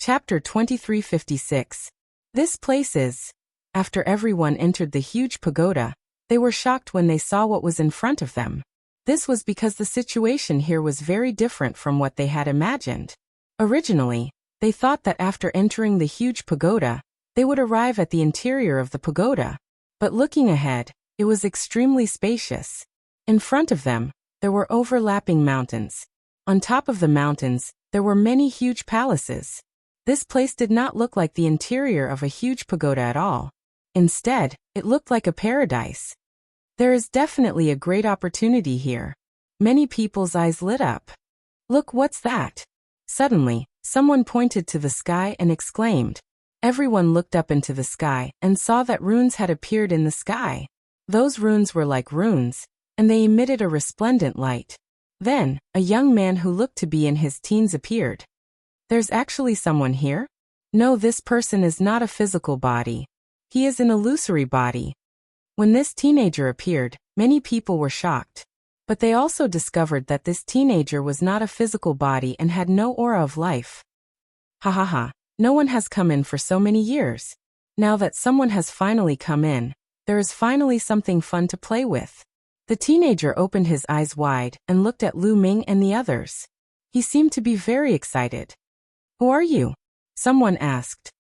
Chapter 2356. This place is. After everyone entered the huge pagoda, they were shocked when they saw what was in front of them. This was because the situation here was very different from what they had imagined. Originally, they thought that after entering the huge pagoda, they would arrive at the interior of the pagoda. But looking ahead, it was extremely spacious. In front of them, there were overlapping mountains. On top of the mountains, there were many huge palaces. This place did not look like the interior of a huge pagoda at all. Instead, it looked like a paradise. There is definitely a great opportunity here. Many people's eyes lit up. Look, what's that? Suddenly, someone pointed to the sky and exclaimed. Everyone looked up into the sky and saw that runes had appeared in the sky. Those runes were like runes, and they emitted a resplendent light. Then, a young man who looked to be in his teens appeared. There's actually someone here? No, this person is not a physical body. He is an illusory body. When this teenager appeared, many people were shocked. But they also discovered that this teenager was not a physical body and had no aura of life. Ha ha ha, no one has come in for so many years. Now that someone has finally come in, there is finally something fun to play with. The teenager opened his eyes wide and looked at Lu Ming and the others. He seemed to be very excited. Who are you? Someone asked.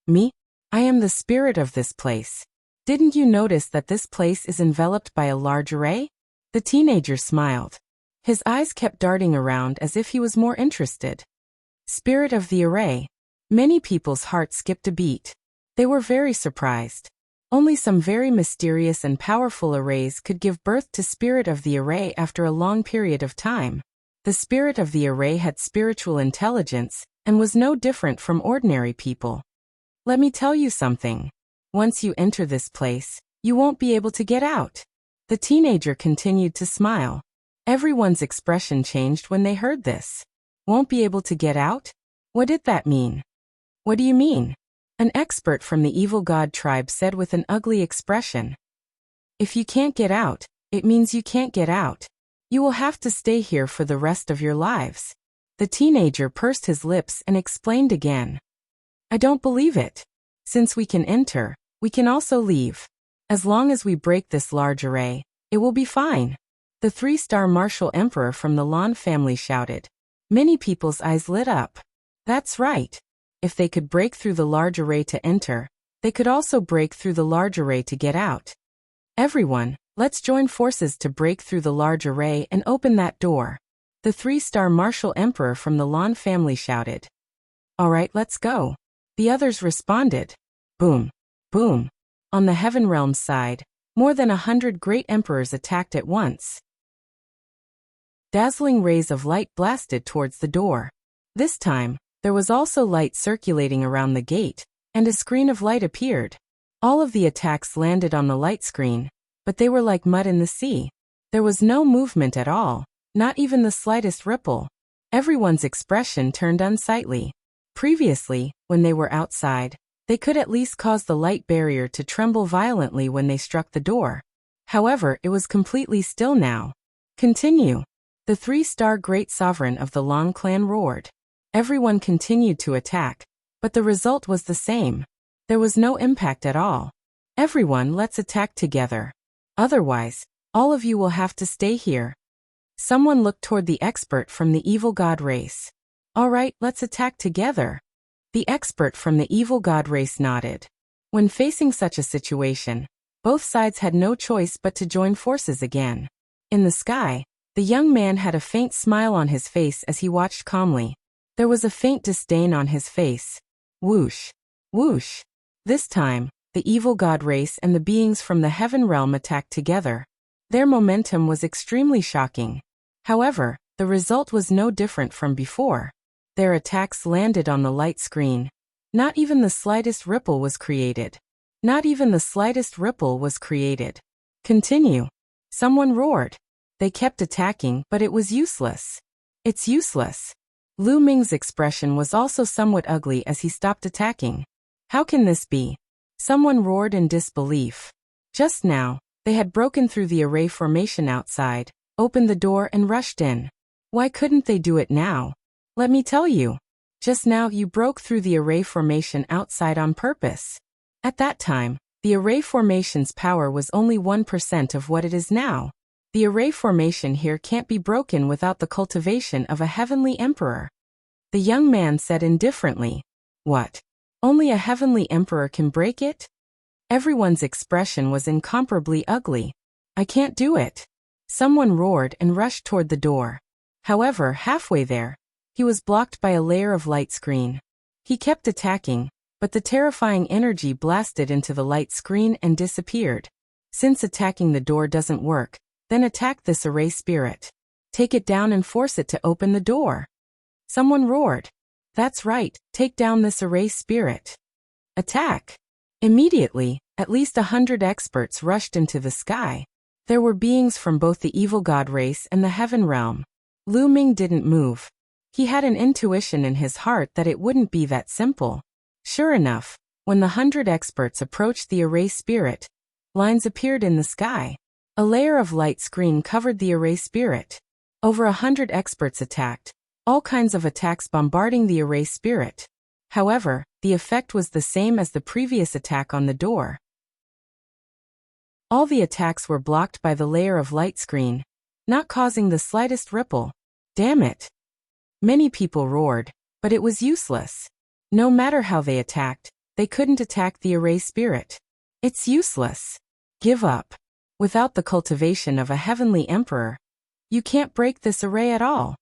Me? I am the spirit of this place. Didn't you notice that this place is enveloped by a large array? The teenager smiled. His eyes kept darting around as if he was more interested. Spirit of the array. Many people's hearts skipped a beat. They were very surprised. Only some very mysterious and powerful arrays could give birth to spirit of the array after a long period of time. The spirit of the array had spiritual intelligence and was no different from ordinary people. Let me tell you something. Once you enter this place, you won't be able to get out. The teenager continued to smile. Everyone's expression changed when they heard this. Won't be able to get out? What did that mean? What do you mean? An expert from the evil god tribe said with an ugly expression. If you can't get out, it means you can't get out. You will have to stay here for the rest of your lives. The teenager pursed his lips and explained again. I don't believe it. Since we can enter, we can also leave. As long as we break this large array, it will be fine. The 3-star martial emperor from the Lan family shouted. Many people's eyes lit up. That's right. If they could break through the large array to enter, they could also break through the large array to get out. Everyone, let's join forces to break through the large array and open that door. The 3-star martial emperor from the Lan family shouted. All right, let's go. The others responded. Boom, boom. On the Heaven Realm's side, more than 100 great emperors attacked at once. Dazzling rays of light blasted towards the door. This time, there was also light circulating around the gate, and a screen of light appeared. All of the attacks landed on the light screen, but they were like mud in the sea. There was no movement at all, not even the slightest ripple. Everyone's expression turned unsightly. Previously, when they were outside, they could at least cause the light barrier to tremble violently when they struck the door. However, it was completely still now. Continue. The 3-star great sovereign of the Lan clan roared. Everyone continued to attack, but the result was the same. There was no impact at all. Everyone, let's attack together. Otherwise, all of you will have to stay here. Someone looked toward the expert from the evil god race. All right, let's attack together. The expert from the evil god race nodded. When facing such a situation, both sides had no choice but to join forces again. In the sky, the young man had a faint smile on his face as he watched calmly. There was a faint disdain on his face. Whoosh, whoosh. This time, the evil god race and the beings from the Heaven Realm attacked together. Their momentum was extremely shocking. However, the result was no different from before. Their attacks landed on the light screen. Not even the slightest ripple was created. Not even the slightest ripple was created. Continue. Someone roared. They kept attacking, but it was useless. It's useless. Lu Ming's expression was also somewhat ugly as he stopped attacking. How can this be? Someone roared in disbelief. Just now, they had broken through the array formation outside, opened the door and rushed in. Why couldn't they do it now? Let me tell you. Just now you broke through the array formation outside on purpose. At that time, the array formation's power was only 1% of what it is now. The array formation here can't be broken without the cultivation of a heavenly emperor. The young man said indifferently. What? Only a heavenly emperor can break it? Everyone's expression was incomparably ugly. I can't do it. Someone roared and rushed toward the door. However, halfway there, he was blocked by a layer of light screen. He kept attacking, but the terrifying energy blasted into the light screen and disappeared. Since attacking the door doesn't work, then attack this array spirit. Take it down and force it to open the door. Someone roared. That's right, take down this array spirit. Attack. Immediately, at least 100 experts rushed into the sky. There were beings from both the evil god race and the heaven realm. Lu Ming didn't move. He had an intuition in his heart that it wouldn't be that simple. Sure enough, when the 100 experts approached the array spirit, lines appeared in the sky. A layer of light screen covered the array spirit. Over 100 experts attacked, all kinds of attacks bombarding the array spirit. However, the effect was the same as the previous attack on the door. All the attacks were blocked by the layer of light screen, not causing the slightest ripple. Damn it! Many people roared, but it was useless. No matter how they attacked, they couldn't attack the array spirit. It's useless. Give up. Without the cultivation of a heavenly emperor, you can't break this array at all.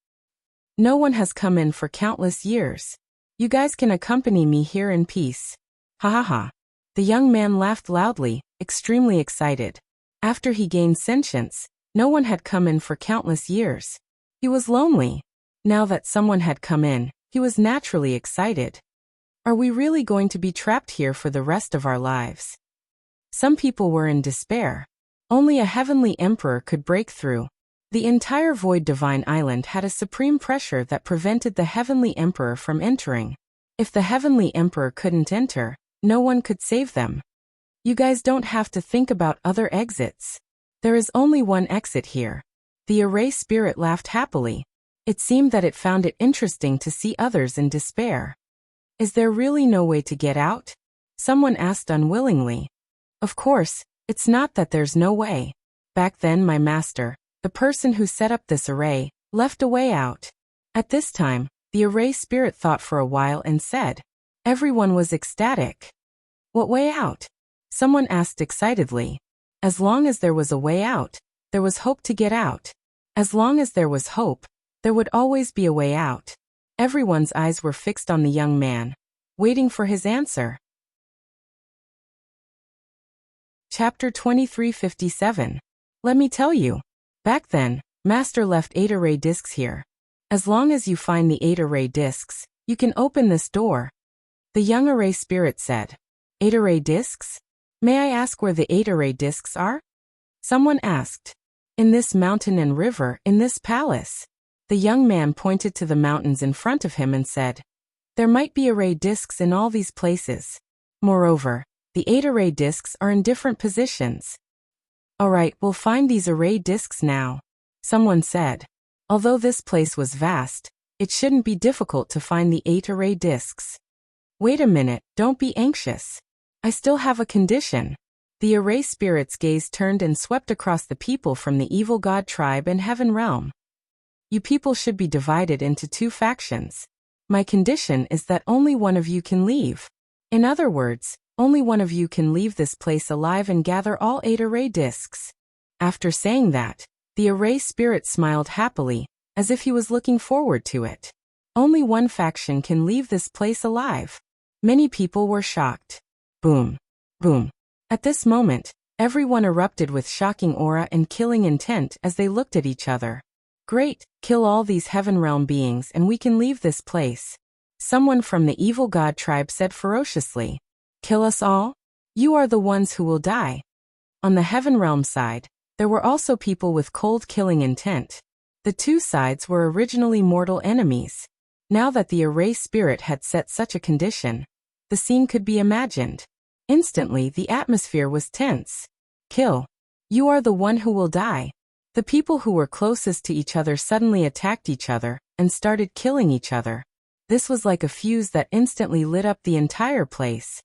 No one has come in for countless years. You guys can accompany me here in peace. Ha ha ha. The young man laughed loudly, extremely excited. After he gained sentience, no one had come in for countless years. He was lonely. Now that someone had come in, he was naturally excited. Are we really going to be trapped here for the rest of our lives? Some people were in despair. Only a heavenly emperor could break through. The entire Void Divine Island had a supreme pressure that prevented the heavenly emperor from entering. If the heavenly emperor couldn't enter, no one could save them. You guys don't have to think about other exits. There is only one exit here. The array spirit laughed happily. It seemed that it found it interesting to see others in despair. Is there really no way to get out? Someone asked unwillingly. Of course, it's not that there's no way. Back then my master, the person who set up this array, left a way out. At this time, the array spirit thought for a while and said. Everyone was ecstatic. What way out? Someone asked excitedly. As long as there was a way out, there was hope to get out. As long as there was hope, there would always be a way out. Everyone's eyes were fixed on the young man, waiting for his answer. Chapter 2357. Let me tell you. Back then, Master left 8 array discs here. As long as you find the 8 array discs, you can open this door. The young array spirit said. 8 array discs? May I ask where the 8 array discs are? Someone asked. In this mountain and river, in this palace. The young man pointed to the mountains in front of him and said. There might be array discs in all these places. Moreover, the 8 array discs are in different positions. Alright, we'll find these array discs now. Someone said. Although this place was vast, it shouldn't be difficult to find the 8 array discs. Wait a minute, don't be anxious. I still have a condition. The array spirit's gaze turned and swept across the people from the evil god tribe and heaven realm. You people should be divided into 2 factions. My condition is that only one of you can leave. In other words, only one of you can leave this place alive and gather all 8 array discs. After saying that, the array spirit smiled happily, as if he was looking forward to it. Only one faction can leave this place alive. Many people were shocked. Boom. Boom. At this moment, everyone erupted with shocking aura and killing intent as they looked at each other. Great, kill all these heaven realm beings and we can leave this place. Someone from the evil god tribe said ferociously. Kill us all? You are the ones who will die. On the heaven realm side, there were also people with cold killing intent. The 2 sides were originally mortal enemies. Now that the array spirit had set such a condition, the scene could be imagined. Instantly, the atmosphere was tense. Kill. You are the one who will die. The people who were closest to each other suddenly attacked each other and started killing each other. This was like a fuse that instantly lit up the entire place.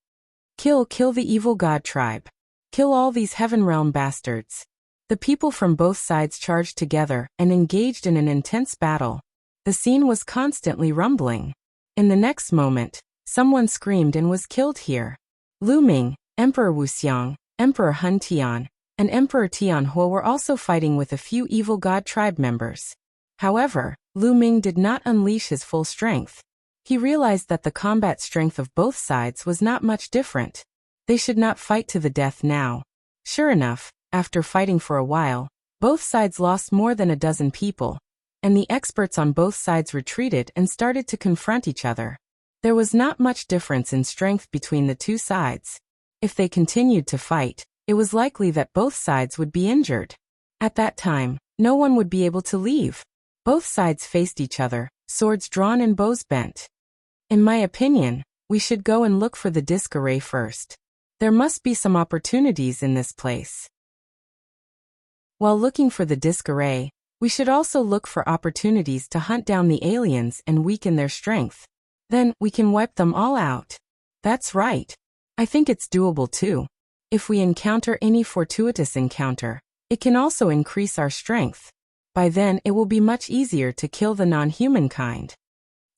Kill the evil god tribe. Kill all these heaven realm bastards. The people from both sides charged together and engaged in an intense battle. The scene was constantly rumbling. In the next moment, someone screamed and was killed here. Lu Ming, Emperor Wuxia, Emperor Hun Tian, and Emperor Tianhua were also fighting with a few evil god tribe members. However, Lu Ming did not unleash his full strength. He realized that the combat strength of both sides was not much different. They should not fight to the death now. Sure enough, after fighting for a while, both sides lost more than a dozen people, and the experts on both sides retreated and started to confront each other. There was not much difference in strength between the two sides. If they continued to fight, it was likely that both sides would be injured. At that time, no one would be able to leave. Both sides faced each other, swords drawn and bows bent. In my opinion, we should go and look for the disc array first. There must be some opportunities in this place. While looking for the disc array, we should also look for opportunities to hunt down the aliens and weaken their strength. Then, we can wipe them all out. That's right. I think it's doable too. If we encounter any fortuitous encounter, it can also increase our strength. By then, it will be much easier to kill the non-human kind.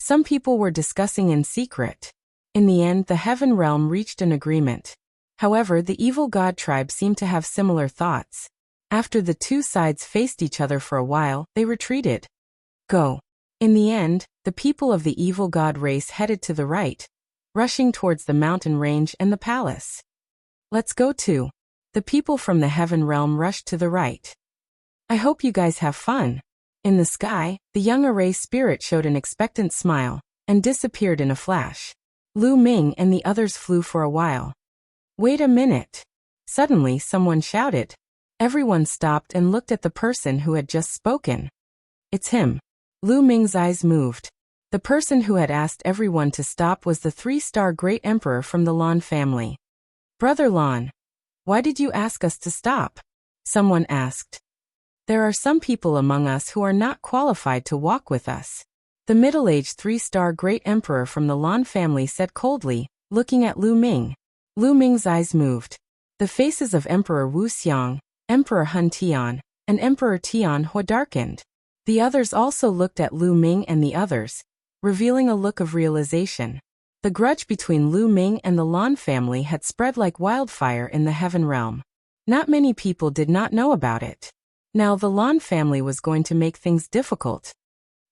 Some people were discussing in secret. In the end, the heaven realm reached an agreement. However, the evil god tribe seemed to have similar thoughts. After the two sides faced each other for a while, they retreated. Go. In the end, the people of the evil god race headed to the right, rushing towards the mountain range and the palace. Let's go too. The people from the heaven realm rushed to the right. I hope you guys have fun. In the sky, the young array spirit showed an expectant smile and disappeared in a flash. Lu Ming and the others flew for a while. Wait a minute. Suddenly someone shouted. Everyone stopped and looked at the person who had just spoken. It's him. Lu Ming's eyes moved. The person who had asked everyone to stop was the 3-star Great Emperor from the Lan family. Brother Lan, why did you ask us to stop? Someone asked. There are some people among us who are not qualified to walk with us. The middle-aged 3-star Great Emperor from the Lan family said coldly, looking at Lu Ming. Lu Ming's eyes moved. The faces of Emperor Wuxia, Emperor Hun Tian, and Emperor Tianhua darkened. The others also looked at Lu Ming and the others, revealing a look of realization. The grudge between Lu Ming and the Lan family had spread like wildfire in the heaven realm. Not many people did not know about it. Now the Lan family was going to make things difficult.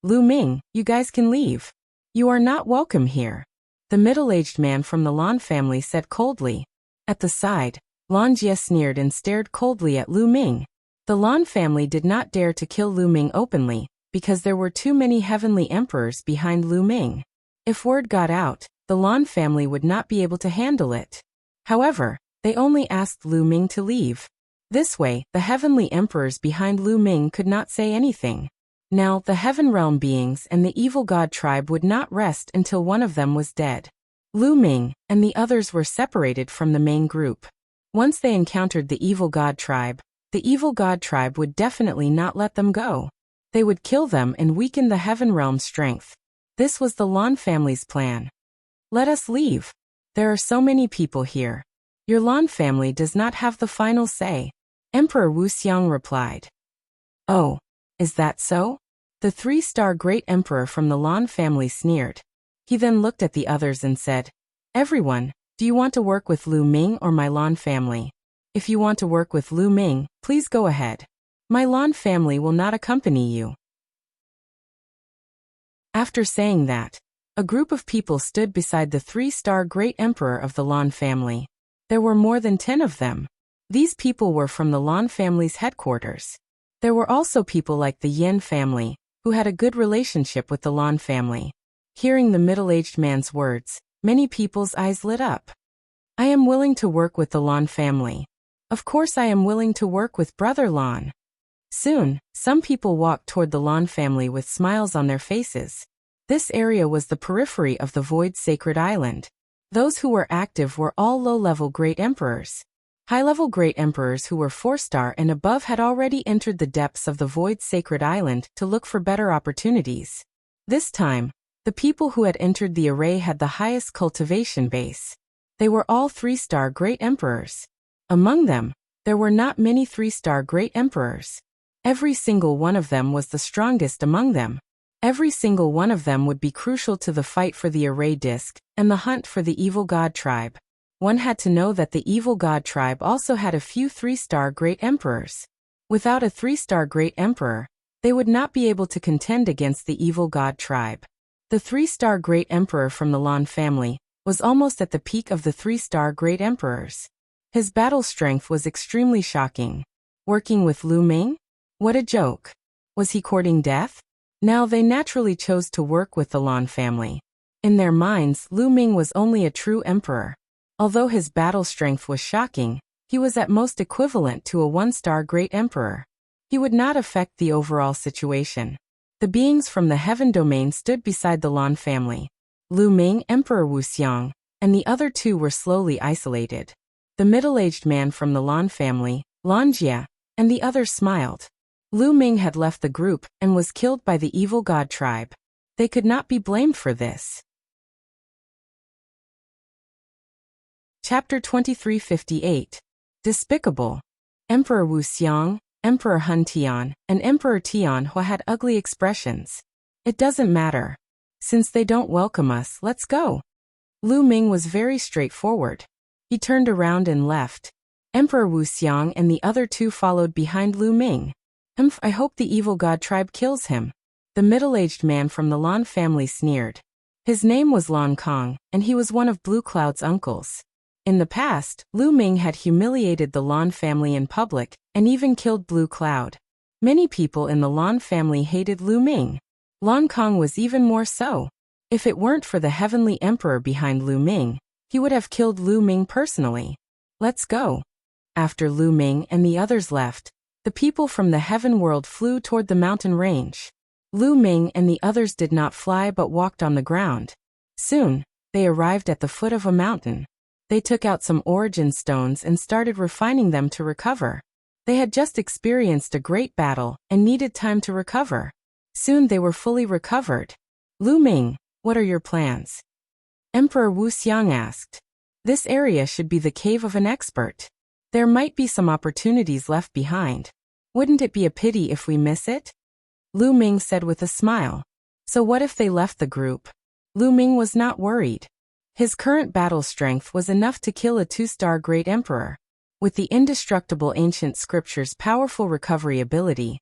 Lu Ming, you guys can leave. You are not welcome here. The middle-aged man from the Lan family said coldly. At the side, Lan Jie sneered and stared coldly at Lu Ming. The Lan family did not dare to kill Lu Ming openly, because there were too many heavenly emperors behind Lu Ming. If word got out, the Lan family would not be able to handle it. However, they only asked Lu Ming to leave. This way, the heavenly emperors behind Lu Ming could not say anything. Now, the heaven realm beings and the evil god tribe would not rest until one of them was dead. Lu Ming and the others were separated from the main group. Once they encountered the evil god tribe would definitely not let them go. They would kill them and weaken the heaven realm's strength. This was the Lan family's plan. Let us leave. There are so many people here. Your Lan family does not have the final say. Emperor Wuxiang replied. Oh, is that so? The 3-star Great Emperor from the Lan family sneered. He then looked at the others and said, Everyone, do you want to work with Lu Ming or my Lan family? If you want to work with Lu Ming, please go ahead. My Lan family will not accompany you. After saying that, a group of people stood beside the 3-star Great Emperor of the Lan family. There were more than 10 of them. These people were from the Lan family's headquarters. There were also people like the Yin family, who had a good relationship with the Lan family. Hearing the middle-aged man's words, many people's eyes lit up. I am willing to work with the Lan family. Of course I am willing to work with Brother Lan. Soon, some people walked toward the Lan family with smiles on their faces. This area was the periphery of the Void Sacred Island. Those who were active were all low-level Great Emperors. High-level Great Emperors who were 4-star and above had already entered the depths of the Void Sacred Island to look for better opportunities. This time, The people who had entered the array had the highest cultivation base. They were all 3-star great emperors. Among them, there were not many 3-star great emperors. Every single one of them was the strongest among them. Every single one of them would be crucial to the fight for the array disc and the hunt for the evil god tribe. One had to know that the evil god tribe also had a few 3-star great emperors. Without a 3-star great emperor, they would not be able to contend against the evil god tribe. The 3-star great emperor from the Lan family was almost at the peak of the 3-star great emperors. His battle strength was extremely shocking. Working with Lu Ming? What a joke. Was he courting death? Now they naturally chose to work with the Lan family. In their minds, Lu Ming was only a true emperor. Although his battle strength was shocking, he was at most equivalent to a 1-star great emperor. He would not affect the overall situation. The beings from the heaven domain stood beside the Lan family. Lu Ming, Emperor Wuxia, and the other two were slowly isolated. The middle-aged man from the Lan family, Lanjia, and the others smiled. Lu Ming had left the group and was killed by the evil god tribe. They could not be blamed for this. Chapter 2358. Despicable. Emperor Wuxiang, Emperor Hun Tian, and Emperor Tianhua had ugly expressions. It doesn't matter. Since they don't welcome us, let's go. Lu Ming was very straightforward. He turned around and left. Emperor Wuxiang and the other two followed behind Lu Ming. I hope the evil god tribe kills him. The middle-aged man from the Lan family sneered. His name was Lan Kong, and he was one of Blue Cloud's uncles. In the past, Lu Ming had humiliated the Lan family in public, and even killed Blue Cloud. Many people in the Lan family hated Lu Ming. Lan Kong was even more so. If it weren't for the heavenly emperor behind Lu Ming, he would have killed Lu Ming personally. Let's go. After Lu Ming and the others left, the people from the heaven world flew toward the mountain range. Lu Ming and the others did not fly but walked on the ground. Soon, they arrived at the foot of a mountain. They took out some origin stones and started refining them to recover. They had just experienced a great battle and needed time to recover. Soon they were fully recovered. Lu Ming, what are your plans? Emperor Wuxiang asked. This area should be the cave of an expert. There might be some opportunities left behind. Wouldn't it be a pity if we miss it? Lu Ming said with a smile. So what if they left the group? Lu Ming was not worried. His current battle strength was enough to kill a 2-star great emperor. With the indestructible ancient scripture's powerful recovery ability,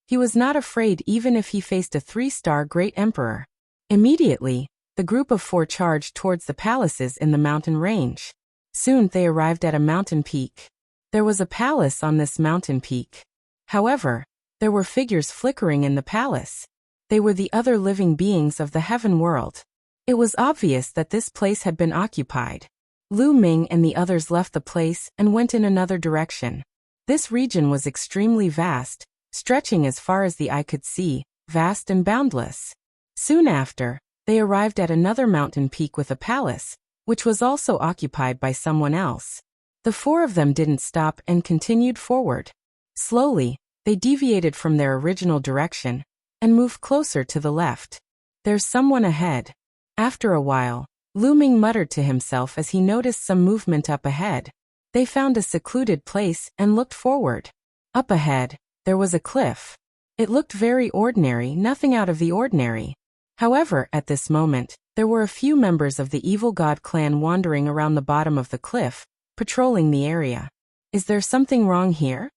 he was not afraid even if he faced a 3-star great emperor. Immediately, the group of 4 charged towards the palaces in the mountain range. Soon they arrived at a mountain peak. There was a palace on this mountain peak. However, there were figures flickering in the palace. They were the other living beings of the heaven world. It was obvious that this place had been occupied. Lu Ming and the others left the place and went in another direction. This region was extremely vast, stretching as far as the eye could see, vast and boundless. Soon after, they arrived at another mountain peak with a palace, which was also occupied by someone else. The 4 of them didn't stop and continued forward. Slowly, they deviated from their original direction and moved closer to the left. There's someone ahead. After a while, Lu Ming muttered to himself as he noticed some movement up ahead. They found a secluded place and looked forward. Up ahead, there was a cliff. It looked very ordinary, nothing out of the ordinary. However, at this moment, there were a few members of the evil god clan wandering around the bottom of the cliff, patrolling the area. Is there something wrong here?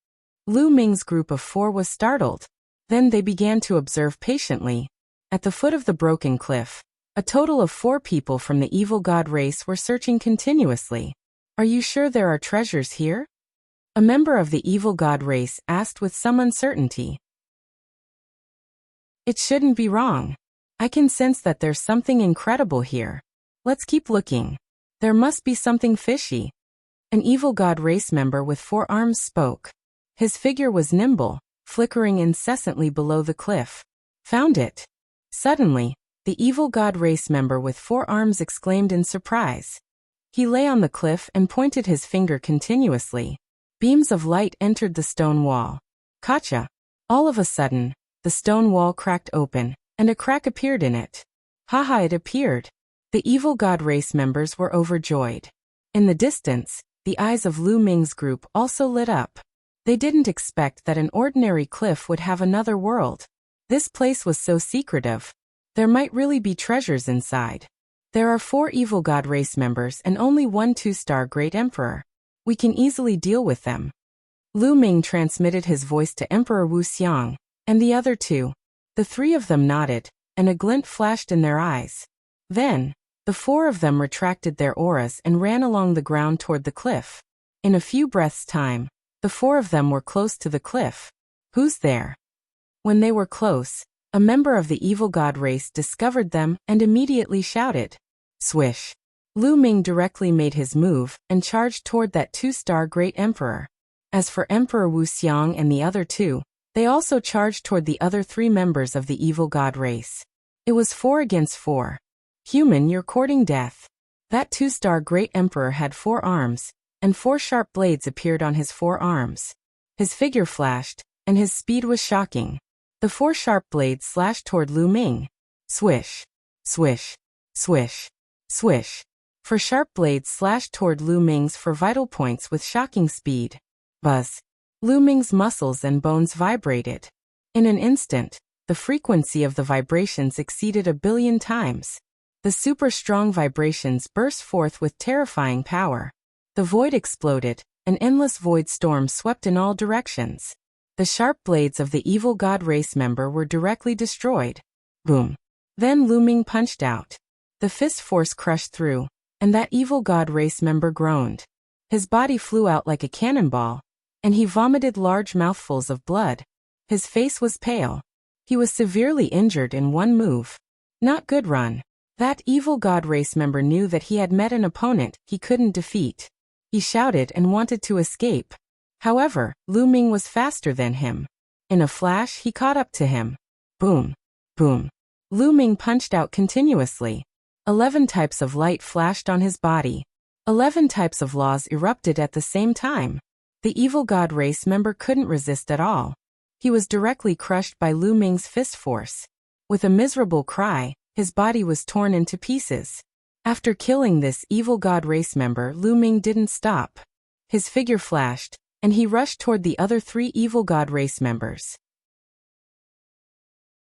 Lu Ming's group of 4 was startled. Then they began to observe patiently. At the foot of the broken cliff, a total of 4 people from the evil god race were searching continuously. Are you sure there are treasures here? A member of the evil god race asked with some uncertainty. It shouldn't be wrong. I can sense that there's something incredible here. Let's keep looking. There must be something fishy. An evil god race member with 4 arms spoke. His figure was nimble, flickering incessantly below the cliff. Found it. Suddenly, the evil god race member with 4 arms exclaimed in surprise. He lay on the cliff and pointed his finger continuously. Beams of light entered the stone wall. Gotcha! All of a sudden, the stone wall cracked open, and a crack appeared in it. Haha, it appeared. The evil god race members were overjoyed. In the distance, the eyes of Lu Ming's group also lit up. They didn't expect that an ordinary cliff would have another world. This place was so secretive. There might really be treasures inside. There are 4 evil god race members and only 1 2-star great emperor. We can easily deal with them. Lu Ming transmitted his voice to Emperor Wuxia, and the other 2. The 3 of them nodded, and a glint flashed in their eyes. Then, the 4 of them retracted their auras and ran along the ground toward the cliff. In a few breaths' time, the 4 of them were close to the cliff. Who's there? When they were close, a member of the evil god race discovered them and immediately shouted. Swish! Lu Ming directly made his move and charged toward that 2-star great emperor. As for Emperor Wuxia and the other 2, they also charged toward the other 3 members of the evil god race. It was 4 against 4. Human, you're courting death. That 2-star great emperor had 4 arms, and 4 sharp blades appeared on his 4 arms. His figure flashed, and his speed was shocking. The 4 sharp blades slashed toward Lu Ming. Swish! Swish! Swish! Swish! 4 sharp blades slashed toward Lu Ming's 4 vital points with shocking speed. Buzz! Lu Ming's muscles and bones vibrated. In an instant, the frequency of the vibrations exceeded 1 billion times. The super strong vibrations burst forth with terrifying power. The void exploded, an endless void storm swept in all directions. The sharp blades of the evil god race member were directly destroyed. Boom! Then Lu Ming punched out. The fist force crushed through, and that evil god race member groaned. His body flew out like a cannonball, and he vomited large mouthfuls of blood. His face was pale. He was severely injured in one move. Not good run. That evil god race member knew that he had met an opponent he couldn't defeat. He shouted and wanted to escape. However, Lu Ming was faster than him. In a flash, he caught up to him. Boom! Boom! Lu Ming punched out continuously. 11 types of light flashed on his body. 11 types of laws erupted at the same time. The evil god race member couldn't resist at all. He was directly crushed by Lu Ming's fist force. With a miserable cry, his body was torn into pieces. After killing this evil god race member, Lu Ming didn't stop. His figure flashed, and he rushed toward the other 3 evil god race members.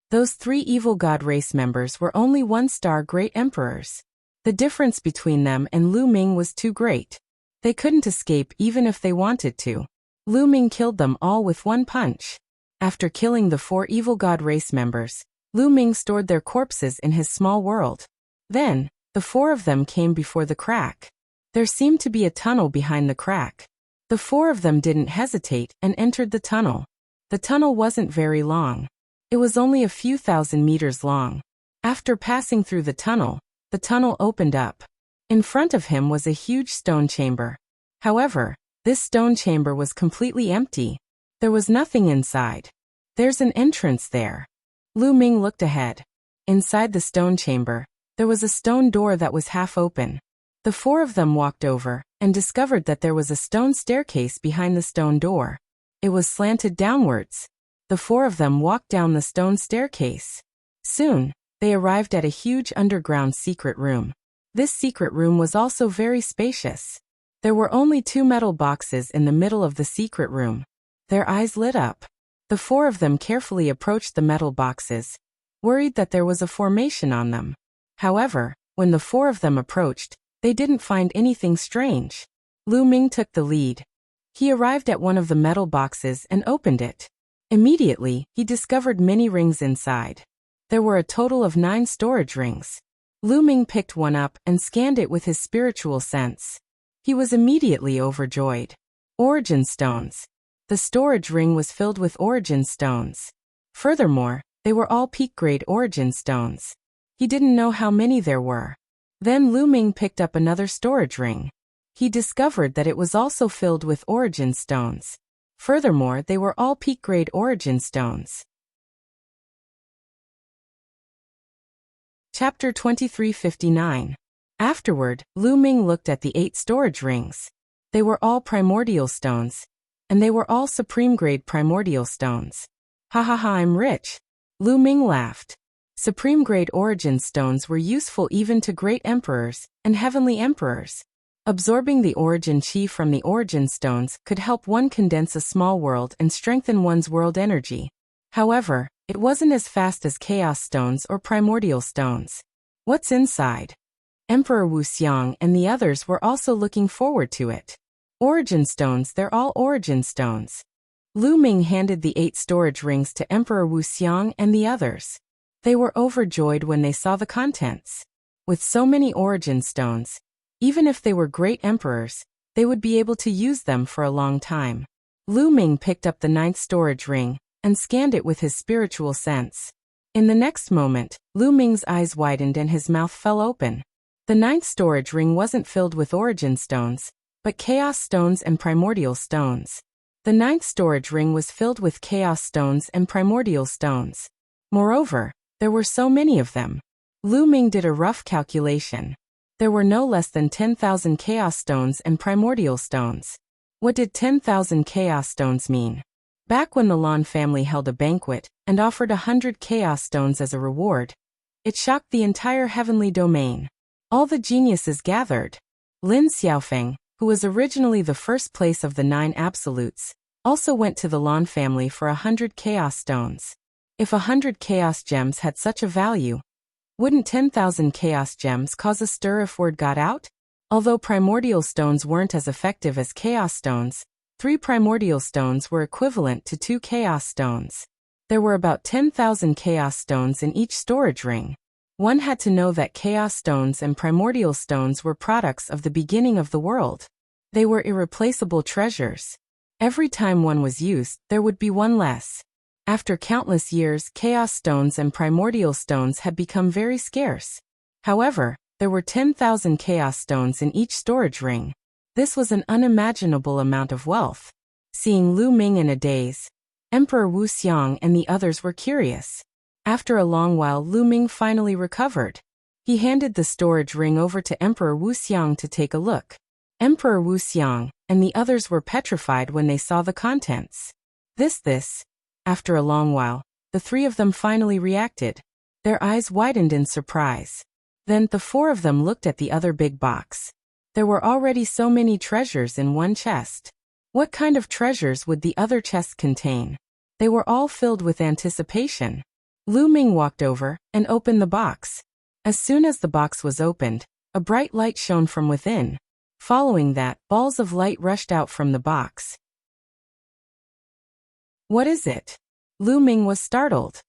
Those 3 evil god race members were only 1-star great emperors. The difference between them and Lu Ming was too great. They couldn't escape even if they wanted to. Lu Ming killed them all with 1 punch. After killing the 4 evil god race members, Lu Ming stored their corpses in his small world. Then, the 4 of them came before the crack. There seemed to be a tunnel behind the crack. The 4 of them didn't hesitate and entered the tunnel. The tunnel wasn't very long. It was only a few thousand meters long. After passing through the tunnel opened up. In front of him was a huge stone chamber. However, this stone chamber was completely empty. There was nothing inside. There's an entrance there. Lu Ming looked ahead. Inside the stone chamber, there was a stone door that was half open. The 4 of them walked over and discovered that there was a stone staircase behind the stone door. It was slanted downwards. The 4 of them walked down the stone staircase. Soon, they arrived at a huge underground secret room. This secret room was also very spacious. There were only 2 metal boxes in the middle of the secret room. Their eyes lit up. The 4 of them carefully approached the metal boxes, worried that there was a formation on them. However, when the 4 of them approached, they didn't find anything strange. Lu Ming took the lead. He arrived at one of the metal boxes and opened it. Immediately, he discovered many rings inside. There were a total of 9 storage rings. Lu Ming picked one up and scanned it with his spiritual sense. He was immediately overjoyed. Origin stones. The storage ring was filled with origin stones. Furthermore, they were all peak-grade origin stones. He didn't know how many there were. Then Lu Ming picked up another storage ring. He discovered that it was also filled with origin stones. Furthermore, they were all peak-grade origin stones. Chapter 2359. Afterward, Lu Ming looked at the 8 storage rings. They were all primordial stones, and they were all supreme-grade primordial stones. Ha ha ha, I'm rich. Lu Ming laughed. Supreme-grade origin stones were useful even to great emperors and heavenly emperors. Absorbing the origin chi from the origin stones could help one condense a small world and strengthen one's world energy. However, it wasn't as fast as chaos stones or primordial stones. What's inside? Emperor Wuxia and the others were also looking forward to it. Origin stones, they're all origin stones. Lu Ming handed the 8 storage rings to Emperor Wuxia and the others. They were overjoyed when they saw the contents. With so many origin stones, even if they were great emperors, they would be able to use them for a long time. Lu Ming picked up the 9th storage ring and scanned it with his spiritual sense. In the next moment, Lu Ming's eyes widened and his mouth fell open. The 9th storage ring wasn't filled with origin stones, but chaos stones and primordial stones. The 9th storage ring was filled with chaos stones and primordial stones. Moreover, there were so many of them. Lu Ming did a rough calculation. There were no less than 10,000 chaos stones and primordial stones. What did 10,000 chaos stones mean? Back when the Lan family held a banquet and offered 100 chaos stones as a reward, it shocked the entire heavenly domain. All the geniuses gathered. Lin Xiaofeng, who was originally the first place of the 9 absolutes, also went to the Lan family for 100 chaos stones. If 100 chaos gems had such a value, wouldn't 10,000 chaos gems cause a stir if word got out? Although primordial stones weren't as effective as chaos stones, 3 primordial stones were equivalent to 2 chaos stones. There were about 10,000 chaos stones in each storage ring. One had to know that chaos stones and primordial stones were products of the beginning of the world. They were irreplaceable treasures. Every time one was used, there would be one less. After countless years, chaos stones and primordial stones had become very scarce. However, there were 10,000 chaos stones in each storage ring. This was an unimaginable amount of wealth. Seeing Lu Ming in a daze, Emperor Wuxia and the others were curious. After a long while, Lu Ming finally recovered. He handed the storage ring over to Emperor Wuxia to take a look. Emperor Wuxia and the others were petrified when they saw the contents. This. After a long while, the 3 of them finally reacted. Their eyes widened in surprise. Then the 4 of them looked at the other big box. There were already so many treasures in one chest. What kind of treasures would the other chests contain? They were all filled with anticipation. Lu Ming walked over and opened the box. As soon as the box was opened, a bright light shone from within. Following that, balls of light rushed out from the box. What is it? Lu Ming was startled.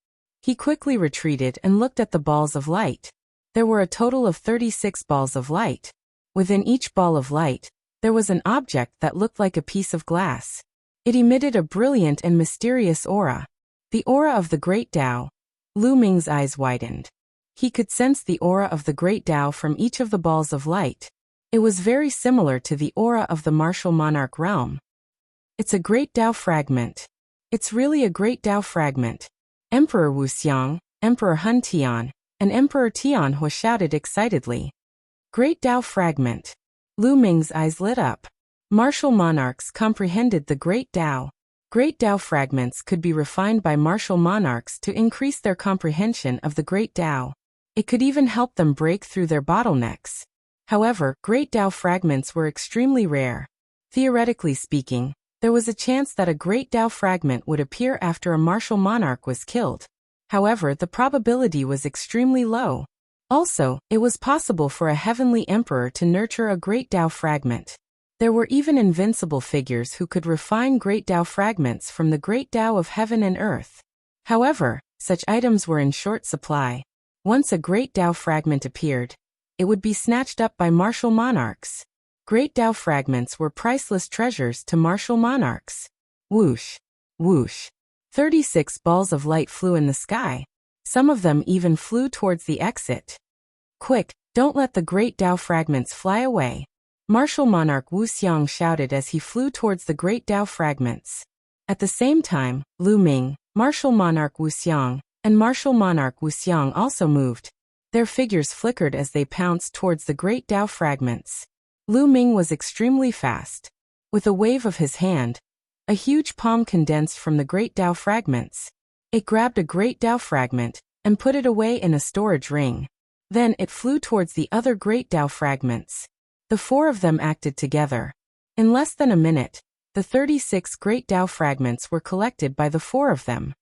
He quickly retreated and looked at the balls of light. There were a total of 36 balls of light. Within each ball of light, there was an object that looked like a piece of glass. It emitted a brilliant and mysterious aura. The aura of the Great Tao. Lu Ming's eyes widened. He could sense the aura of the Great Tao from each of the balls of light. It was very similar to the aura of the martial monarch realm. It's a Great Tao fragment. It's really a Great Tao fragment. Emperor Wuxia, Emperor Hun Tian, and Emperor Tian Hu shouted excitedly. Great Tao fragment. Lu Ming's eyes lit up. Martial monarchs comprehended the Great Tao. Great Tao fragments could be refined by martial monarchs to increase their comprehension of the Great Tao. It could even help them break through their bottlenecks. However, Great Tao fragments were extremely rare. Theoretically speaking, there was a chance that a Great Tao fragment would appear after a martial monarch was killed. However, the probability was extremely low. Also, it was possible for a heavenly emperor to nurture a Great Tao fragment. There were even invincible figures who could refine Great Tao fragments from the Great Tao of heaven and earth. However, such items were in short supply. Once a Great Tao fragment appeared, it would be snatched up by martial monarchs. Great Tao fragments were priceless treasures to martial monarchs. Whoosh, whoosh. 36 balls of light flew in the sky. Some of them even flew towards the exit. Quick, don't let the Great Tao fragments fly away. Martial monarch Wuxia shouted as he flew towards the Great Tao fragments. At the same time, Lu Ming, martial monarch Wuxia, and martial monarch Wuxia also moved. Their figures flickered as they pounced towards the Great Tao fragments. Lu Ming was extremely fast. With a wave of his hand, a huge palm condensed from the Great Tao fragments. It grabbed a Great Tao fragment and put it away in a storage ring. Then it flew towards the other great Tao fragments. The four of them acted together. In less than a minute, the 36 great Tao fragments were collected by the four of them.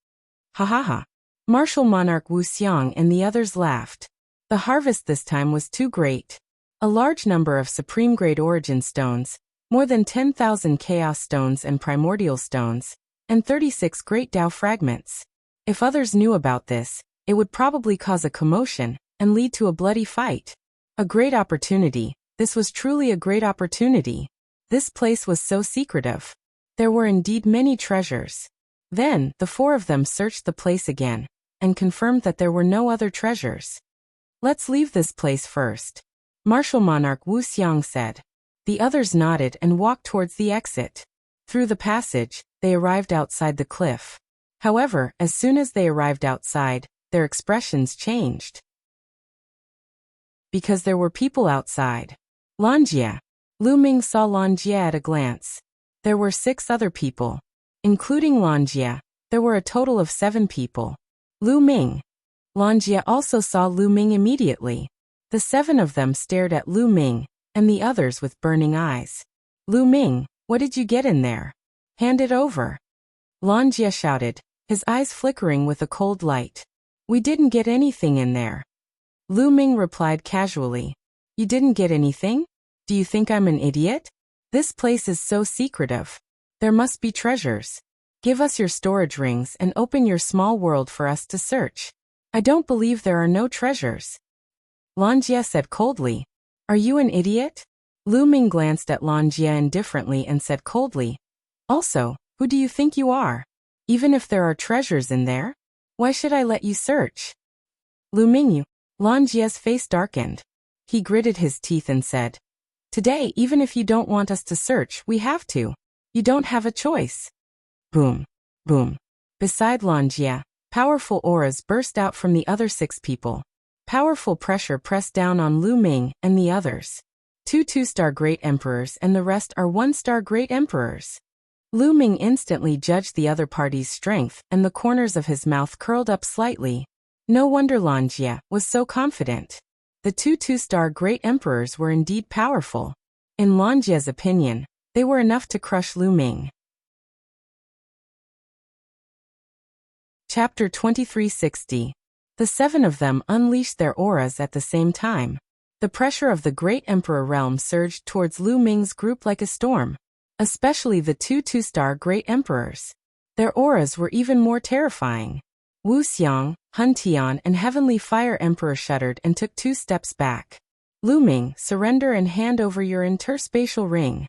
Ha ha ha. Martial monarch Wuxia and the others laughed. The harvest this time was too great. A large number of supreme-grade origin stones, more than 10,000 chaos stones and primordial stones, and 36 great Tao fragments. If others knew about this, it would probably cause a commotion and lead to a bloody fight. A great opportunity. This was truly a great opportunity. This place was so secretive. There were indeed many treasures. Then, the four of them searched the place again, and confirmed that there were no other treasures. Let's leave this place first, Martial Monarch Wuxia said. The others nodded and walked towards the exit. Through the passage, they arrived outside the cliff. However, as soon as they arrived outside, their expressions changed. Because there were people outside. Lanjie. Lu Ming saw Lanjie at a glance. There were 6 other people. Including Lanjie, there were a total of 7 people. Lu Ming. Lanjie also saw Lu Ming immediately. The 7 of them stared at Lu Ming, and the others with burning eyes. Lu Ming, what did you get in there? Hand it over. Lanjie shouted, his eyes flickering with a cold light. We didn't get anything in there. Lu Ming replied casually. You didn't get anything? Do you think I'm an idiot? This place is so secretive. There must be treasures. Give us your storage rings and open your small world for us to search. I don't believe there are no treasures. Lanjie said coldly. Are you an idiot? Lu Ming glanced at Lanjie indifferently and said coldly. Also, who do you think you are? Even if there are treasures in there? Why should I let you search? Lu Ming. Lanjie's face darkened. He gritted his teeth and said, Today, even if you don't want us to search, we have to. You don't have a choice. Boom. Boom. Beside Lanjie, powerful auras burst out from the other 6 people. Powerful pressure pressed down on Lu Ming and the others. 2 2-star Great Emperors and the rest are 1-star Great Emperors. Lu Ming instantly judged the other party's strength and the corners of his mouth curled up slightly. No wonder Lanjie was so confident. The 2 2-star Great Emperors were indeed powerful. In Lanjie's opinion, they were enough to crush Lu Ming. Chapter 2360. The 7 of them unleashed their auras at the same time. The pressure of the Great Emperor realm surged towards Lu Ming's group like a storm. Especially the 2 2-star Great Emperors. Their auras were even more terrifying. Wuxia, Hun Tian and Heavenly Fire Emperor shuddered and took 2 steps back. Lu Ming, surrender and hand over your interspatial ring.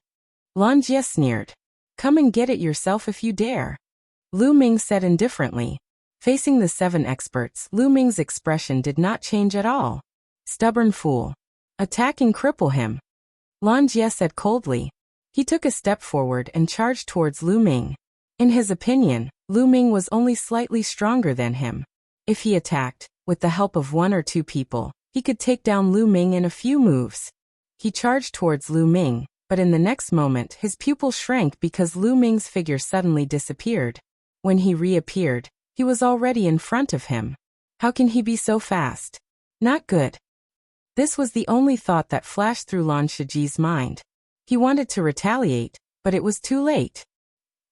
Lanjie sneered. Come and get it yourself if you dare. Lu Ming said indifferently. Facing the 7 experts, Lu Ming's expression did not change at all. Stubborn fool. Attack and cripple him. Lanjie said coldly. He took a step forward and charged towards Lu Ming. In his opinion, Lu Ming was only slightly stronger than him. If he attacked, with the help of 1 or 2 people, he could take down Lu Ming in a few moves. He charged towards Lu Ming, but in the next moment his pupil shrank because Lu Ming's figure suddenly disappeared. When he reappeared, he was already in front of him. How can he be so fast? Not good. This was the only thought that flashed through Lan Shiji's mind. He wanted to retaliate, but it was too late.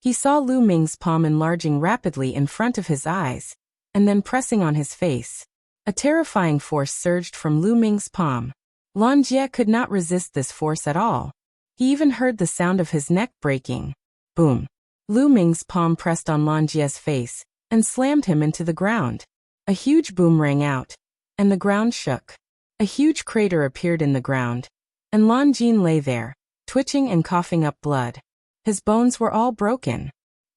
He saw Lu Ming's palm enlarging rapidly in front of his eyes, and then pressing on his face. A terrifying force surged from Lu Ming's palm. Lanjie could not resist this force at all. He even heard the sound of his neck breaking. Boom. Lu Ming's palm pressed on Lanjie's face, and slammed him into the ground. A huge boom rang out, and the ground shook. A huge crater appeared in the ground, and Lanjie lay there, twitching and coughing up blood. His bones were all broken.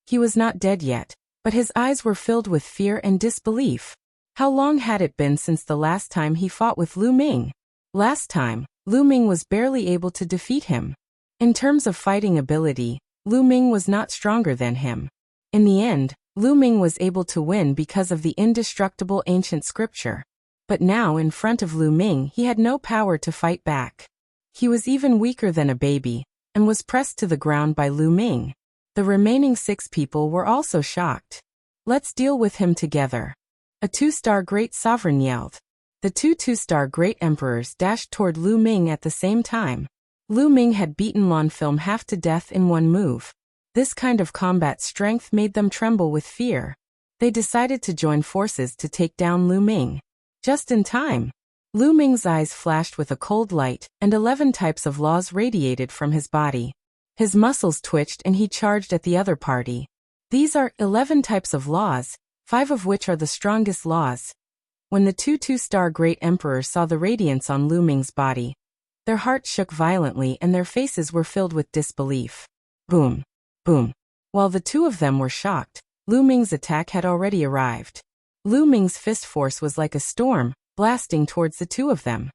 He was not dead yet, but his eyes were filled with fear and disbelief. How long had it been since the last time he fought with Lu Ming? Last time, Lu Ming was barely able to defeat him. In terms of fighting ability, Lu Ming was not stronger than him. In the end, Lu Ming was able to win because of the indestructible ancient scripture. But now in front of Lu Ming he had no power to fight back. He was even weaker than a baby, and was pressed to the ground by Lu Ming. The remaining 6 people were also shocked. Let's deal with him together. A two-star great sovereign yelled. The two two-star great emperors dashed toward Lu Ming at the same time. Lu Ming had beaten Lan Film half to death in one move. This kind of combat strength made them tremble with fear. They decided to join forces to take down Lu Ming. Just in time. Lu Ming's eyes flashed with a cold light, and 11 types of laws radiated from his body. His muscles twitched and he charged at the other party. These are 11 types of laws, 5 of which are the strongest laws. When the two two-star great emperors saw the radiance on Lu Ming's body, their hearts shook violently and their faces were filled with disbelief. Boom. Boom. While the two of them were shocked, Lu Ming's attack had already arrived. Lu Ming's fist force was like a storm, blasting towards the two of them.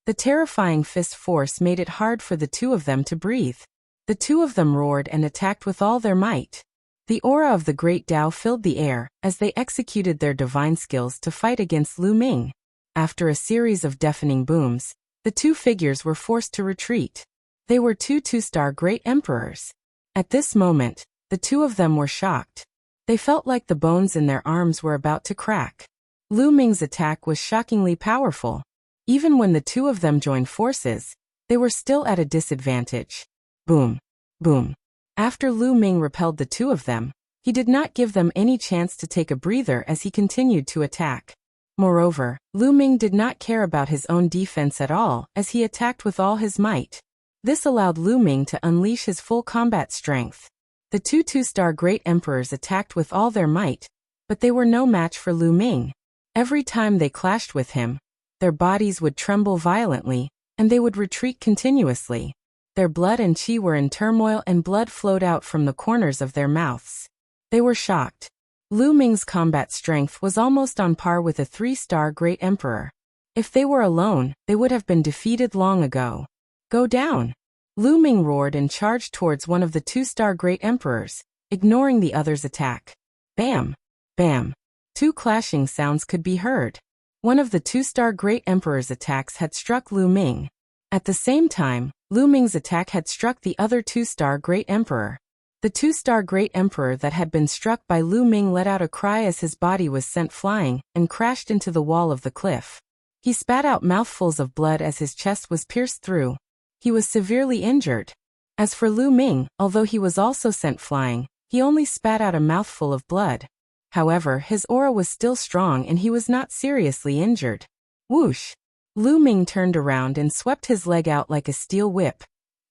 The terrifying fist force made it hard for the two of them to breathe. The two of them roared and attacked with all their might. The aura of the Great Tao filled the air as they executed their divine skills to fight against Lu Ming. After a series of deafening booms, the two figures were forced to retreat. They were two two-star great emperors. At this moment, the two of them were shocked. They felt like the bones in their arms were about to crack. Lu Ming's attack was shockingly powerful. Even when the two of them joined forces, they were still at a disadvantage. Boom. Boom. After Lu Ming repelled the two of them, he did not give them any chance to take a breather as he continued to attack. Moreover, Lu Ming did not care about his own defense at all as he attacked with all his might. This allowed Lu Ming to unleash his full combat strength. The two two-star great emperors attacked with all their might, but they were no match for Lu Ming. Every time they clashed with him, their bodies would tremble violently, and they would retreat continuously. Their blood and qi were in turmoil and blood flowed out from the corners of their mouths. They were shocked. Lu Ming's combat strength was almost on par with a 3-star great emperor. If they were alone, they would have been defeated long ago. Go down! Lu Ming roared and charged towards one of the 2-star great emperors, ignoring the other's attack. Bam! Bam! 2 clashing sounds could be heard. One of the 2-star great emperor's attacks had struck Lu Ming. At the same time, Lu Ming's attack had struck the other 2-star great emperor. The 2-star great emperor that had been struck by Lu Ming let out a cry as his body was sent flying and crashed into the wall of the cliff. He spat out mouthfuls of blood as his chest was pierced through. He was severely injured. As for Lu Ming, although he was also sent flying, he only spat out a mouthful of blood. However, his aura was still strong and he was not seriously injured. Whoosh! Lu Ming turned around and swept his leg out like a steel whip,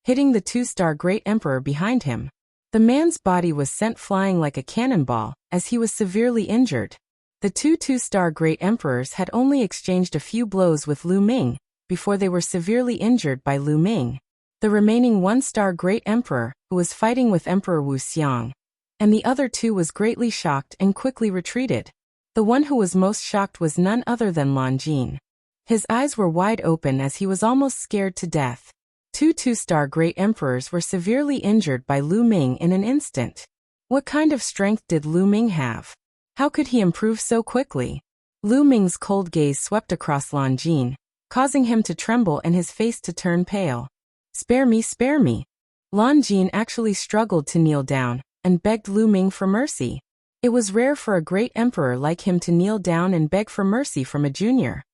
hitting the 2-star great emperor behind him. The man's body was sent flying like a cannonball, as he was severely injured. The 2-star great emperors had only exchanged a few blows with Lu Ming, before they were severely injured by Lu Ming. The remaining 1-star great emperor, who was fighting with Emperor Wuxia, and the other 2 was greatly shocked and quickly retreated. The one who was most shocked was none other than Lan Jin. His eyes were wide open as he was almost scared to death. 2-star great emperors were severely injured by Lu Ming in an instant. What kind of strength did Lu Ming have? How could he improve so quickly? Lu Ming's cold gaze swept across Lan Jin, causing him to tremble and his face to turn pale. Spare me, spare me. Lan Jin actually struggled to kneel down and begged Lu Ming for mercy. It was rare for a great emperor like him to kneel down and beg for mercy from a junior.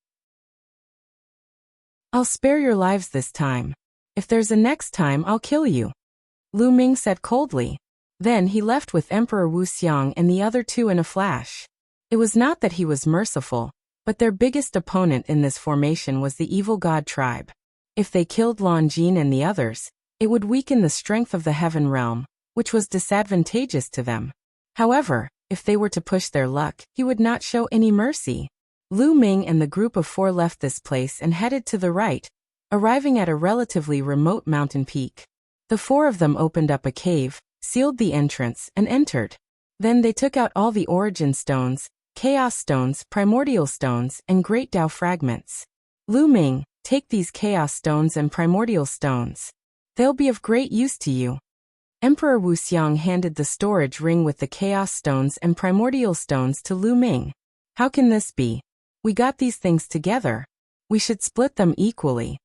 I'll spare your lives this time. If there's a next time, I'll kill you, Lu Ming said coldly. Then he left with Emperor Wuxia and the other 2 in a flash. It was not that he was merciful, but their biggest opponent in this formation was the evil god tribe. If they killed Lan Jin and the others, it would weaken the strength of the heaven realm, which was disadvantageous to them. However, if they were to push their luck, he would not show any mercy. Lu Ming and the group of 4 left this place and headed to the right, arriving at a relatively remote mountain peak. The 4 of them opened up a cave, sealed the entrance, and entered. Then they took out all the origin stones, chaos stones, primordial stones, and great Tao fragments. Lu Ming, take these chaos stones and primordial stones. They'll be of great use to you. Emperor Wuxia handed the storage ring with the chaos stones and primordial stones to Lu Ming. How can this be? We got these things together. We should split them equally.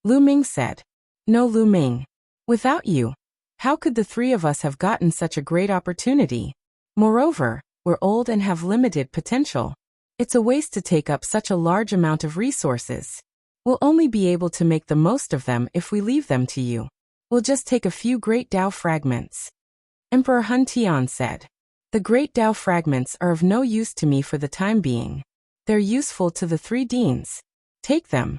Lu Ming said. No, Lu Ming. Without you, how could the 3 of us have gotten such a great opportunity? Moreover, We're old and have limited potential. It's a waste to take up such a large amount of resources. We'll only be able to make the most of them if we leave them to you. We'll just take a few great Tao fragments. Emperor Hun Tian said. The great Tao fragments are of no use to me for the time being. They're useful to the 3 deans. Take them.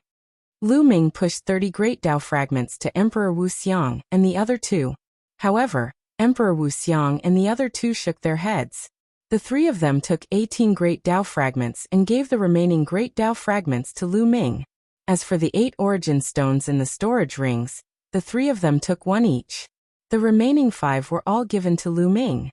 Lu Ming pushed 30 great Tao fragments to Emperor Wuxia and the other 2. However, Emperor Wuxia and the other 2 shook their heads. The 3 of them took 18 great Tao fragments and gave the remaining great Tao fragments to Lu Ming. As for the 8 origin stones in the storage rings, the 3 of them took 1 each. The remaining 5 were all given to Lu Ming.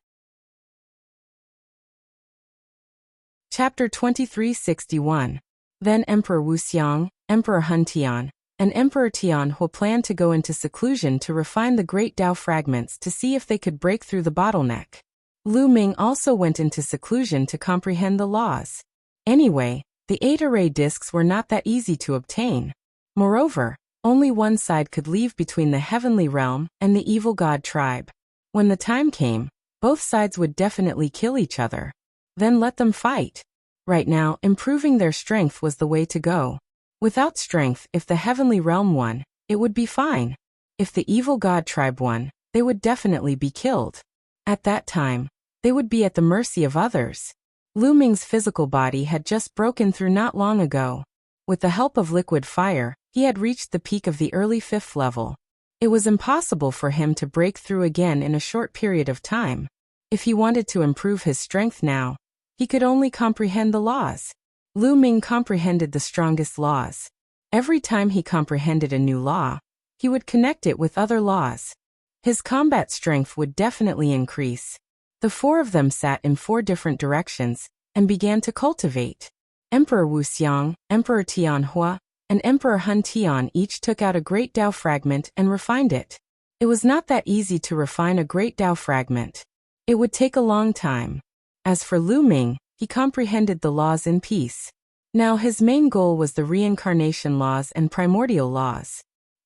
Chapter 2361. Then Emperor Wuxia, Emperor Hun Tian, and Emperor Tianhua planned to go into seclusion to refine the great Tao fragments to see if they could break through the bottleneck. Lu Ming also went into seclusion to comprehend the laws. Anyway, the 8 array discs were not that easy to obtain. Moreover, only one side could leave between the heavenly realm and the evil god tribe. When the time came, both sides would definitely kill each other. Then let them fight. Right now, improving their strength was the way to go. Without strength, if the heavenly realm won, it would be fine. If the evil god tribe won, they would definitely be killed. At that time, they would be at the mercy of others. Lu Ming's physical body had just broken through not long ago. With the help of liquid fire, he had reached the peak of the early 5th level. It was impossible for him to break through again in a short period of time. If he wanted to improve his strength now, he could only comprehend the laws. Lu Ming comprehended the strongest laws. Every time he comprehended a new law, he would connect it with other laws. His combat strength would definitely increase. The 4 of them sat in 4 different directions and began to cultivate. Emperor Wuxia, Emperor Tianhua, and Emperor Hun Tian each took out a great Tao fragment and refined it. It was not that easy to refine a great Tao fragment. It would take a long time. As for Lu Ming, he comprehended the laws in peace. Now his main goal was the reincarnation laws and primordial laws.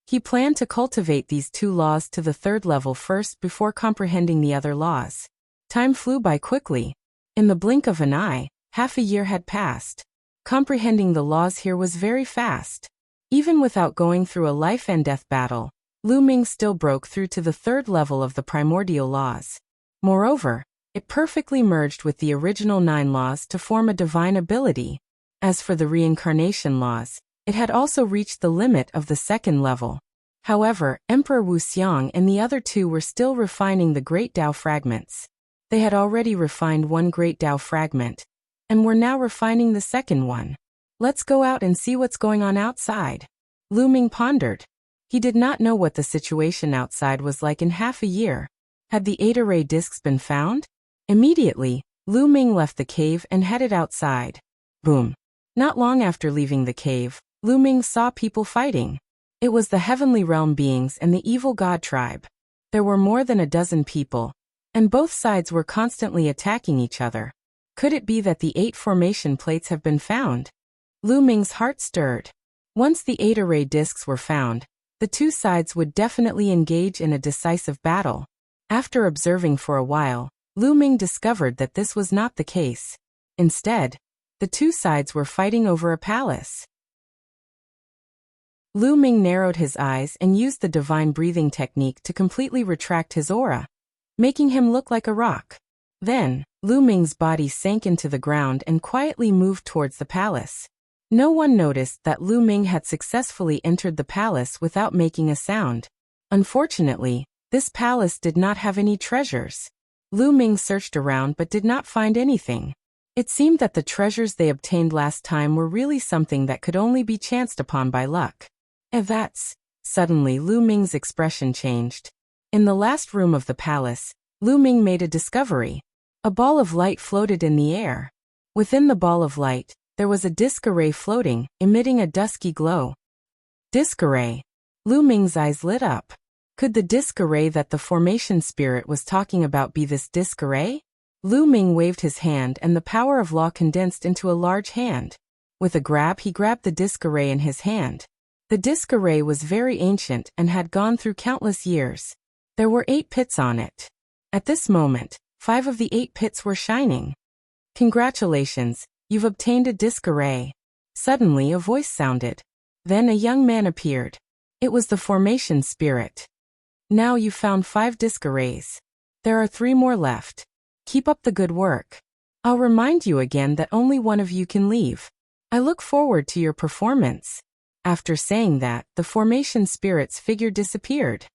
He planned to cultivate these 2 laws to the 3rd level first before comprehending the other laws. Time flew by quickly. In the blink of an eye, half a year had passed. Comprehending the laws here was very fast. Even without going through a life and death battle, Lu Ming still broke through to the 3rd level of the primordial laws. Moreover, it perfectly merged with the original 9 laws to form a divine ability. As for the reincarnation laws, it had also reached the limit of the 2nd level. However, Emperor Wuxia and the other 2 were still refining the great Tao fragments. They had already refined 1 great Tao fragment, and were now refining the 2nd one. Let's go out and see what's going on outside. Lu Ming pondered. He did not know what the situation outside was like in half a year. Had the 8 array discs been found? Immediately, Lu Ming left the cave and headed outside. Boom. Not long after leaving the cave, Lu Ming saw people fighting. It was the heavenly realm beings and the evil god tribe. There were more than a dozen people, and both sides were constantly attacking each other. Could it be that the 8 formation plates have been found? Lu Ming's heart stirred. Once the 8 array discs were found, the 2 sides would definitely engage in a decisive battle. After observing for a while, Lu Ming discovered that this was not the case. Instead, the 2 sides were fighting over a palace. Lu Ming narrowed his eyes and used the divine breathing technique to completely retract his aura, making him look like a rock. Then, Lu Ming's body sank into the ground and quietly moved towards the palace. No one noticed that Lu Ming had successfully entered the palace without making a sound. Unfortunately, this palace did not have any treasures. Lu Ming searched around but did not find anything. It seemed that the treasures they obtained last time were really something that could only be chanced upon by luck. Suddenly Lu Ming's expression changed. In the last room of the palace, Lu Ming made a discovery. A ball of light floated in the air. Within the ball of light, there was a disc array floating, emitting a dusky glow. Disc array. Lu Ming's eyes lit up. Could the disc array that the formation spirit was talking about be this disc array? Lu Ming waved his hand and the power of law condensed into a large hand. With a grab, he grabbed the disc array in his hand. The disc array was very ancient and had gone through countless years. There were 8 pits on it. At this moment, 5 of the 8 pits were shining. Congratulations, you've obtained a disc array. Suddenly a voice sounded. Then a young man appeared. It was the formation spirit. Now you've found 5 disc arrays. There are 3 more left. Keep up the good work. I'll remind you again that only one of you can leave. I look forward to your performance. After saying that, the formation spirit's figure disappeared.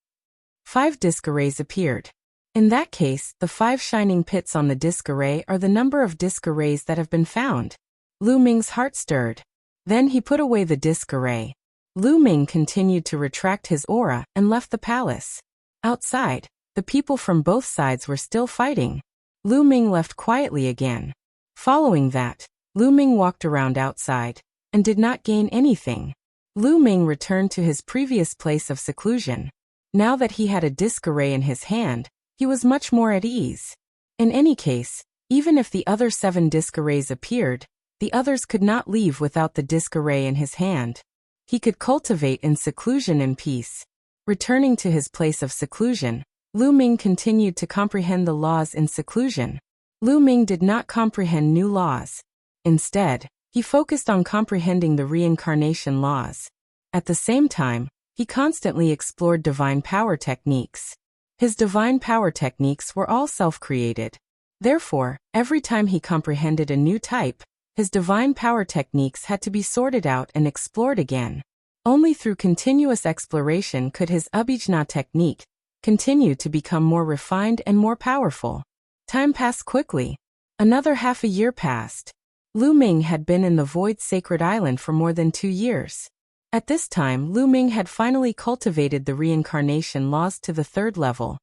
5 disc arrays appeared. In that case, the 5 shining pits on the disc array are the number of disc arrays that have been found. Lu Ming's heart stirred. Then he put away the disc array. Lu Ming continued to retract his aura and left the palace. Outside, the people from both sides were still fighting. Lu Ming left quietly again. Following that, Lu Ming walked around outside and did not gain anything. Lu Ming returned to his previous place of seclusion. Now that he had a disc array in his hand, he was much more at ease. In any case, even if the other 7 disc arrays appeared, the others could not leave without the disc array in his hand. He could cultivate in seclusion and peace. Returning to his place of seclusion, Lu Ming continued to comprehend the laws in seclusion. Lu Ming did not comprehend new laws. Instead, he focused on comprehending the reincarnation laws. At the same time, he constantly explored divine power techniques. His divine power techniques were all self-created. Therefore, every time he comprehended a new type, his divine power techniques had to be sorted out and explored again. Only through continuous exploration could his Abhijna technique continue to become more refined and more powerful. Time passed quickly. Another half a year passed. Lu Ming had been in the Void Sacred Island for more than 2 years. At this time, Lu Ming had finally cultivated the reincarnation laws to the 3rd level.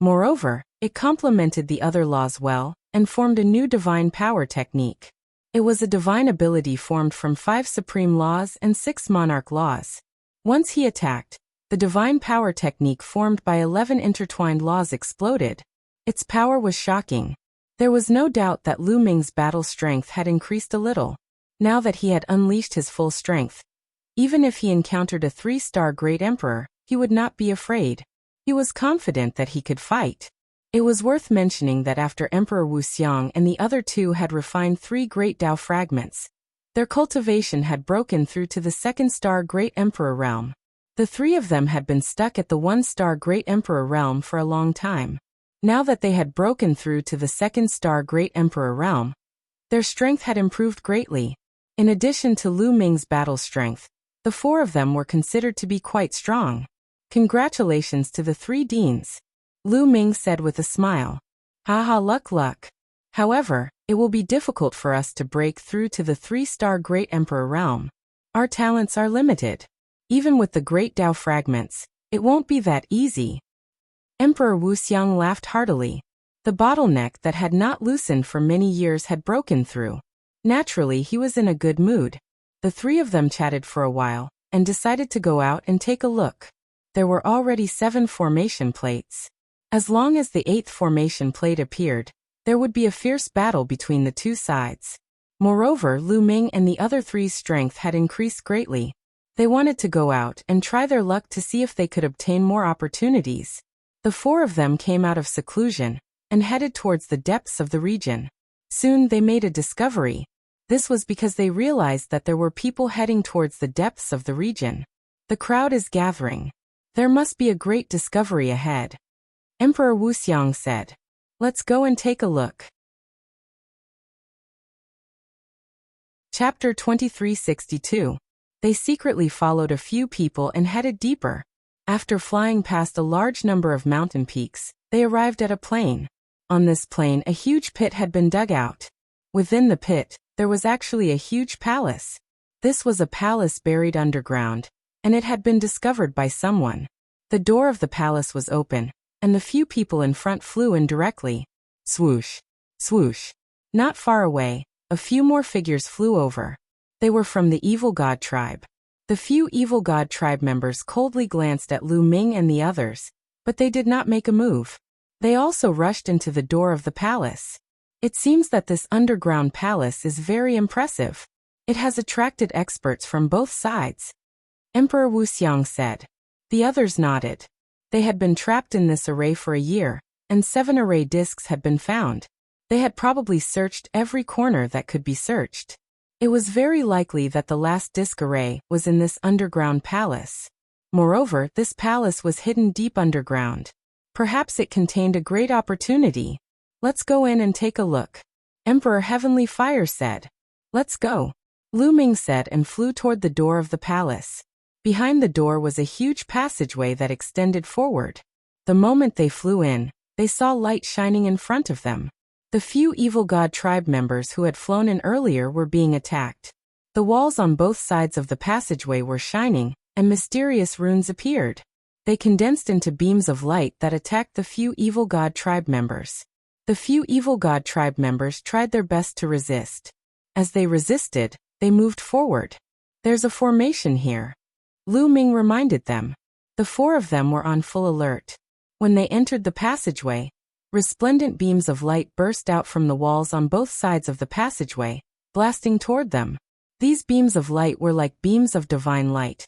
Moreover, it complemented the other laws well, and formed a new divine power technique. It was a divine ability formed from 5 supreme laws and 6 monarch laws. Once he attacked, the divine power technique formed by 11 intertwined laws exploded. Its power was shocking. There was no doubt that Lu Ming's battle strength had increased a little. Now that he had unleashed his full strength, even if he encountered a 3-star Great Emperor, he would not be afraid. He was confident that he could fight. It was worth mentioning that after Emperor Wuxia and the other 2 had refined 3 Great Tao fragments, their cultivation had broken through to the 2nd-star Great Emperor realm. The 3 of them had been stuck at the 1-star Great Emperor realm for a long time. Now that they had broken through to the 2nd-star Great Emperor realm, their strength had improved greatly. In addition to Lu Ming's battle strength, the 4 of them were considered to be quite strong. Congratulations to the 3 deans, Lu Ming said with a smile. Haha, luck. However, it will be difficult for us to break through to the 3-star Great Emperor realm. Our talents are limited. Even with the Great Tao fragments, it won't be that easy. Emperor Wuxia laughed heartily. The bottleneck that had not loosened for many years had broken through. Naturally, he was in a good mood. The 3 of them chatted for a while, and decided to go out and take a look. There were already 7 formation plates. As long as the 8th formation plate appeared, there would be a fierce battle between the 2 sides. Moreover, Lu Ming and the other 3's strength had increased greatly. They wanted to go out and try their luck to see if they could obtain more opportunities. The 4 of them came out of seclusion and headed towards the depths of the region. Soon they made a discovery. This was because they realized that there were people heading towards the depths of the region. The crowd is gathering. There must be a great discovery ahead. Emperor Wuxia said. Let's go and take a look. Chapter 2362. They secretly followed a few people and headed deeper. After flying past a large number of mountain peaks, they arrived at a plain. On this plain, a huge pit had been dug out. Within the pit, there was actually a huge palace. This was a palace buried underground, and it had been discovered by someone. The door of the palace was open, and the few people in front flew in directly. Swoosh, swoosh. Not far away, a few more figures flew over. They were from the Evil God tribe. The few Evil God tribe members coldly glanced at Lu Ming and the others, but they did not make a move. They also rushed into the door of the palace. It seems that this underground palace is very impressive. It has attracted experts from both sides. Emperor Wuxia said. The others nodded. They had been trapped in this array for a year, and 7 array discs had been found. They had probably searched every corner that could be searched. It was very likely that the last disc-array was in this underground palace. Moreover, this palace was hidden deep underground. Perhaps it contained a great opportunity. Let's go in and take a look. Emperor Heavenly Fire said. Let's go. Lu Ming said and flew toward the door of the palace. Behind the door was a huge passageway that extended forward. The moment they flew in, they saw light shining in front of them. The few evil god tribe members who had flown in earlier were being attacked. The walls on both sides of the passageway were shining, and mysterious runes appeared. They condensed into beams of light that attacked the few evil god tribe members. The few evil god tribe members tried their best to resist. As they resisted, they moved forward. There's a formation here. Lu Ming reminded them. The four of them were on full alert. When they entered the passageway, resplendent beams of light burst out from the walls on both sides of the passageway, blasting toward them. These beams of light were like beams of divine light,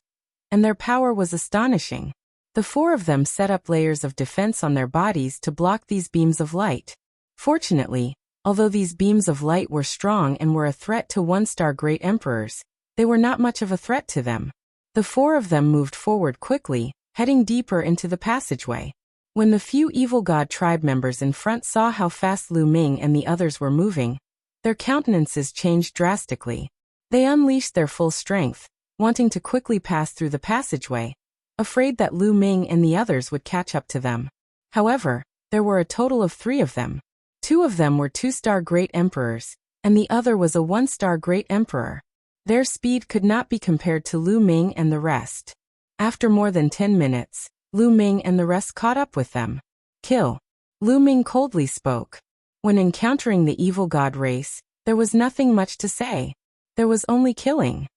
and their power was astonishing. The four of them set up layers of defense on their bodies to block these beams of light. Fortunately, although these beams of light were strong and were a threat to one-star great emperors, they were not much of a threat to them. The four of them moved forward quickly, heading deeper into the passageway. When the few evil god tribe members in front saw how fast Lu Ming and the others were moving, their countenances changed drastically. They unleashed their full strength, wanting to quickly pass through the passageway, afraid that Lu Ming and the others would catch up to them. However, there were a total of 3 of them. 2 of them were 2-star great emperors, and the other was a 1-star great emperor. Their speed could not be compared to Lu Ming and the rest. After more than 10 minutes, Lu Ming and the rest caught up with them. Kill. Lu Ming coldly spoke. When encountering the evil god race, there was nothing much to say. There was only killing.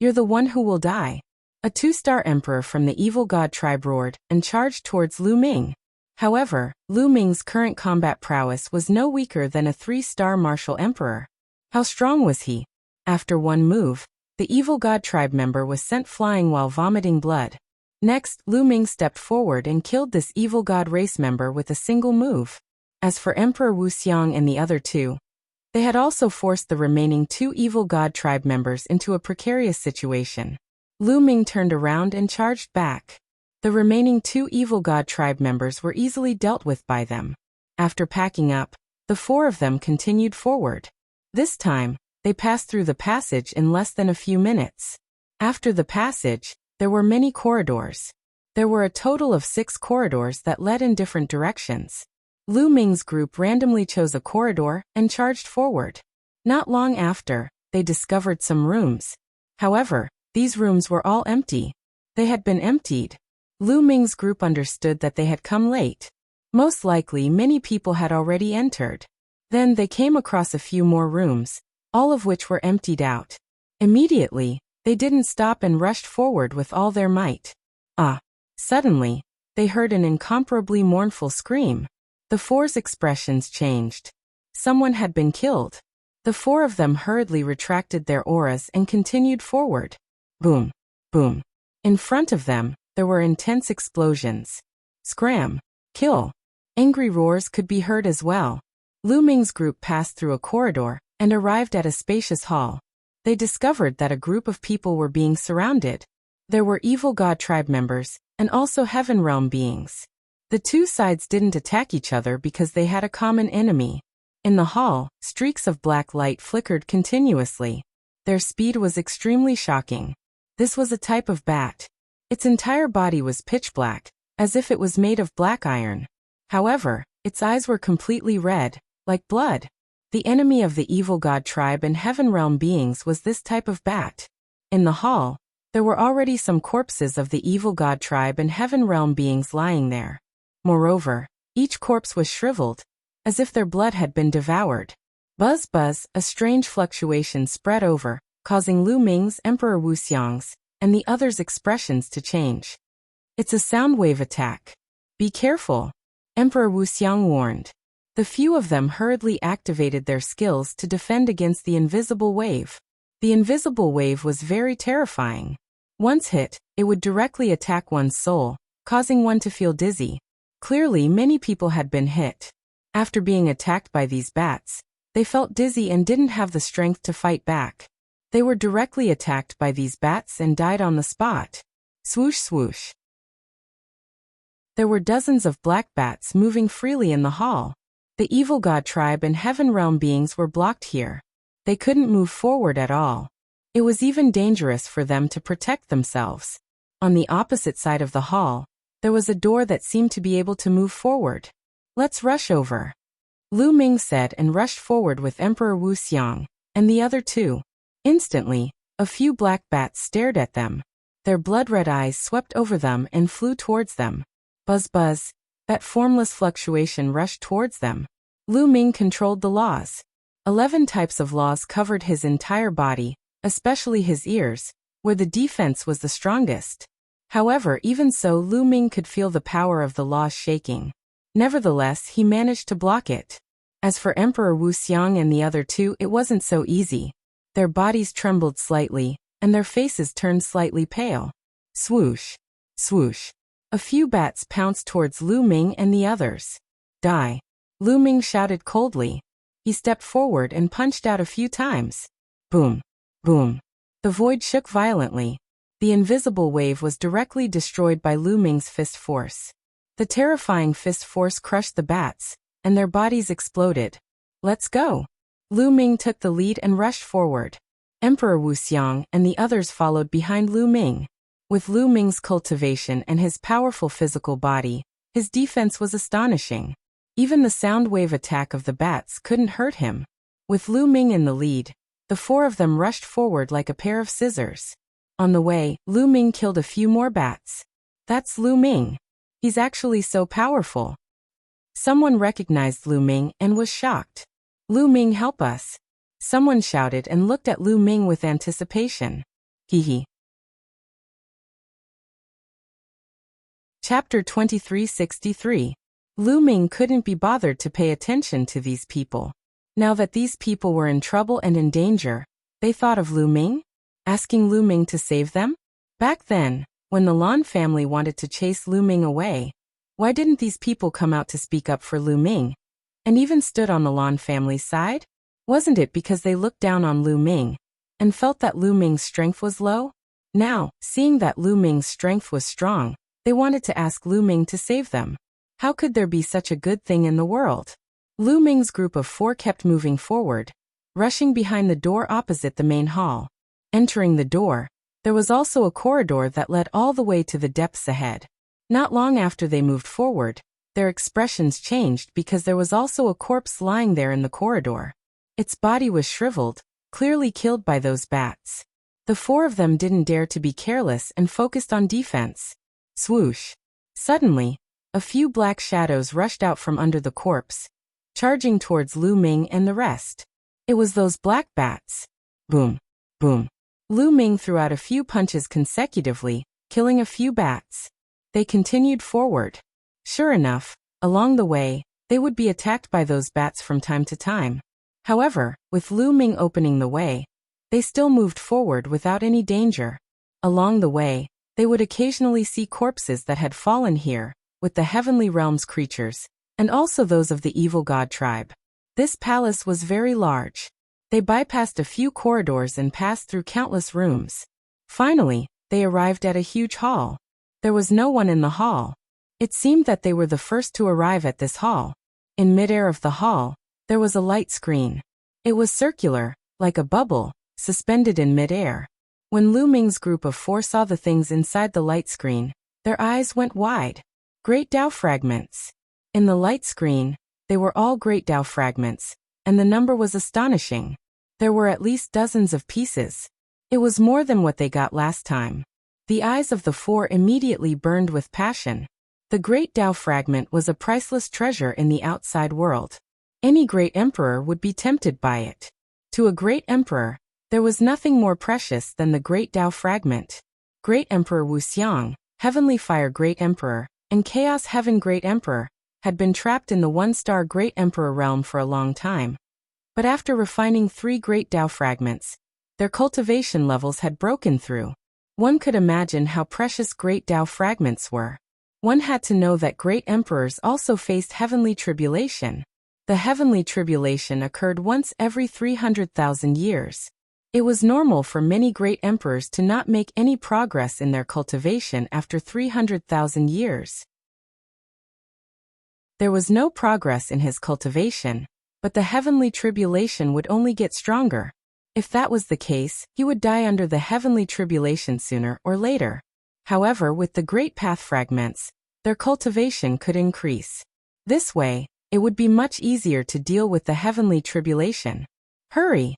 You're the one who will die. A 2-star emperor from the evil god tribe roared and charged towards Lu Ming. However, Lu Ming's current combat prowess was no weaker than a 3-star martial emperor. How strong was he? After one move, the evil god tribe member was sent flying while vomiting blood. Next, Lu Ming stepped forward and killed this evil god race member with a single move. As for Emperor Wuxia and the other 2, they had also forced the remaining 2 evil god tribe members into a precarious situation. Lu Ming turned around and charged back. The remaining 2 evil god tribe members were easily dealt with by them. After packing up, the 4 of them continued forward. This time, they passed through the passage in less than a few minutes. After the passage, there were many corridors. There were a total of 6 corridors that led in different directions. Lu Ming's group randomly chose a corridor and charged forward. Not long after, they discovered some rooms. However, these rooms were all empty. They had been emptied. Lu Ming's group understood that they had come late. Most likely many people had already entered. Then they came across a few more rooms, all of which were emptied out. Immediately, they didn't stop and rushed forward with all their might. Suddenly, they heard an incomparably mournful scream. The 4's expressions changed. Someone had been killed. The 4 of them hurriedly retracted their auras and continued forward. Boom, boom. In front of them, there were intense explosions. Scram, kill. Angry roars could be heard as well. Lu Ming's group passed through a corridor and arrived at a spacious hall. They discovered that a group of people were being surrounded. There were evil god tribe members, and also heaven realm beings. The 2 sides didn't attack each other because they had a common enemy. In the hall, streaks of black light flickered continuously. Their speed was extremely shocking. This was a type of bat. Its entire body was pitch black, as if it was made of black iron. However, its eyes were completely red, like blood. The enemy of the evil god tribe and heaven realm beings was this type of bat. In the hall, there were already some corpses of the evil god tribe and heaven realm beings lying there. Moreover, each corpse was shriveled, as if their blood had been devoured. Buzz buzz, a strange fluctuation spread over, causing Lu Ming's, Emperor Wuxiang's, and the others' expressions to change. It's a sound wave attack. Be careful, Emperor Wuxiang warned. The few of them hurriedly activated their skills to defend against the invisible wave. The invisible wave was very terrifying. Once hit, it would directly attack one's soul, causing one to feel dizzy. Clearly, many people had been hit. After being attacked by these bats, they felt dizzy and didn't have the strength to fight back. They were directly attacked by these bats and died on the spot. Swoosh swoosh. There were dozens of black bats moving freely in the hall. The evil god tribe and heaven realm beings were blocked here. They couldn't move forward at all. It was even dangerous for them to protect themselves. On the opposite side of the hall, there was a door that seemed to be able to move forward. Let's rush over, Lu Ming said and rushed forward with Emperor Wuxia and the other two. Instantly, a few black bats stared at them. Their blood-red eyes swept over them and flew towards them. Buzz buzz, that formless fluctuation rushed towards them. Lu Ming controlled the laws. 11 types of laws covered his entire body, especially his ears, where the defense was the strongest. However, even so, Lu Ming could feel the power of the laws shaking. Nevertheless, he managed to block it. As for Emperor Wuxia and the other two, it wasn't so easy. Their bodies trembled slightly, and their faces turned slightly pale. Swoosh, swoosh. A few bats pounced towards Lu Ming and the others. Die, Lu Ming shouted coldly. He stepped forward and punched out a few times. Boom, boom. The void shook violently. The invisible wave was directly destroyed by Lu Ming's fist force. The terrifying fist force crushed the bats, and their bodies exploded. Let's go. Lu Ming took the lead and rushed forward. Emperor Wuxia and the others followed behind Lu Ming. With Lu Ming's cultivation and his powerful physical body, his defense was astonishing. Even the sound wave attack of the bats couldn't hurt him. With Lu Ming in the lead, the four of them rushed forward like a pair of scissors. On the way, Lu Ming killed a few more bats. That's Lu Ming. He's actually so powerful. Someone recognized Lu Ming and was shocked. Lu Ming, help us. Someone shouted and looked at Lu Ming with anticipation. Hee. Chapter 2363. Lu Ming couldn't be bothered to pay attention to these people. Now that these people were in trouble and in danger, they thought of Lu Ming, asking Lu Ming to save them. Back then, when the Lan family wanted to chase Lu Ming away, why didn't these people come out to speak up for Lu Ming, and even stood on the Lan family's side? Wasn't it because they looked down on Lu Ming, and felt that Lu Ming's strength was low? Now, seeing that Lu Ming's strength was strong, they wanted to ask Lu Ming to save them. How could there be such a good thing in the world? Lu Ming's group of four kept moving forward, rushing behind the door opposite the main hall. Entering the door, there was also a corridor that led all the way to the depths ahead. Not long after they moved forward, their expressions changed because there was also a corpse lying there in the corridor. Its body was shriveled, clearly killed by those bats. The four of them didn't dare to be careless and focused on defense. Swoosh. Suddenly, a few black shadows rushed out from under the corpse, charging towards Lu Ming and the rest. It was those black bats. Boom, boom. Lu Ming threw out a few punches consecutively, killing a few bats. They continued forward. Sure enough, along the way, they would be attacked by those bats from time to time. However, with Lu Ming opening the way, they still moved forward without any danger. Along the way, they would occasionally see corpses that had fallen here, with the heavenly realms creatures, and also those of the evil god tribe. This palace was very large. They bypassed a few corridors and passed through countless rooms. Finally, they arrived at a huge hall. There was no one in the hall. It seemed that they were the first to arrive at this hall. In midair of the hall, there was a light screen. It was circular, like a bubble, suspended in midair. When Lu Ming's group of four saw the things inside the light screen, their eyes went wide. Great Tao fragments. In the light screen, they were all Great Tao fragments, and the number was astonishing. There were at least dozens of pieces. It was more than what they got last time. The eyes of the four immediately burned with passion. The Great Tao fragment was a priceless treasure in the outside world. Any great emperor would be tempted by it. To a great emperor, there was nothing more precious than the Great Tao fragment. Great Emperor Wuxia, Heavenly Fire Great Emperor, and Chaos Heaven Great Emperor, had been trapped in the one-star Great Emperor realm for a long time. But after refining 3 Great Tao fragments, their cultivation levels had broken through. One could imagine how precious Great Tao fragments were. One had to know that great emperors also faced heavenly tribulation. The heavenly tribulation occurred once every 300,000 years. It was normal for many great emperors to not make any progress in their cultivation after 300,000 years. There was no progress in his cultivation, but the heavenly tribulation would only get stronger. If that was the case, he would die under the heavenly tribulation sooner or later. However, with the great path fragments, their cultivation could increase. This way, it would be much easier to deal with the heavenly tribulation. Hurry!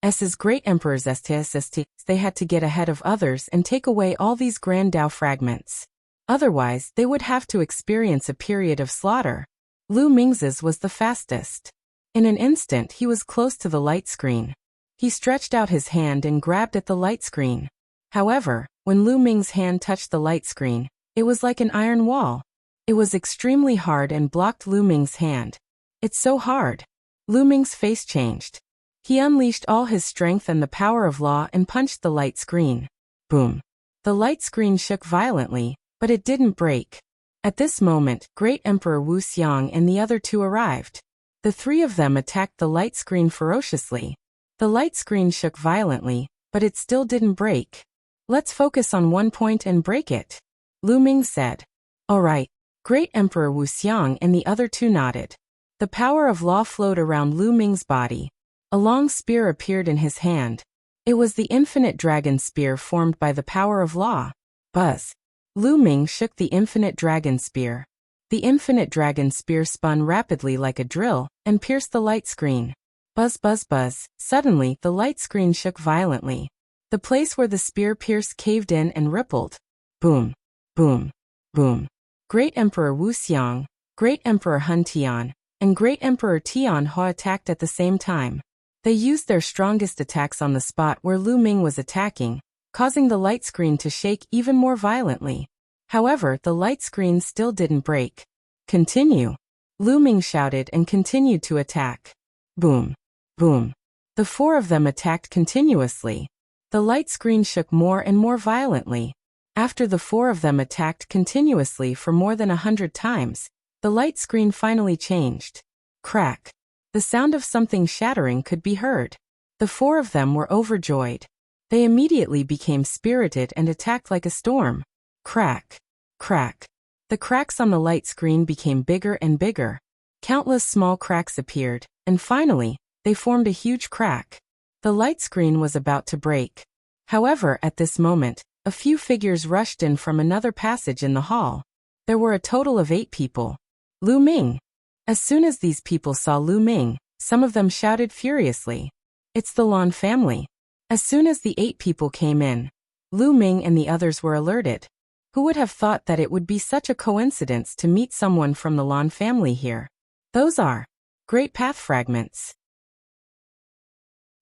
As great emperors they had to get ahead of others and take away all these grand Tao fragments. Otherwise, they would have to experience a period of slaughter. Lu Ming's was the fastest. In an instant he was close to the light screen. He stretched out his hand and grabbed at the light screen. However, when Lu Ming's hand touched the light screen, it was like an iron wall. It was extremely hard and blocked Lu Ming's hand. It's so hard. Lu Ming's face changed. He unleashed all his strength and the power of law and punched the light screen. Boom. The light screen shook violently, but it didn't break. At this moment, Great Emperor Wuxia and the other two arrived. The three of them attacked the light screen ferociously. The light screen shook violently, but it still didn't break. Let's focus on one point and break it, Lu Ming said. All right. Great Emperor Wuxia and the other two nodded. The power of law flowed around Lu Ming's body. A long spear appeared in his hand. It was the infinite dragon spear formed by the power of law. Buzz. Lu Ming shook the infinite dragon spear. The infinite dragon spear spun rapidly like a drill and pierced the light screen. Buzz, buzz, buzz. Suddenly, the light screen shook violently. The place where the spear pierced caved in and rippled. Boom, boom, boom. Great Emperor Wuxia, Great Emperor Hun Tian, and Great Emperor Tian Ho attacked at the same time. They used their strongest attacks on the spot where Lu Ming was attacking, causing the light screen to shake even more violently. However, the light screen still didn't break. Continue. Lu Ming shouted and continued to attack. Boom. Boom. The four of them attacked continuously. The light screen shook more and more violently. After the four of them attacked continuously for more than 100 times, the light screen finally changed. Crack. The sound of something shattering could be heard. The four of them were overjoyed. They immediately became spirited and attacked like a storm. Crack. Crack. The cracks on the light screen became bigger and bigger. Countless small cracks appeared, and finally, they formed a huge crack. The light screen was about to break. However, at this moment, a few figures rushed in from another passage in the hall. There were a total of 8 people. Lu Ming. As soon as these people saw Lu Ming, some of them shouted furiously. It's the Lan family. As soon as the 8 people came in, Lu Ming and the others were alerted. Who would have thought that it would be such a coincidence to meet someone from the Lan family here? Those are great path fragments.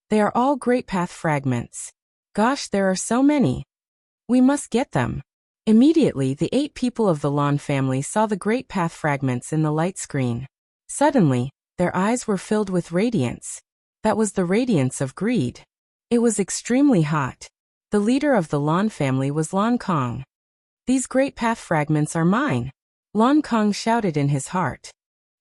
They are all great path fragments. Gosh, there are so many. We must get them. Immediately, the 8 people of the Lan family saw the great path fragments in the light screen. Suddenly, their eyes were filled with radiance. That was the radiance of greed. It was extremely hot. The leader of the Lan family was Lan Kong. These great path fragments are mine, Lan Kong shouted in his heart.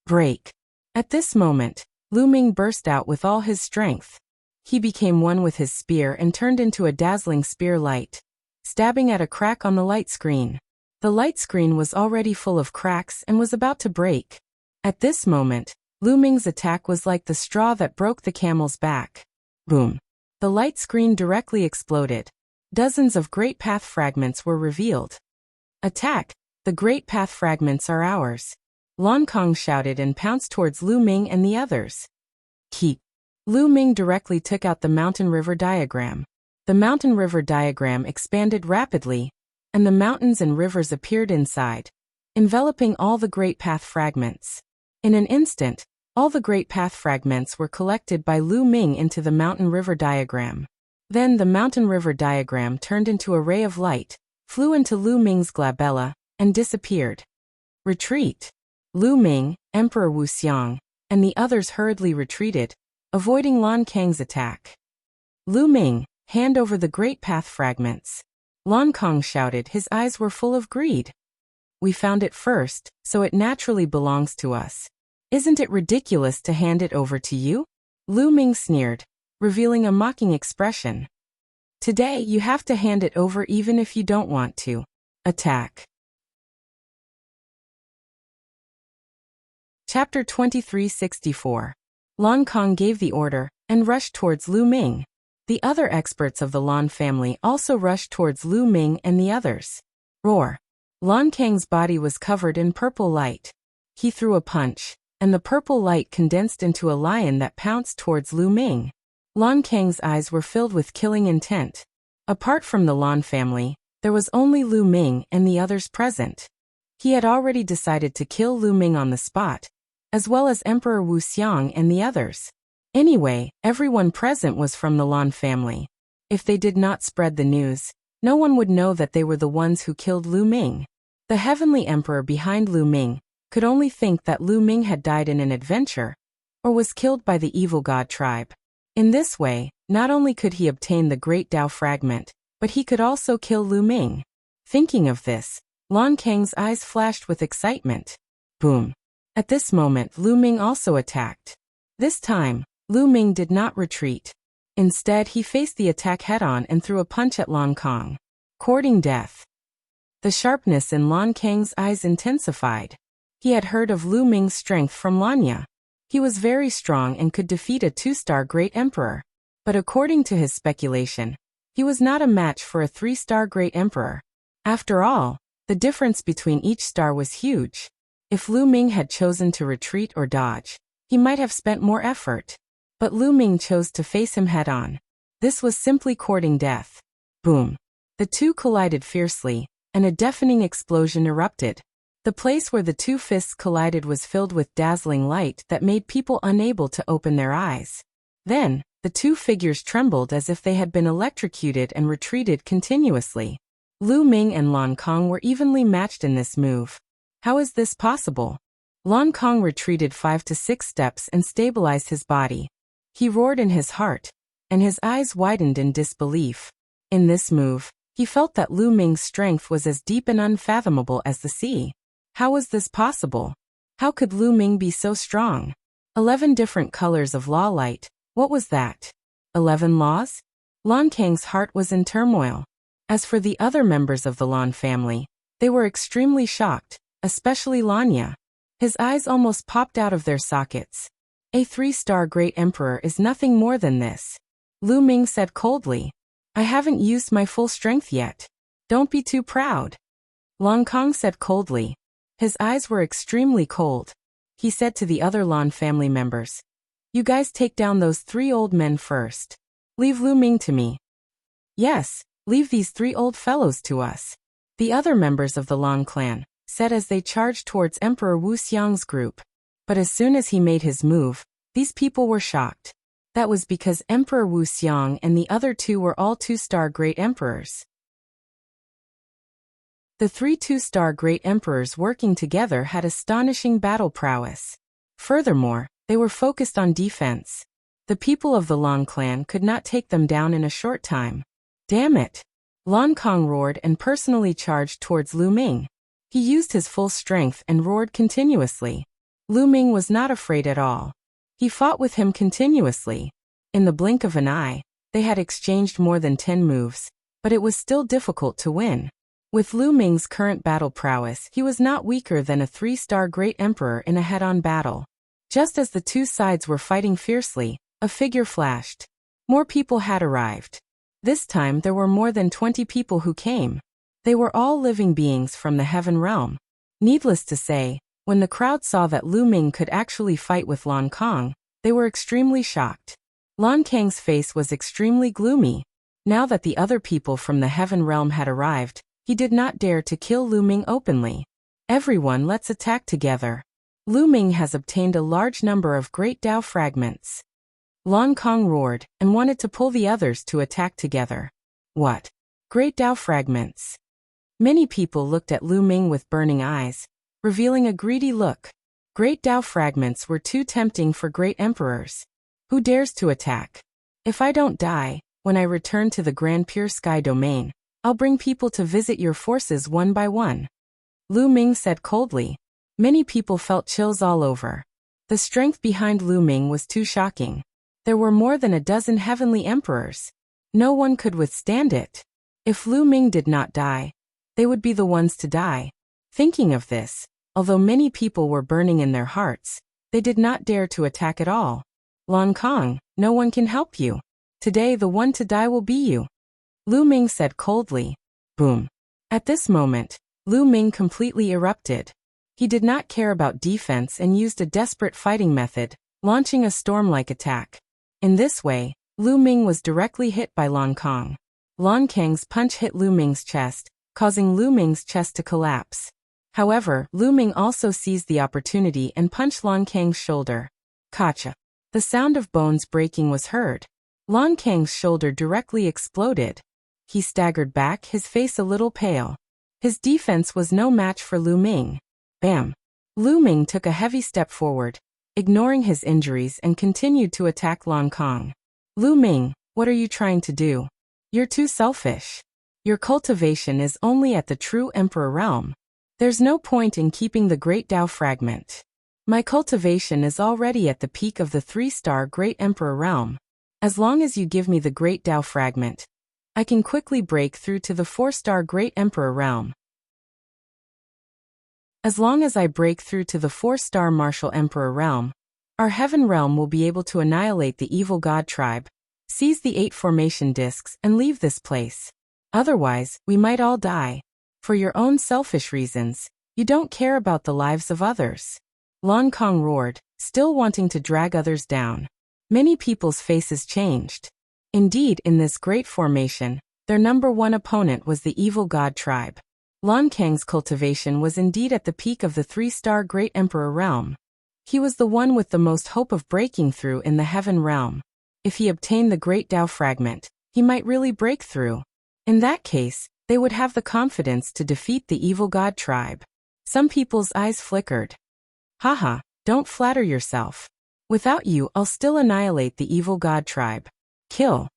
Break. At this moment, Lu Ming burst out with all his strength. He became one with his spear and turned into a dazzling spear light, stabbing at a crack on the light screen. The light screen was already full of cracks and was about to break. At this moment, Lu Ming's attack was like the straw that broke the camel's back. Boom. The light screen directly exploded. Dozens of great path fragments were revealed. Attack! The great path fragments are ours. Lan Kong shouted and pounced towards Lu Ming and the others. Keep. Lu Ming directly took out the mountain river diagram. The mountain river diagram expanded rapidly, and the mountains and rivers appeared inside, enveloping all the great path fragments. In an instant, all the great path fragments were collected by Lu Ming into the mountain river diagram. Then the mountain river diagram turned into a ray of light, flew into Lu Ming's glabella, and disappeared. Retreat. Lu Ming, Emperor Wuxia, and the others hurriedly retreated, avoiding Lan Kang's attack. Lu Ming, hand over the great path fragments. Lan Kong shouted, his eyes were full of greed. We found it first, so it naturally belongs to us. Isn't it ridiculous to hand it over to you? Lu Ming sneered, revealing a mocking expression. Today you have to hand it over even if you don't want to. Attack. Chapter 2364. Lan Kong gave the order and rushed towards Lu Ming. The other experts of the Lan family also rushed towards Lu Ming and the others. Roar. Lan Kang's body was covered in purple light. He threw a punch, and the purple light condensed into a lion that pounced towards Lu Ming. Lan Kang's eyes were filled with killing intent. Apart from the Lan family, there was only Lu Ming and the others present. He had already decided to kill Lu Ming on the spot, as well as Emperor Wuxia and the others. Anyway, everyone present was from the Lan family. If they did not spread the news, no one would know that they were the ones who killed Lu Ming. The heavenly emperor behind Lu Ming could only think that Lu Ming had died in an adventure, or was killed by the evil god tribe. In this way, not only could he obtain the great Dao fragment, but he could also kill Lu Ming. Thinking of this, Lan Kang's eyes flashed with excitement. Boom. At this moment, Lu Ming also attacked. This time, Lu Ming did not retreat. Instead, he faced the attack head-on and threw a punch at Lan Kang. Courting death. The sharpness in Lan Kang's eyes intensified. He had heard of Lu Ming's strength from Lanya. He was very strong and could defeat a 2-star great emperor. But according to his speculation, he was not a match for a 3-star great emperor. After all, the difference between each star was huge. If Lu Ming had chosen to retreat or dodge, he might have spent more effort. But Lu Ming chose to face him head-on. This was simply courting death. Boom. The two collided fiercely, and a deafening explosion erupted. The place where the two fists collided was filled with dazzling light that made people unable to open their eyes. Then, the two figures trembled as if they had been electrocuted and retreated continuously. Lu Ming and Lan Kang were evenly matched in this move. How is this possible? Lan Kang retreated 5 to 6 steps and stabilized his body. He roared in his heart, and his eyes widened in disbelief. In this move, he felt that Lu Ming's strength was as deep and unfathomable as the sea. How was this possible? How could Lu Ming be so strong? 11 different colors of law light, what was that? 11 laws? Lan Kang's heart was in turmoil. As for the other members of the Lan family, they were extremely shocked, especially Lanya. His eyes almost popped out of their sockets. A 3-star great emperor is nothing more than this. Lu Ming said coldly. I haven't used my full strength yet. Don't be too proud. Lan Kang said coldly. His eyes were extremely cold. He said to the other Lan family members. You guys take down those 3 old men first. Leave Lu Ming to me. Yes, leave these 3 old fellows to us. The other members of the Lan clan said as they charged towards Emperor Wuxia's group. But as soon as he made his move, these people were shocked. That was because Emperor Wuxia and the other 2 were all 2-star great emperors. The 3 2-star great emperors working together had astonishing battle prowess. Furthermore, they were focused on defense. The people of the Lan clan could not take them down in a short time. Damn it! Lan Kang roared and personally charged towards Lu Ming. He used his full strength and roared continuously. Lu Ming was not afraid at all. He fought with him continuously. In the blink of an eye, they had exchanged more than 10 moves, but it was still difficult to win. With Lu Ming's current battle prowess, he was not weaker than a 3-star great emperor in a head-on battle. Just as the two sides were fighting fiercely, a figure flashed. More people had arrived. This time there were more than 20 people who came. They were all living beings from the heaven realm. Needless to say, when the crowd saw that Lu Ming could actually fight with Lan Kang, they were extremely shocked. Lan Kang's face was extremely gloomy. Now that the other people from the heaven realm had arrived, he did not dare to kill Lu Ming openly. Everyone, let's attack together. Lu Ming has obtained a large number of great Dao fragments. Lan Kang roared and wanted to pull the others to attack together. What? Great Dao fragments. Many people looked at Lu Ming with burning eyes, revealing a greedy look. Great Dao fragments were too tempting for great emperors. Who dares to attack? If I don't die, when I return to the Grand Pure Sky domain, I'll bring people to visit your forces one by one. Lu Ming said coldly. Many people felt chills all over. The strength behind Lu Ming was too shocking. There were more than a dozen heavenly emperors. No one could withstand it. If Lu Ming did not die, they would be the ones to die. Thinking of this, although many people were burning in their hearts, they did not dare to attack at all. Lan Kong, no one can help you. Today the one to die will be you. Lu Ming said coldly. Boom. At this moment, Lu Ming completely erupted. He did not care about defense and used a desperate fighting method, launching a storm-like attack. In this way, Lu Ming was directly hit by Lan Kong. Lan Kang's punch hit Lu Ming's chest, causing Lu Ming's chest to collapse. However, Lu Ming also seized the opportunity and punched Lan Kang's shoulder. Kacha. The sound of bones breaking was heard. Lan Kang's shoulder directly exploded. He staggered back, his face a little pale. His defense was no match for Lu Ming. Bam! Lu Ming took a heavy step forward, ignoring his injuries and continued to attack Lan Kong. Lu Ming, what are you trying to do? You're too selfish. Your cultivation is only at the true Emperor realm. There's no point in keeping the Great Tao fragment. My cultivation is already at the peak of the 3-star Great Emperor realm. As long as you give me the Great Tao fragment, I can quickly break through to the 4-star Great Emperor realm. As long as I break through to the 4-star Martial Emperor realm, our Heaven realm will be able to annihilate the evil god tribe, seize the 8 formation discs and leave this place. Otherwise, we might all die. For your own selfish reasons, you don't care about the lives of others. Lan Kong roared, still wanting to drag others down. Many people's faces changed. Indeed, in this great formation, their number one opponent was the evil god tribe. Lan Kang's cultivation was indeed at the peak of the 3-star Great Emperor realm. He was the one with the most hope of breaking through in the Heaven realm. If he obtained the Great Tao fragment, he might really break through. In that case, they would have the confidence to defeat the evil god tribe. Some people's eyes flickered. Haha, don't flatter yourself. Without you, I'll still annihilate the evil god tribe. Kill.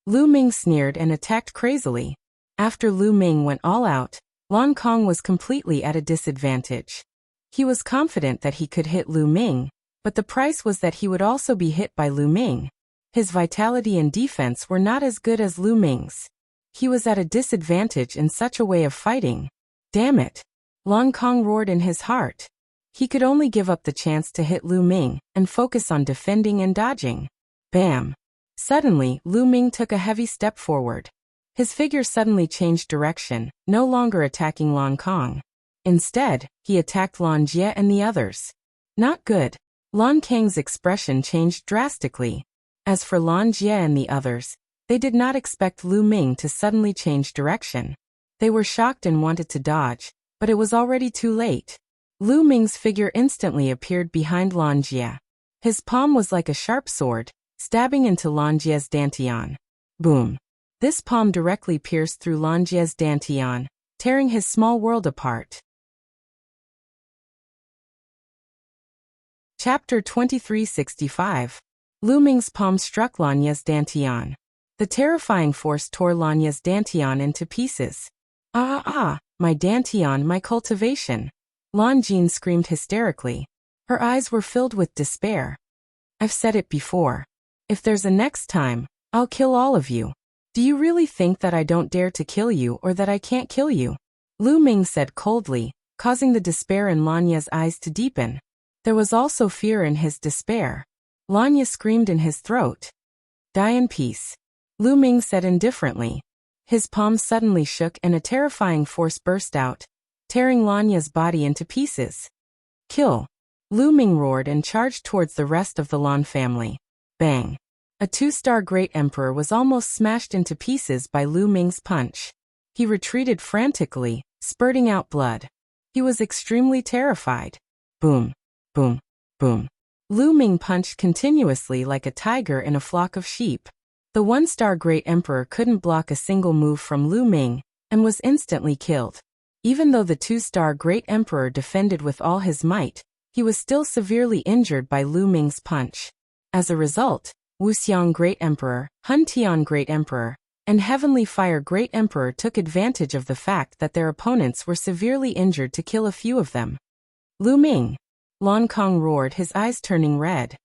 Lu Ming sneered and attacked crazily. After Lu Ming went all out, Lan Kong was completely at a disadvantage. He was confident that he could hit Lu Ming, but the price was that he would also be hit by Lu Ming. His vitality and defense were not as good as Lu Ming's. He was at a disadvantage in such a way of fighting. Damn it! Lan Kong roared in his heart. He could only give up the chance to hit Lu Ming and focus on defending and dodging. Bam! Suddenly, Lu Ming took a heavy step forward. His figure suddenly changed direction, no longer attacking Lan Kong. Instead, he attacked Lan Jie and the others. Not good. Lan Kang's expression changed drastically. As for Lan Jie and the others, they did not expect Lu Ming to suddenly change direction. They were shocked and wanted to dodge, but it was already too late. Lu Ming's figure instantly appeared behind Lan Jie. His palm was like a sharp sword, stabbing into Lan Jie's dantian. Boom! This palm directly pierced through Lan Jie's dantian, tearing his small world apart. Chapter 2365. Lu Ming's palm struck Lan Jie's dantian. The terrifying force tore Lan Jie's dantian into pieces. My dantian, my cultivation! Lan Jin screamed hysterically. Her eyes were filled with despair. I've said it before. If there's a next time, I'll kill all of you. Do you really think that I don't dare to kill you or that I can't kill you? Lu Ming said coldly, causing the despair in Lan Jie's eyes to deepen. There was also fear in his despair. Lan Jie screamed in his throat. Die in peace. Lu Ming said indifferently. His palms suddenly shook and a terrifying force burst out, tearing Lan Jie's body into pieces. Kill! Lu Ming roared and charged towards the rest of the Lan family. Bang! A 2-star Great Emperor was almost smashed into pieces by Lu Ming's punch. He retreated frantically, spurting out blood. He was extremely terrified. Boom! Boom! Boom! Lu Ming punched continuously like a tiger in a flock of sheep. The 1-star Great Emperor couldn't block a single move from Lu Ming, and was instantly killed. Even though the 2-star Great Emperor defended with all his might, he was still severely injured by Lu Ming's punch. As a result, Wuxia Great Emperor, Hun Tian Great Emperor, and Heavenly Fire Great Emperor took advantage of the fact that their opponents were severely injured to kill a few of them. Lu Ming! Lan Kong roared, his eyes turning red.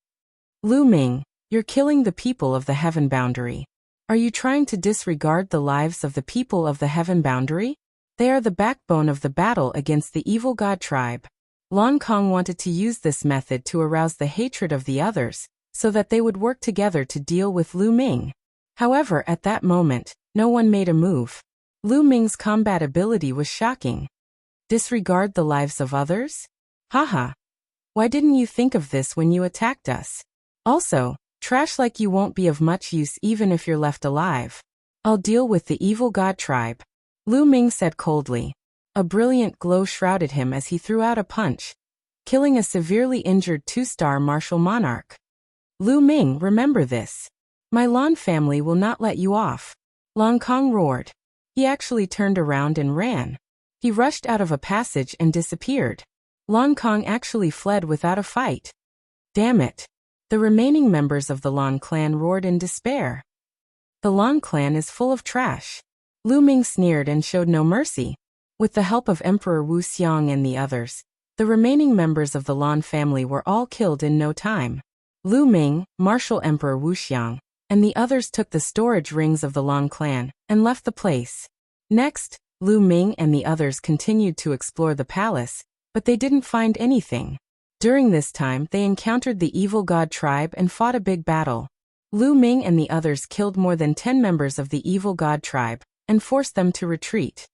Lu Ming, you're killing the people of the heaven boundary. Are you trying to disregard the lives of the people of the heaven boundary? They are the backbone of the battle against the evil god tribe. Lan Kong wanted to use this method to arouse the hatred of the others, so that they would work together to deal with Lu Ming. However, at that moment, no one made a move. Lu Ming's combat ability was shocking. Disregard the lives of others? Haha. Why didn't you think of this when you attacked us? Also, trash like you won't be of much use even if you're left alive. I'll deal with the evil god tribe. Lu Ming said coldly. A brilliant glow shrouded him as he threw out a punch, killing a severely injured 2-star martial monarch. Lu Ming, remember this. My Lan family will not let you off. Lan Kong roared. He actually turned around and ran. He rushed out of a passage and disappeared. Lan Kong actually fled without a fight. Damn it. The remaining members of the Lan clan roared in despair. The Lan clan is full of trash. Lu Ming sneered and showed no mercy. With the help of Emperor Wuxia and the others, the remaining members of the Lan family were all killed in no time. Lu Ming, Martial Emperor Wuxia, and the others took the storage rings of the Lan clan and left the place. Next, Lu Ming and the others continued to explore the palace, but they didn't find anything. During this time, they encountered the evil god tribe and fought a big battle. Lu Ming and the others killed more than 10 members of the evil god tribe and forced them to retreat.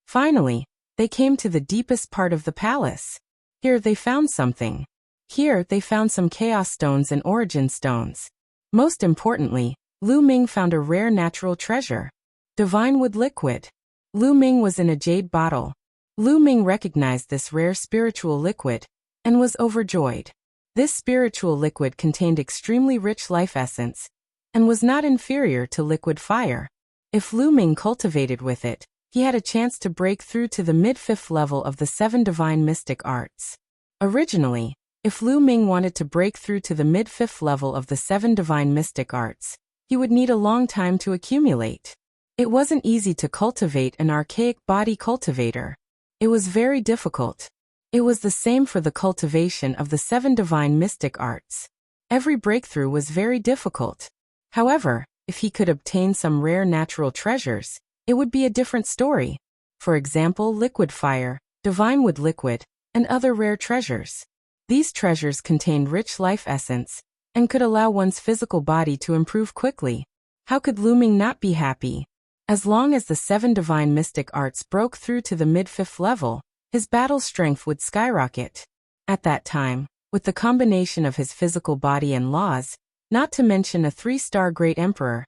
Finally, they came to the deepest part of the palace. Here they found something. Here they found some chaos stones and origin stones. Most importantly, Lu Ming found a rare natural treasure. Divine wood liquid. Lu Ming was in a jade bottle. Lu Ming recognized this rare spiritual liquid and was overjoyed. This spiritual liquid contained extremely rich life essence and was not inferior to liquid fire. If Lu Ming cultivated with it, he had a chance to break through to the mid-5th level of the 7 divine mystic arts. Originally, if Lu Ming wanted to break through to the mid-5th level of the 7 divine mystic arts, he would need a long time to accumulate. It wasn't easy to cultivate an archaic body cultivator. It was very difficult. It was the same for the cultivation of the 7 divine mystic arts. Every breakthrough was very difficult. However, if he could obtain some rare natural treasures, it would be a different story. For example, liquid fire, divine wood liquid, and other rare treasures. These treasures contained rich life essence and could allow one's physical body to improve quickly. How could Lu Ming not be happy? As long as the 7 divine mystic arts broke through to the mid-5th level, his battle strength would skyrocket. At that time, with the combination of his physical body and laws, not to mention a 3-star great emperor,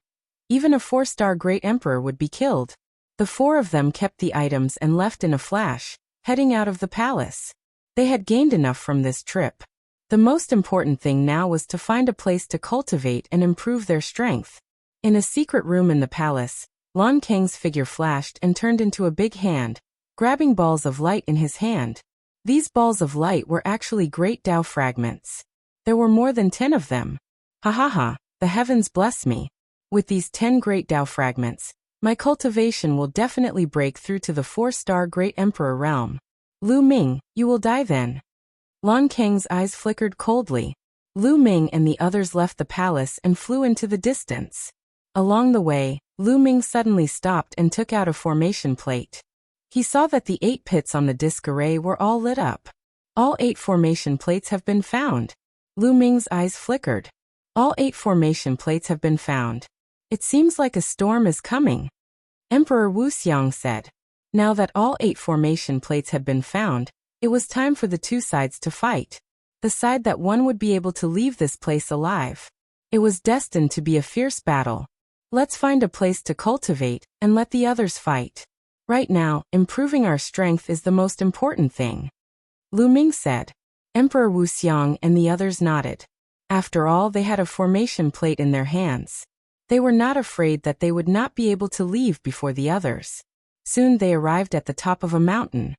even a 4-star great emperor would be killed. The 4 of them kept the items and left in a flash, heading out of the palace. They had gained enough from this trip. The most important thing now was to find a place to cultivate and improve their strength. In a secret room in the palace, Lan Kang's figure flashed and turned into a big hand, grabbing balls of light in his hand. These balls of light were actually great Tao fragments. There were more than 10 of them. Ha ha ha, the heavens bless me. With these 10 great Tao fragments, my cultivation will definitely break through to the 4-star great emperor realm. Lu Ming, you will die then. Lan Kang's eyes flickered coldly. Lu Ming and the others left the palace and flew into the distance. Along the way, Lu Ming suddenly stopped and took out a formation plate. He saw that the 8 pits on the disc array were all lit up. All 8 formation plates have been found. Lu Ming's eyes flickered. All 8 formation plates have been found. It seems like a storm is coming. Emperor Wuxia said. Now that all 8 formation plates had been found, it was time for the 2 sides to fight. The side that won would be able to leave this place alive. It was destined to be a fierce battle. Let's find a place to cultivate and let the others fight. Right now, improving our strength is the most important thing. Lu Ming said. Emperor Wuxia and the others nodded. After all, they had a formation plate in their hands. They were not afraid that they would not be able to leave before the others. Soon they arrived at the top of a mountain.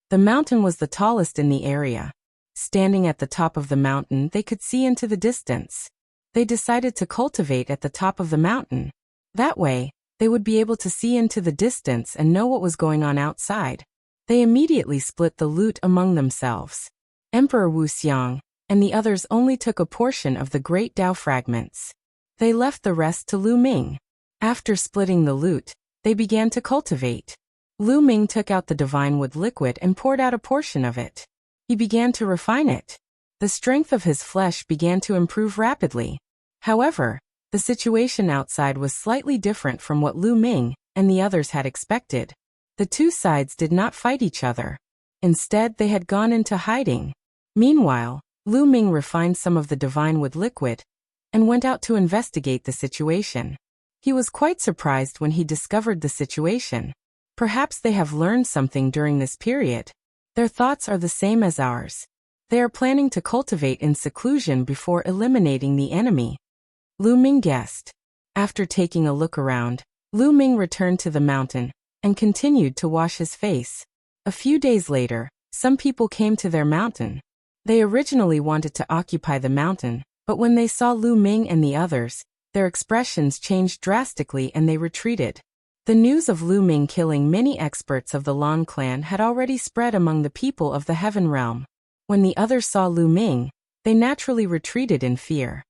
The mountain was the tallest in the area. Standing at the top of the mountain, they could see into the distance. They decided to cultivate at the top of the mountain. That way, they would be able to see into the distance and know what was going on outside. They immediately split the loot among themselves. Emperor Wuxia and the others only took a portion of the great Tao fragments. They left the rest to Lu Ming. After splitting the loot, they began to cultivate. Lu Ming took out the divine wood liquid and poured out a portion of it. He began to refine it. The strength of his flesh began to improve rapidly. However, the situation outside was slightly different from what Lu Ming and the others had expected. The two sides did not fight each other. Instead, they had gone into hiding. Meanwhile, Lu Ming refined some of the divine wood liquid and went out to investigate the situation. He was quite surprised when he discovered the situation. Perhaps they have learned something during this period. Their thoughts are the same as ours. They are planning to cultivate in seclusion before eliminating the enemy. Lu Ming guessed. After taking a look around, Lu Ming returned to the mountain and continued to wash his face. A few days later, some people came to their mountain. They originally wanted to occupy the mountain, but when they saw Lu Ming and the others, their expressions changed drastically and they retreated. The news of Lu Ming killing many experts of the Lan clan had already spread among the people of the Heaven Realm. When the others saw Lu Ming, they naturally retreated in fear.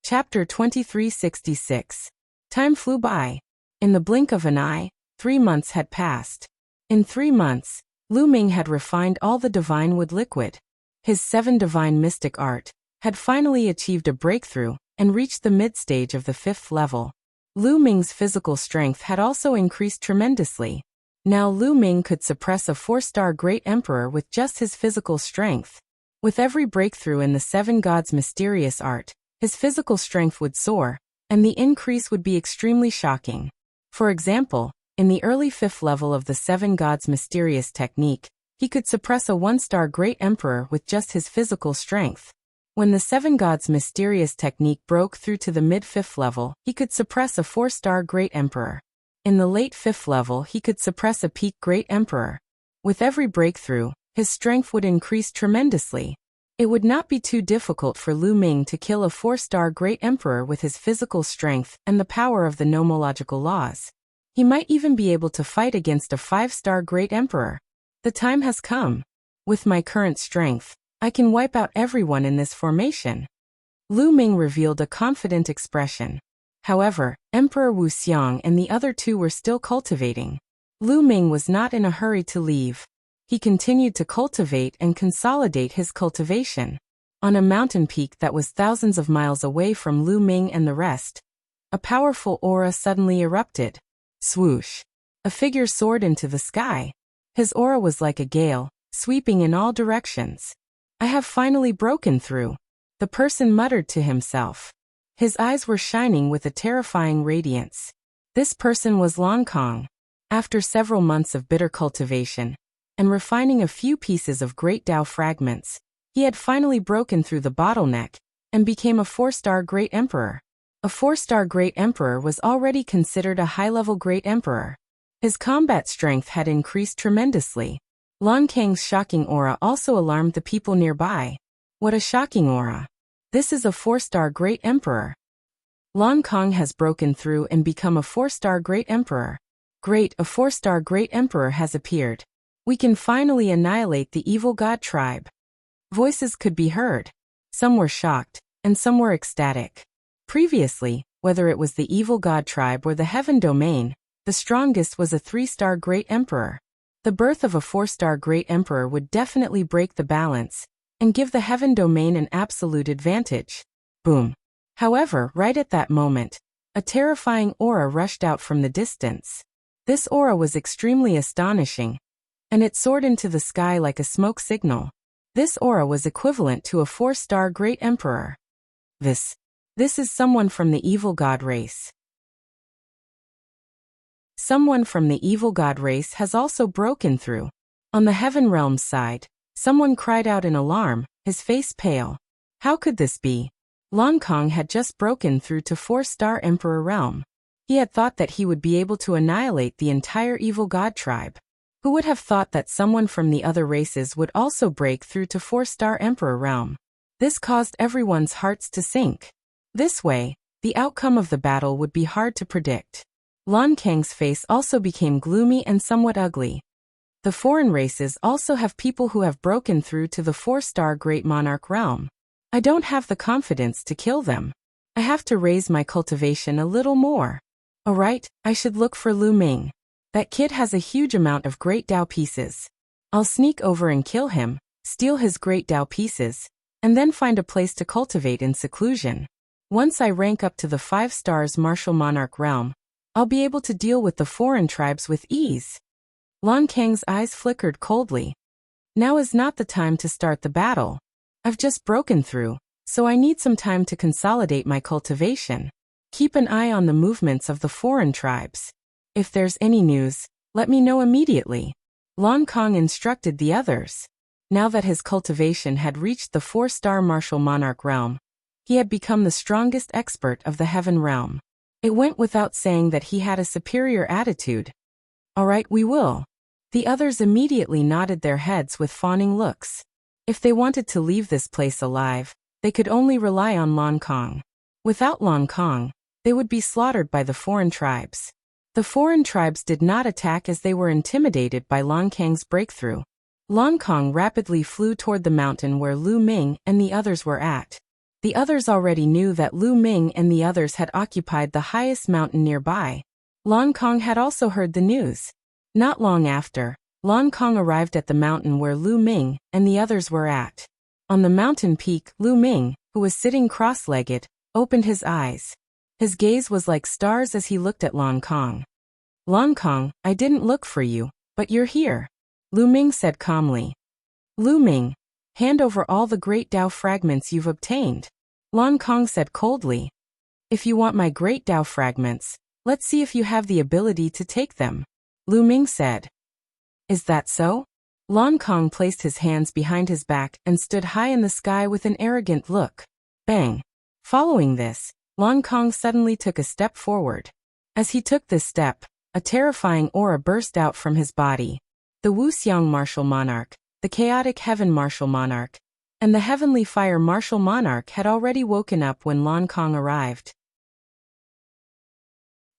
Chapter 2366. Time flew by. In the blink of an eye, 3 months had passed. In 3 months, Lu Ming had refined all the divine wood liquid. His 7 divine mystic art had finally achieved a breakthrough and reached the mid-stage of the 5th level. Lu Ming's physical strength had also increased tremendously. Now Lu Ming could suppress a 4-star great emperor with just his physical strength. With every breakthrough in the 7 gods' mysterious art, his physical strength would soar, and the increase would be extremely shocking. For example, in the early 5th level of the 7 gods' mysterious technique, he could suppress a 1-star great emperor with just his physical strength. When the 7 gods' mysterious technique broke through to the mid-5th level, he could suppress a 4-star great emperor. In the late 5th level, he could suppress a peak great emperor. With every breakthrough, his strength would increase tremendously. It would not be too difficult for Lu Ming to kill a 4-star great emperor with his physical strength and the power of the nomological laws. He might even be able to fight against a 5-star great emperor. The time has come. With my current strength, I can wipe out everyone in this formation. Lu Ming revealed a confident expression. However, Emperor Wuxia and the other two were still cultivating. Lu Ming was not in a hurry to leave. He continued to cultivate and consolidate his cultivation. On a mountain peak that was thousands of miles away from Lu Ming and the rest, a powerful aura suddenly erupted. Swoosh! A figure soared into the sky. His aura was like a gale, sweeping in all directions. I have finally broken through, the person muttered to himself. His eyes were shining with a terrifying radiance. This person was Lan Kong. After several months of bitter cultivation, and refining a few pieces of great Tao fragments, he had finally broken through the bottleneck and became a 4-star great emperor. A 4-star great emperor was already considered a high-level great emperor. His combat strength had increased tremendously. Lan Kang's shocking aura also alarmed the people nearby. What a shocking aura! This is a 4-star great emperor. Lan Kang has broken through and become a 4-star great emperor. Great, a 4-star great emperor has appeared. We can finally annihilate the evil god tribe. Voices could be heard. Some were shocked, and some were ecstatic. Previously, whether it was the evil god tribe or the heaven domain, the strongest was a 3-star great emperor. The birth of a 4-star great emperor would definitely break the balance and give the heaven domain an absolute advantage. Boom. However, right at that moment, a terrifying aura rushed out from the distance. This aura was extremely astonishing, and it soared into the sky like a smoke signal. This aura was equivalent to a 4-star great emperor. This is someone from the evil god race. Someone from the evil god race has also broken through. On the heaven realm's side, someone cried out in alarm, his face pale. How could this be? Lan Kang had just broken through to 4-star emperor realm. He had thought that he would be able to annihilate the entire evil god tribe. Who would have thought that someone from the other races would also break through to 4-star emperor realm? This caused everyone's hearts to sink. This way, the outcome of the battle would be hard to predict. Lan Kang's face also became gloomy and somewhat ugly. The foreign races also have people who have broken through to the 4-star Great Monarch realm. I don't have the confidence to kill them. I have to raise my cultivation a little more. Alright, I should look for Lu Ming. That kid has a huge amount of Great Dao pieces. I'll sneak over and kill him, steal his Great Dao pieces, and then find a place to cultivate in seclusion. Once I rank up to the 5 stars Martial Monarch realm, I'll be able to deal with the foreign tribes with ease. Lan Kang's eyes flickered coldly. Now is not the time to start the battle. I've just broken through, so I need some time to consolidate my cultivation. Keep an eye on the movements of the foreign tribes. If there's any news, let me know immediately. Lan Kang instructed the others. Now that his cultivation had reached the 4-star Martial Monarch realm, he had become the strongest expert of the Heaven realm. It went without saying that he had a superior attitude. Alright, we will. The others immediately nodded their heads with fawning looks. If they wanted to leave this place alive, they could only rely on Lan Kang. Without Lan Kang, they would be slaughtered by the foreign tribes. The foreign tribes did not attack as they were intimidated by Lan Kang's breakthrough. Lan Kang rapidly flew toward the mountain where Lu Ming and the others were at. The others already knew that Lu Ming and the others had occupied the highest mountain nearby. Lan Kang had also heard the news. Not long after, Lan Kang arrived at the mountain where Lu Ming and the others were at. On the mountain peak, Lu Ming, who was sitting cross-legged, opened his eyes. His gaze was like stars as he looked at Lan Kang. Lan Kang, I didn't look for you, but you're here. Lu Ming said calmly. Lu Ming, hand over all the Great Dao fragments you've obtained. Lan Kang said coldly. If you want my Great Dao fragments, let's see if you have the ability to take them. Lu Ming said. Is that so? Lan Kang placed his hands behind his back and stood high in the sky with an arrogant look. Bang! Following this, Lan Kang suddenly took a step forward. As he took this step, a terrifying aura burst out from his body. The Wuxia Martial Monarch, the Chaotic Heaven Martial Monarch, and the Heavenly Fire Martial Monarch had already woken up when Lan Kang arrived.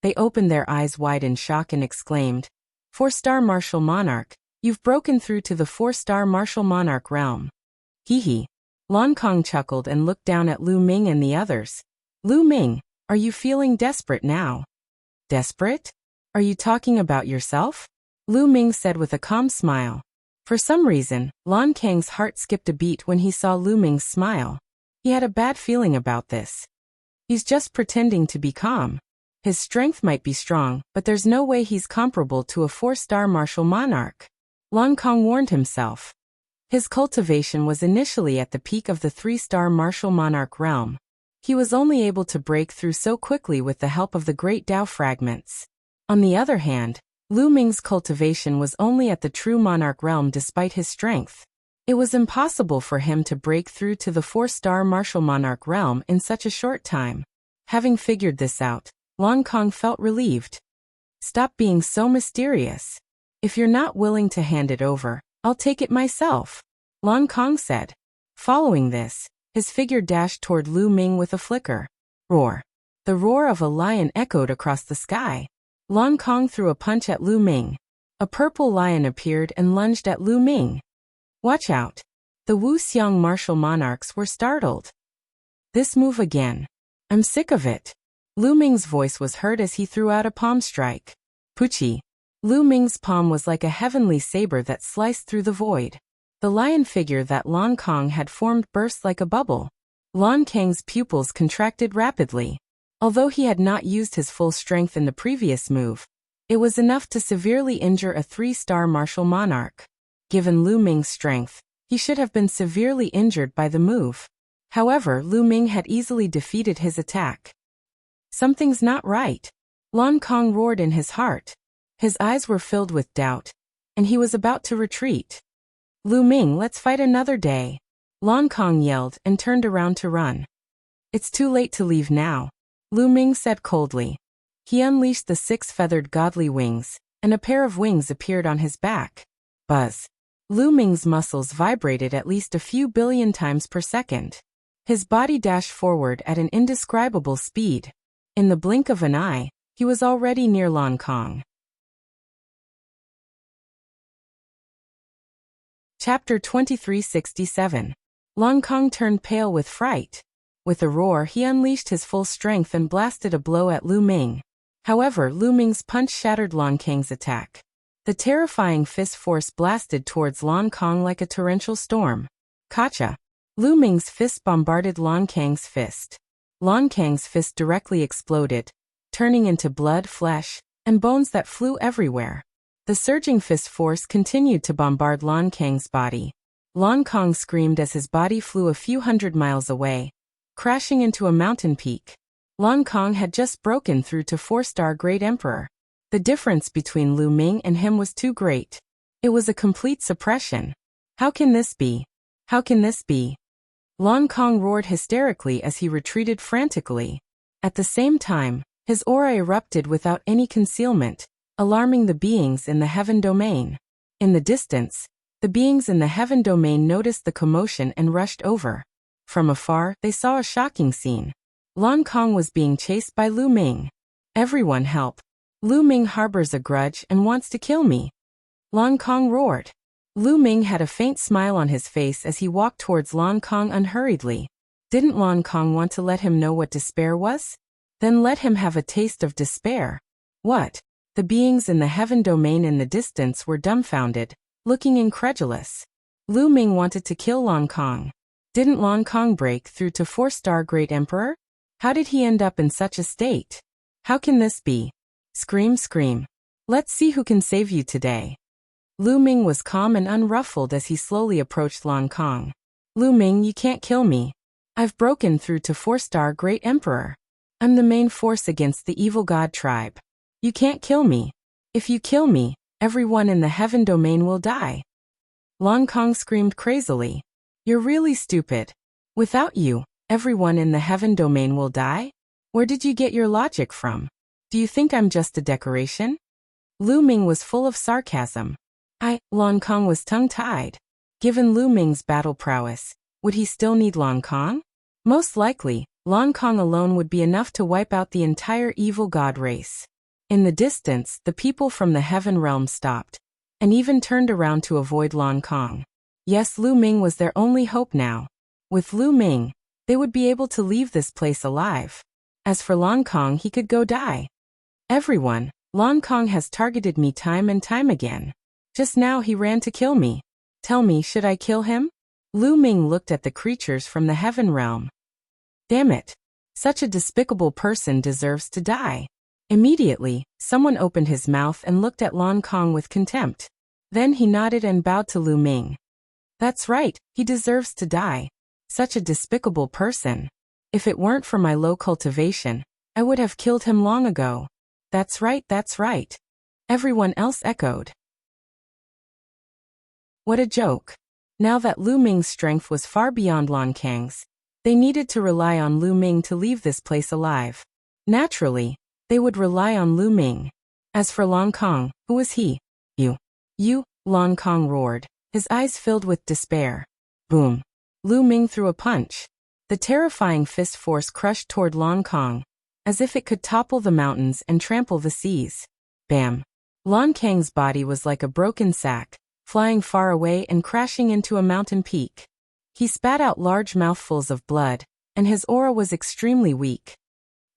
They opened their eyes wide in shock and exclaimed, 4-star Martial Monarch, you've broken through to the 4-star Martial Monarch realm. Hee hee. Lan Kang chuckled and looked down at Lu Ming and the others. Lu Ming, are you feeling desperate now? Desperate? Are you talking about yourself? Lu Ming said with a calm smile. For some reason, Lan Kang's heart skipped a beat when he saw Lu Ming's smile. He had a bad feeling about this. He's just pretending to be calm. His strength might be strong, but there's no way he's comparable to a 4-star Martial Monarch. Lan Kang warned himself. His cultivation was initially at the peak of the 3-star Martial Monarch realm. He was only able to break through so quickly with the help of the Great Dao fragments. On the other hand, Lu Ming's cultivation was only at the true Monarch realm despite his strength. It was impossible for him to break through to the 4-star Martial Monarch realm in such a short time. Having figured this out, Lan Kang felt relieved. Stop being so mysterious. If you're not willing to hand it over, I'll take it myself, Lan Kang said. Following this, his figure dashed toward Lu Ming with a flicker. Roar. The roar of a lion echoed across the sky. Lan Kang threw a punch at Lu Ming. A purple lion appeared and lunged at Lu Ming. Watch out. The Wuxia Martial Monarchs were startled. This move again. I'm sick of it. Lu Ming's voice was heard as he threw out a palm strike. Puchi. Lu Ming's palm was like a heavenly saber that sliced through the void. The lion figure that Lan Kang had formed burst like a bubble. Lan Kang's pupils contracted rapidly. Although he had not used his full strength in the previous move, it was enough to severely injure a 3-star Martial Monarch. Given Lu Ming's strength, he should have been severely injured by the move. However, Lu Ming had easily defeated his attack. Something's not right. Lan Kang roared in his heart. His eyes were filled with doubt, and he was about to retreat. Lu Ming, let's fight another day. Lan Kang yelled and turned around to run. It's too late to leave now, Lu Ming said coldly. He unleashed the 6-feathered godly wings, and a pair of wings appeared on his back. Buzz. Lu Ming's muscles vibrated at least a few billion times per second. His body dashed forward at an indescribable speed. In the blink of an eye, He was already near Lan Kong. Chapter 2367. Lan Kong turned pale with fright. With a roar, he unleashed his full strength and blasted a blow at Lu Ming. However, Lu Ming's punch shattered Lan Kang's attack. The terrifying fist force blasted towards Lan Kong like a torrential storm. Kacha! Lu Ming's fist bombarded Lan Kang's fist. Lan Kang's fist directly exploded, turning into blood, flesh, and bones that flew everywhere. The surging fist force continued to bombard Lan Kang's body. Lan Kong screamed as his body flew a few hundred miles away, crashing into a mountain peak. Lan Kong had just broken through to 4-star Great Emperor. The difference between Lu Ming and him was too great. It was a complete suppression. How can this be? How can this be? Lan Kong roared hysterically as he retreated frantically. At the same time, his aura erupted without any concealment, alarming the beings in the heaven domain. In the distance, the beings in the heaven domain noticed the commotion and rushed over. From afar, they saw a shocking scene. Lan Kong was being chased by Lu Ming. Everyone help! Lu Ming harbors a grudge and wants to kill me. Lan Kong roared. Lu Ming had a faint smile on his face as he walked towards Lan Kong unhurriedly. Didn't Lan Kong want to let him know what despair was? Then let him have a taste of despair. What? The beings in the heaven domain in the distance were dumbfounded, looking incredulous. Lu Ming wanted to kill Lan Kong. Didn't Lan Kong break through to 4-star Great Emperor? How did he end up in such a state? How can this be? Scream, scream. Let's see who can save you today. Lu Ming was calm and unruffled as he slowly approached Lan Kong. Lu Ming, you can't kill me. I've broken through to 4-star Great Emperor. I'm the main force against the evil god tribe. You can't kill me. If you kill me, everyone in the heaven domain will die. Lan Kong screamed crazily. You're really stupid. Without you, everyone in the heaven domain will die? Where did you get your logic from? Do you think I'm just a decoration? Lu Ming was full of sarcasm. Lan Kong was tongue-tied. Given Lu Ming's battle prowess, would he still need Lan Kong? Most likely, Lan Kong alone would be enough to wipe out the entire evil god race. In the distance, the people from the heaven realm stopped, and even turned around to avoid Lan Kong. Yes, Lu Ming was their only hope now. With Lu Ming, they would be able to leave this place alive. As for Lan Kong, he could go die. Everyone, Lan Kong has targeted me time and time again. Just now he ran to kill me. Tell me, should I kill him? Lu Ming looked at the creatures from the heaven realm. Damn it. Such a despicable person deserves to die. Immediately, someone opened his mouth and looked at Lan Kong with contempt. Then he nodded and bowed to Lu Ming. That's right, he deserves to die. Such a despicable person. If it weren't for my low cultivation, I would have killed him long ago. That's right, that's right. Everyone else echoed. What a joke. Now that Lu Ming's strength was far beyond Lan Kang's, they needed to rely on Lu Ming to leave this place alive. Naturally, they would rely on Lu Ming. As for Lan Kong, who was he? You, Lan Kong roared, his eyes filled with despair. Boom. Lu Ming threw a punch. The terrifying fist force crushed toward Lan Kong, as if it could topple the mountains and trample the seas. Bam. Lan Kang's body was like a broken sack, flying far away and crashing into a mountain peak. He spat out large mouthfuls of blood, and his aura was extremely weak.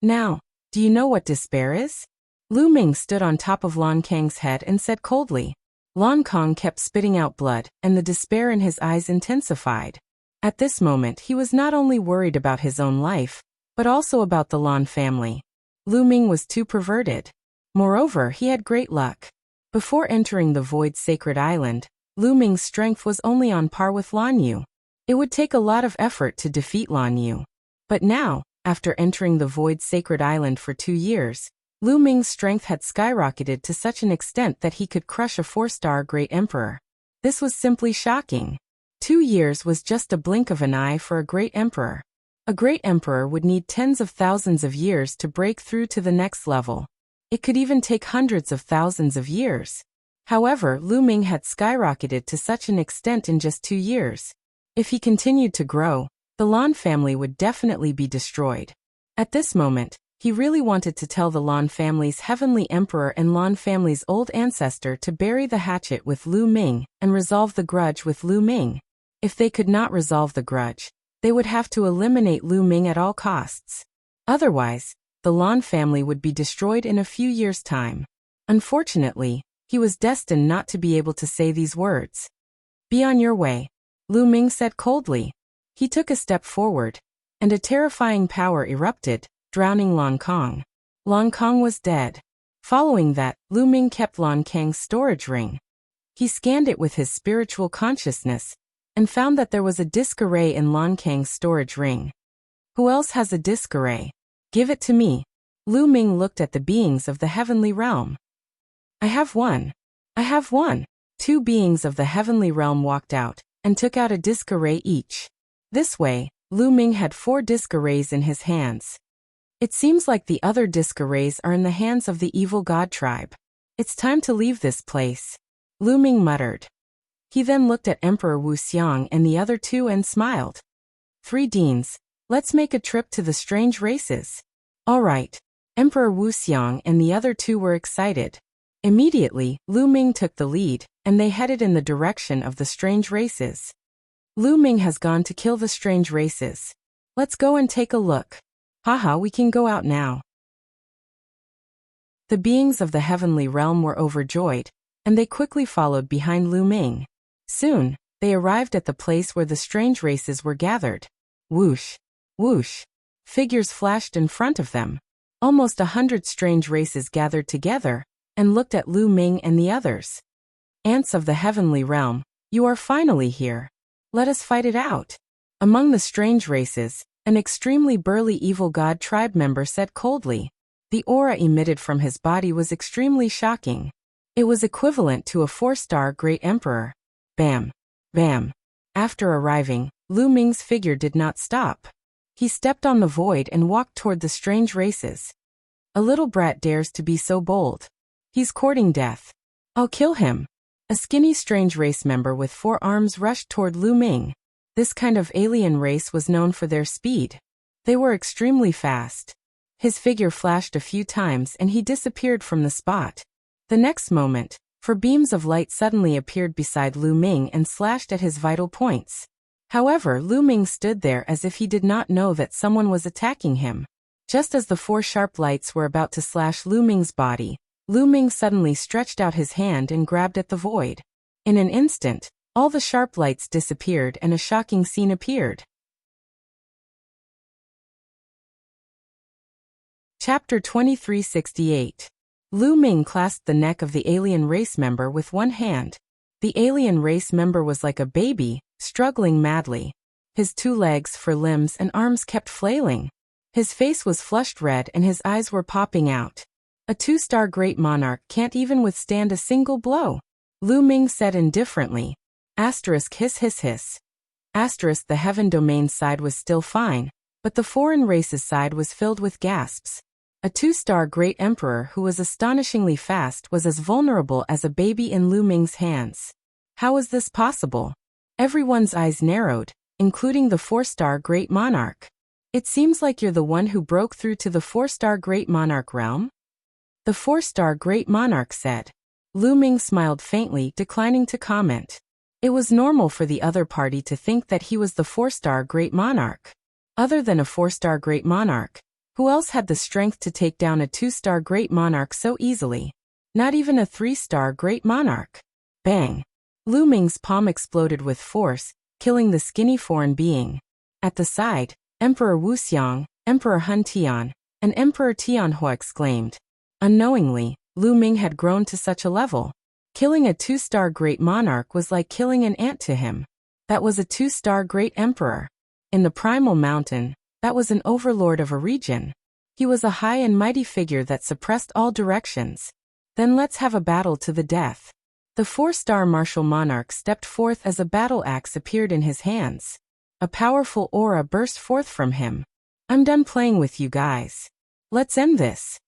Now, do you know what despair is? Lu Ming stood on top of Lan Kang's head and said coldly. Lan Kong kept spitting out blood, and the despair in his eyes intensified. At this moment he was not only worried about his own life, but also about the Lan family. Lu Ming was too perverted. Moreover, he had great luck. Before entering the Void Sacred Island, Lu Ming's strength was only on par with Lan Yu. It would take a lot of effort to defeat Lan Yu. But now, after entering the Void Sacred Island for 2 years, Lu Ming's strength had skyrocketed to such an extent that he could crush a 4-star Great Emperor. This was simply shocking. 2 years was just a blink of an eye for a Great Emperor. A Great Emperor would need tens of thousands of years to break through to the next level. It could even take hundreds of thousands of years. However, Lu Ming had skyrocketed to such an extent in just 2 years. If he continued to grow, the Lan family would definitely be destroyed. At this moment, He really wanted to tell the Lan family's heavenly emperor and Lan family's old ancestor to bury the hatchet with Lu Ming and resolve the grudge with Lu Ming. If they could not resolve the grudge, they would have to eliminate Lu Ming at all costs. Otherwise, the Lan family would be destroyed in a few years' time. Unfortunately, he was destined not to be able to say these words. Be on your way, Lu Ming said coldly. He took a step forward, and a terrifying power erupted, drowning Lan Kang. Lan Kang was dead. Following that, Lu Ming kept Lan Kang's storage ring. He scanned it with his spiritual consciousness, and found that there was a disc array in Lan Kang's storage ring. Who else has a disc array? Give it to me. Lu Ming looked at the beings of the heavenly realm. I have one. I have one. 2 beings of the heavenly realm walked out, and took out a disc array each. This way, Lu Ming had 4 disc arrays in his hands. It seems like the other disc arrays are in the hands of the evil god tribe. It's time to leave this place, Lu Ming muttered. He then looked at Emperor Wuxia and the other 2 and smiled. 3 deans, let's make a trip to the strange races. All right. Emperor Wuxia and the other 2 were excited. Immediately, Lu Ming took the lead, and they headed in the direction of the strange races. Lu Ming has gone to kill the strange races. Let's go and take a look. Haha, we can go out now. The beings of the heavenly realm were overjoyed, and they quickly followed behind Lu Ming. Soon, they arrived at the place where the strange races were gathered. Whoosh! Whoosh! Figures flashed in front of them. Almost 100 strange races gathered together, and looked at Lu Ming and the others. Ants of the heavenly realm, you are finally here. Let us fight it out. Among the strange races, an extremely burly evil god tribe member said coldly. The aura emitted from his body was extremely shocking. It was equivalent to a 4-star great emperor. Bam! Bam! After arriving, Lu Ming's figure did not stop. He stepped on the void and walked toward the strange races. A little brat dares to be so bold. He's courting death. I'll kill him. A skinny strange race member with 4 arms rushed toward Lu Ming. This kind of alien race was known for their speed. They were extremely fast. His figure flashed a few times and he disappeared from the spot. The next moment, 4 beams of light suddenly appeared beside Lu Ming and slashed at his vital points. However, Lu Ming stood there as if he did not know that someone was attacking him. Just as the 4 sharp lights were about to slash Lu Ming's body, Lu Ming suddenly stretched out his hand and grabbed at the void. In an instant, all the sharp lights disappeared and a shocking scene appeared. Chapter 2368. Lu Ming clasped the neck of the alien race member with one hand. The alien race member was like a baby, struggling madly. His 2 legs, 4 limbs and arms kept flailing. His face was flushed red and his eyes were popping out. A 2-star great monarch can't even withstand a single blow, Lu Ming said indifferently. Asterisk hiss hiss hiss. Asterisk the heaven domain side was still fine, but the foreign races side was filled with gasps. A 2-star great emperor who was astonishingly fast was as vulnerable as a baby in Lu Ming's hands. How is this possible? Everyone's eyes narrowed, including the 4-star great monarch. It seems like you're the one who broke through to the 4-star great monarch realm? The 4-star great monarch said. Lu Ming smiled faintly, declining to comment. It was normal for the other party to think that he was the 4-star great monarch. Other than a 4-star great monarch, who else had the strength to take down a 2-star great monarch so easily? Not even a 3-star great monarch. Bang! Lu Ming's palm exploded with force, killing the skinny foreign being. At the side, Emperor Wuxia, Emperor Hun Tian, and Emperor Tianhua exclaimed. Unknowingly, Lu Ming had grown to such a level. Killing a 2-star great monarch was like killing an ant to him. That was a 2-star great emperor. In the primal mountain, that was an overlord of a region. He was a high and mighty figure that suppressed all directions. Then let's have a battle to the death. The 4-star martial monarch stepped forth as a battle axe appeared in his hands. A powerful aura burst forth from him. I'm done playing with you guys. Let's end this.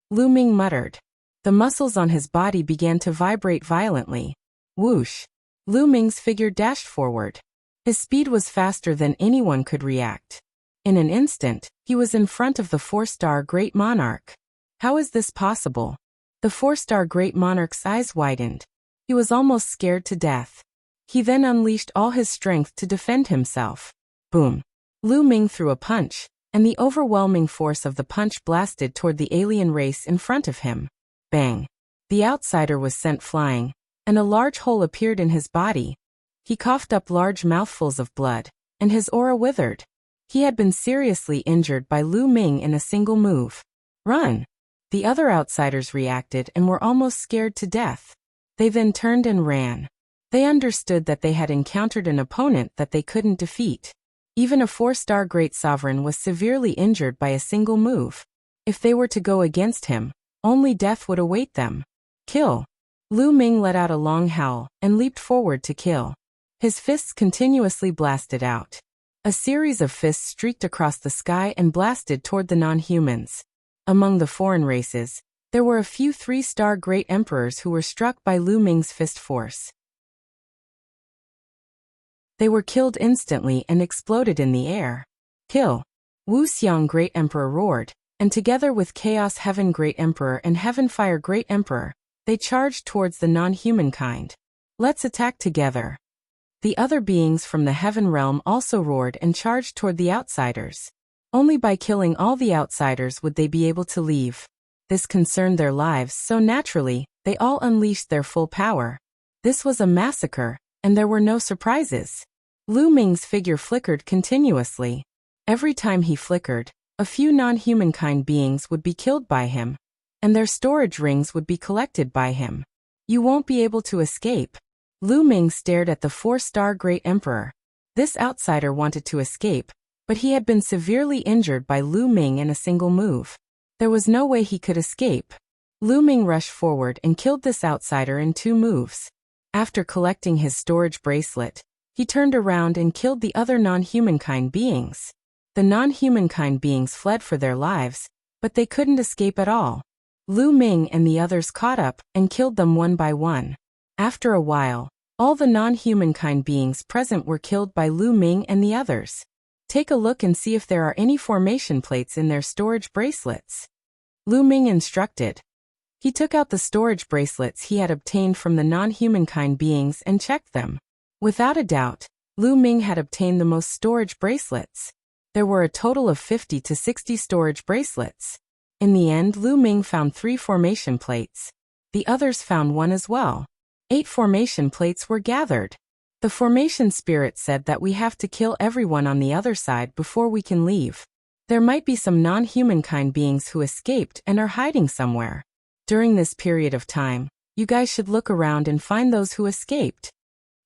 Lu Ming muttered. The muscles on his body began to vibrate violently. Whoosh! Lu Ming's figure dashed forward. His speed was faster than anyone could react. In an instant, he was in front of the 4-star Great Monarch. How is this possible? The 4-star Great Monarch's eyes widened. He was almost scared to death. He then unleashed all his strength to defend himself. Boom! Lu Ming threw a punch, and the overwhelming force of the punch blasted toward the alien race in front of him. Bang! The outsider was sent flying, and a large hole appeared in his body. He coughed up large mouthfuls of blood, and his aura withered. He had been seriously injured by Lu Ming in a single move. Run! The other outsiders reacted and were almost scared to death. They then turned and ran. They understood that they had encountered an opponent that they couldn't defeat. Even a 4-star Great Sovereign was severely injured by a single move. If they were to go against him, only death would await them. Kill! Lu Ming let out a long howl and leaped forward to kill. His fists continuously blasted out. A series of fists streaked across the sky and blasted toward the non-humans. Among the foreign races, there were a few 3-star Great Emperors who were struck by Lu Ming's fist force. They were killed instantly and exploded in the air. Kill! Wuxia Great Emperor roared, and together with Chaos Heaven Great Emperor and Heaven Fire Great Emperor, they charged towards the non-humankind. Let's attack together. The other beings from the Heaven Realm also roared and charged toward the outsiders. Only by killing all the outsiders would they be able to leave. This concerned their lives, so naturally, they all unleashed their full power. This was a massacre, and there were no surprises. Lu Ming's figure flickered continuously. Every time he flickered, a few non-humankind beings would be killed by him, and their storage rings would be collected by him. You won't be able to escape. Lu Ming stared at the 4-star Great Emperor. This outsider wanted to escape, but he had been severely injured by Lu Ming in a single move. There was no way he could escape. Lu Ming rushed forward and killed this outsider in 2 moves. After collecting his storage bracelet, he turned around and killed the other non-humankind beings. The non-humankind beings fled for their lives, but they couldn't escape at all. Lu Ming and the others caught up and killed them one by one. After a while, all the non-humankind beings present were killed by Lu Ming and the others. Take a look and see if there are any formation plates in their storage bracelets. Lu Ming instructed. He took out the storage bracelets he had obtained from the non-humankind beings and checked them. Without a doubt, Lu Ming had obtained the most storage bracelets. There were a total of 50 to 60 storage bracelets. In the end, Lu Ming found 3 formation plates. The others found 1 as well. 8 formation plates were gathered. The formation spirit said that we have to kill everyone on the other side before we can leave. There might be some non-humankind beings who escaped and are hiding somewhere. During this period of time, you guys should look around and find those who escaped.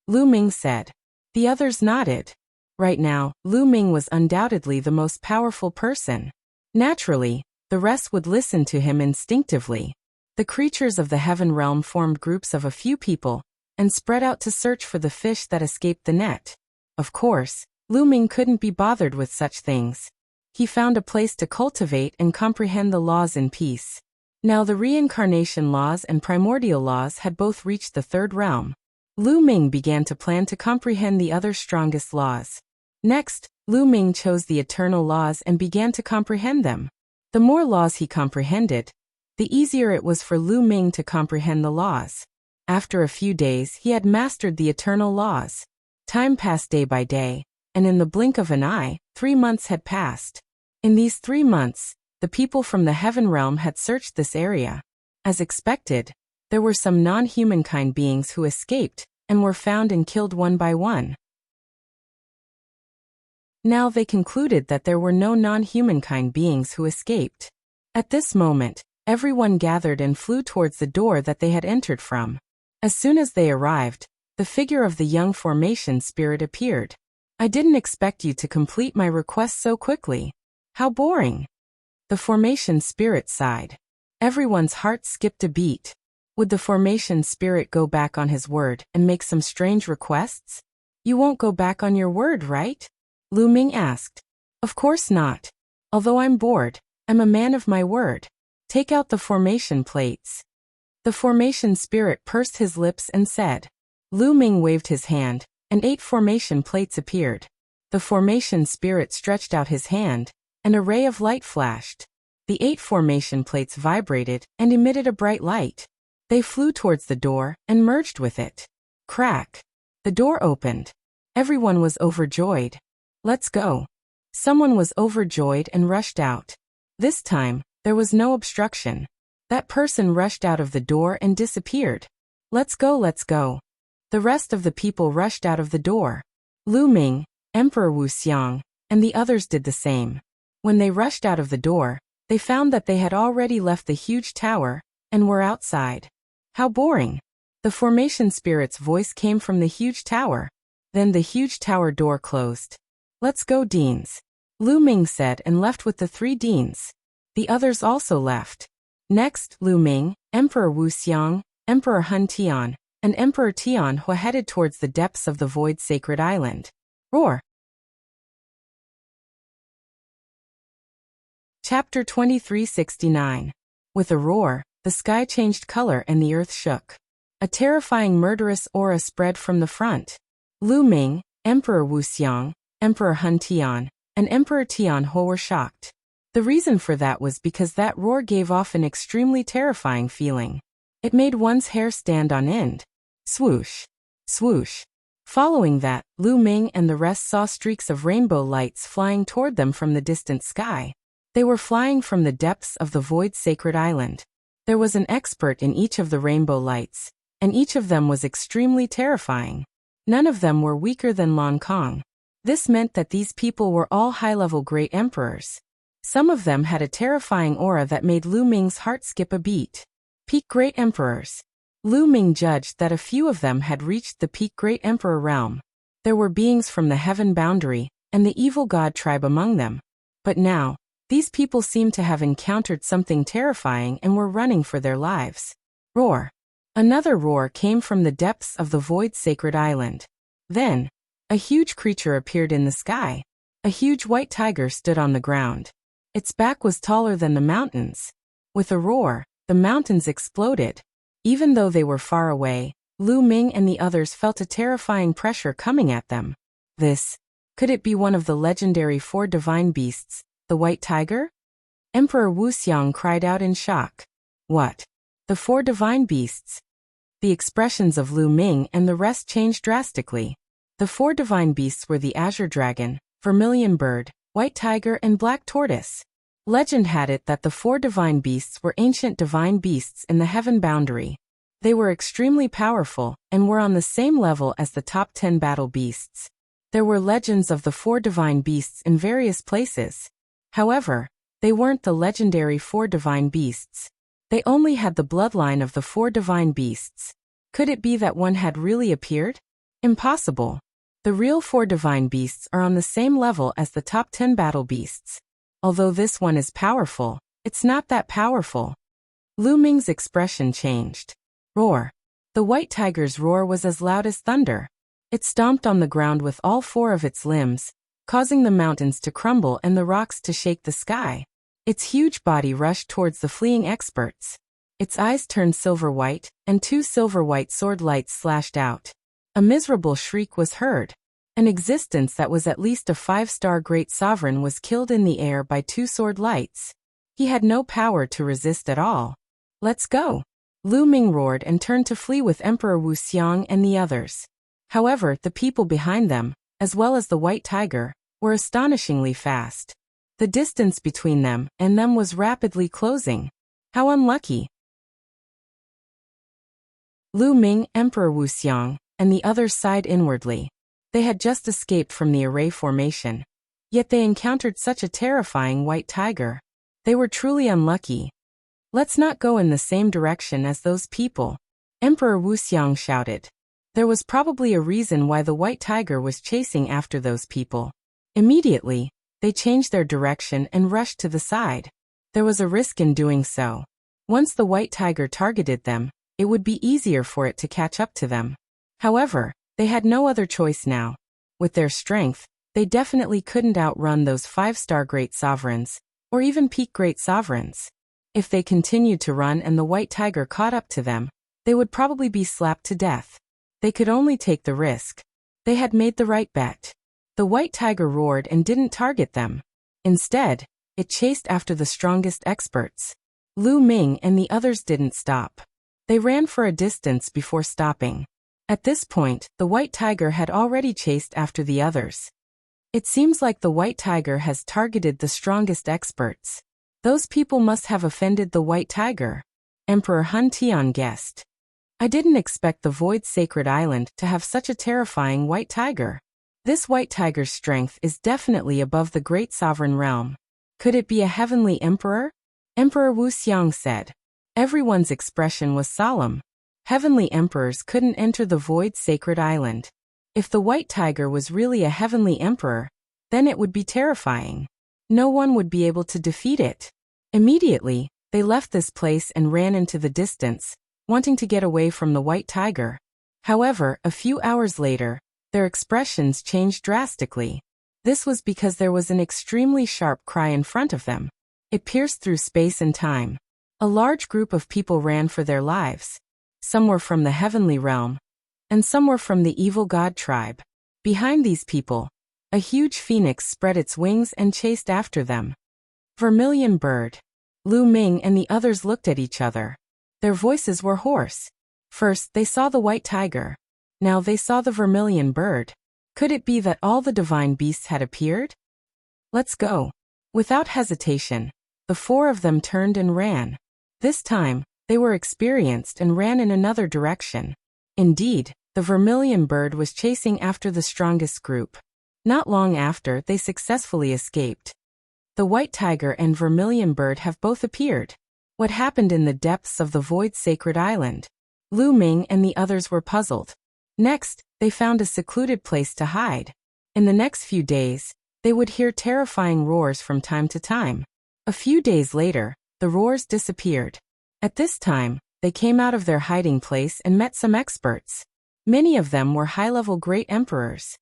Lu Ming said. The others nodded. Right now, Lu Ming was undoubtedly the most powerful person. Naturally, the rest would listen to him instinctively. The creatures of the Heaven Realm formed groups of a few people and spread out to search for the fish that escaped the net. Of course, Lu Ming couldn't be bothered with such things. He found a place to cultivate and comprehend the laws in peace. Now the reincarnation laws and primordial laws had both reached the 3rd realm. Lu Ming began to plan to comprehend the other strongest laws. Next, Lu Ming chose the eternal laws and began to comprehend them. The more laws he comprehended, the easier it was for Lu Ming to comprehend the laws. After a few days, he had mastered the eternal laws. Time passed day by day, and in the blink of an eye, 3 months had passed. In these 3 months, the people from the Heaven Realm had searched this area. As expected, there were some non-humankind beings who escaped and were found and killed one by one. Now they concluded that there were no non-humankind beings who escaped. At this moment, everyone gathered and flew towards the door that they had entered from. As soon as they arrived, the figure of the young formation spirit appeared. I didn't expect you to complete my request so quickly. How boring. The formation spirit sighed. Everyone's heart skipped a beat. Would the formation spirit go back on his word and make some strange requests? You won't go back on your word, right? Lu Ming asked. Of course not. Although I'm bored, I'm a man of my word. Take out the formation plates. The formation spirit pursed his lips and said. Lu Ming waved his hand, and 8 formation plates appeared. The formation spirit stretched out his hand, and a ray of light flashed. The 8 formation plates vibrated and emitted a bright light. They flew towards the door and merged with it. Crack! The door opened. Everyone was overjoyed. Let's go. Someone was overjoyed and rushed out. This time, there was no obstruction. That person rushed out of the door and disappeared. Let's go, let's go. The rest of the people rushed out of the door. Lu Ming, Emperor Wuxia, and the others did the same. When they rushed out of the door, they found that they had already left the huge tower and were outside. How boring! The formation spirit's voice came from the huge tower. Then the huge tower door closed. Let's go, deans. Lu Ming said and left with the 3 deans. The others also left. Next, Lu Ming, Emperor Wuxia, Emperor Hun Tian, and Emperor Tian Hua headed towards the depths of the void sacred island. Roar! Chapter 2369. With a roar, the sky changed color and the earth shook. A terrifying murderous aura spread from the front. Lu Ming, Emperor Wuxia, Emperor Hun Tian, and Emperor Tian Hua were shocked. The reason for that was because that roar gave off an extremely terrifying feeling. It made one's hair stand on end. Swoosh! Swoosh! Following that, Lu Ming and the rest saw streaks of rainbow lights flying toward them from the distant sky. They were flying from the depths of the void sacred island. There was an expert in each of the rainbow lights, and each of them was extremely terrifying. None of them were weaker than Long Kong. This meant that these people were all high-level great emperors. Some of them had a terrifying aura that made Lu Ming's heart skip a beat. Peak Great Emperors. Lu Ming judged that a few of them had reached the peak Great Emperor realm. There were beings from the heaven boundary, and the evil god tribe among them. But now, these people seemed to have encountered something terrifying and were running for their lives. Roar! Another roar came from the depths of the void sacred island. Then, a huge creature appeared in the sky. A huge white tiger stood on the ground. Its back was taller than the mountains. With a roar, the mountains exploded. Even though they were far away, Lu Ming and the others felt a terrifying pressure coming at them. Could it be one of the legendary 4 divine beasts, the white tiger? Emperor Wuxiang cried out in shock. What? The 4 divine beasts? The expressions of Lu Ming and the rest changed drastically. The 4 divine beasts were the azure dragon, vermilion bird, white tiger and black tortoise. Legend had it that the 4 divine beasts were ancient divine beasts in the heaven boundary. They were extremely powerful and were on the same level as the top 10 battle beasts. There were legends of the 4 divine beasts in various places. However, they weren't the legendary 4 divine beasts. They only had the bloodline of the 4 divine beasts. Could it be that one had really appeared? Impossible. The real 4 divine beasts are on the same level as the top 10 battle beasts. Although this one is powerful, it's not that powerful. Lu Ming's expression changed. Roar. The white tiger's roar was as loud as thunder. It stomped on the ground with all 4 of its limbs, causing the mountains to crumble and the rocks to shake the sky. Its huge body rushed towards the fleeing experts. Its eyes turned silver white, and 2 silver-white sword lights slashed out. A miserable shriek was heard. An existence that was at least a 5-star great sovereign was killed in the air by 2 sword lights. He had no power to resist at all. Let's go! Lu Ming roared and turned to flee with Emperor Wuxiang and the others. However, the people behind them, as well as the white tiger, were astonishingly fast. The distance between them and them was rapidly closing. How unlucky! Lu Ming, Emperor Wuxiang, and the others sighed inwardly. They had just escaped from the array formation. Yet they encountered such a terrifying white tiger. They were truly unlucky. Let's not go in the same direction as those people, Emperor Wuxiang shouted. There was probably a reason why the white tiger was chasing after those people. Immediately, they changed their direction and rushed to the side. There was a risk in doing so. Once the white tiger targeted them, it would be easier for it to catch up to them. However, they had no other choice now. With their strength, they definitely couldn't outrun those 5-star great sovereigns, or even peak great sovereigns. If they continued to run and the white tiger caught up to them, they would probably be slapped to death. They could only take the risk. They had made the right bet. The white tiger roared and didn't target them. Instead, it chased after the strongest experts. Lu Ming and the others didn't stop. They ran for a distance before stopping. At this point, the white tiger had already chased after the others. It seems like the white tiger has targeted the strongest experts. Those people must have offended the white tiger. Emperor Hun Tian guessed. I didn't expect the Void Sacred Island to have such a terrifying white tiger. This white tiger's strength is definitely above the great sovereign realm. Could it be a heavenly emperor? Emperor Wuxia said. Everyone's expression was solemn. Heavenly emperors couldn't enter the Void Sacred Island. If the white tiger was really a heavenly emperor, then it would be terrifying. No one would be able to defeat it. Immediately, they left this place and ran into the distance, wanting to get away from the white tiger. However, a few hours later, their expressions changed drastically. This was because there was an extremely sharp cry in front of them. It pierced through space and time. A large group of people ran for their lives. Some were from the heavenly realm, and some were from the evil god tribe. Behind these people, a huge phoenix spread its wings and chased after them. Vermilion bird. Lu Ming and the others looked at each other. Their voices were hoarse. First, they saw the white tiger. Now they saw the vermilion bird. Could it be that all the divine beasts had appeared? Let's go. Without hesitation, the four of them turned and ran. This time, they were experienced and ran in another direction. Indeed, the vermilion bird was chasing after the strongest group. Not long after, they successfully escaped. The white tiger and vermilion bird have both appeared. What happened in the depths of the Void Sacred Island? Lu Ming and the others were puzzled. Next, they found a secluded place to hide. In the next few days, they would hear terrifying roars from time to time. A few days later, the roars disappeared. At this time, they came out of their hiding place and met some experts. Many of them were high-level great emperors.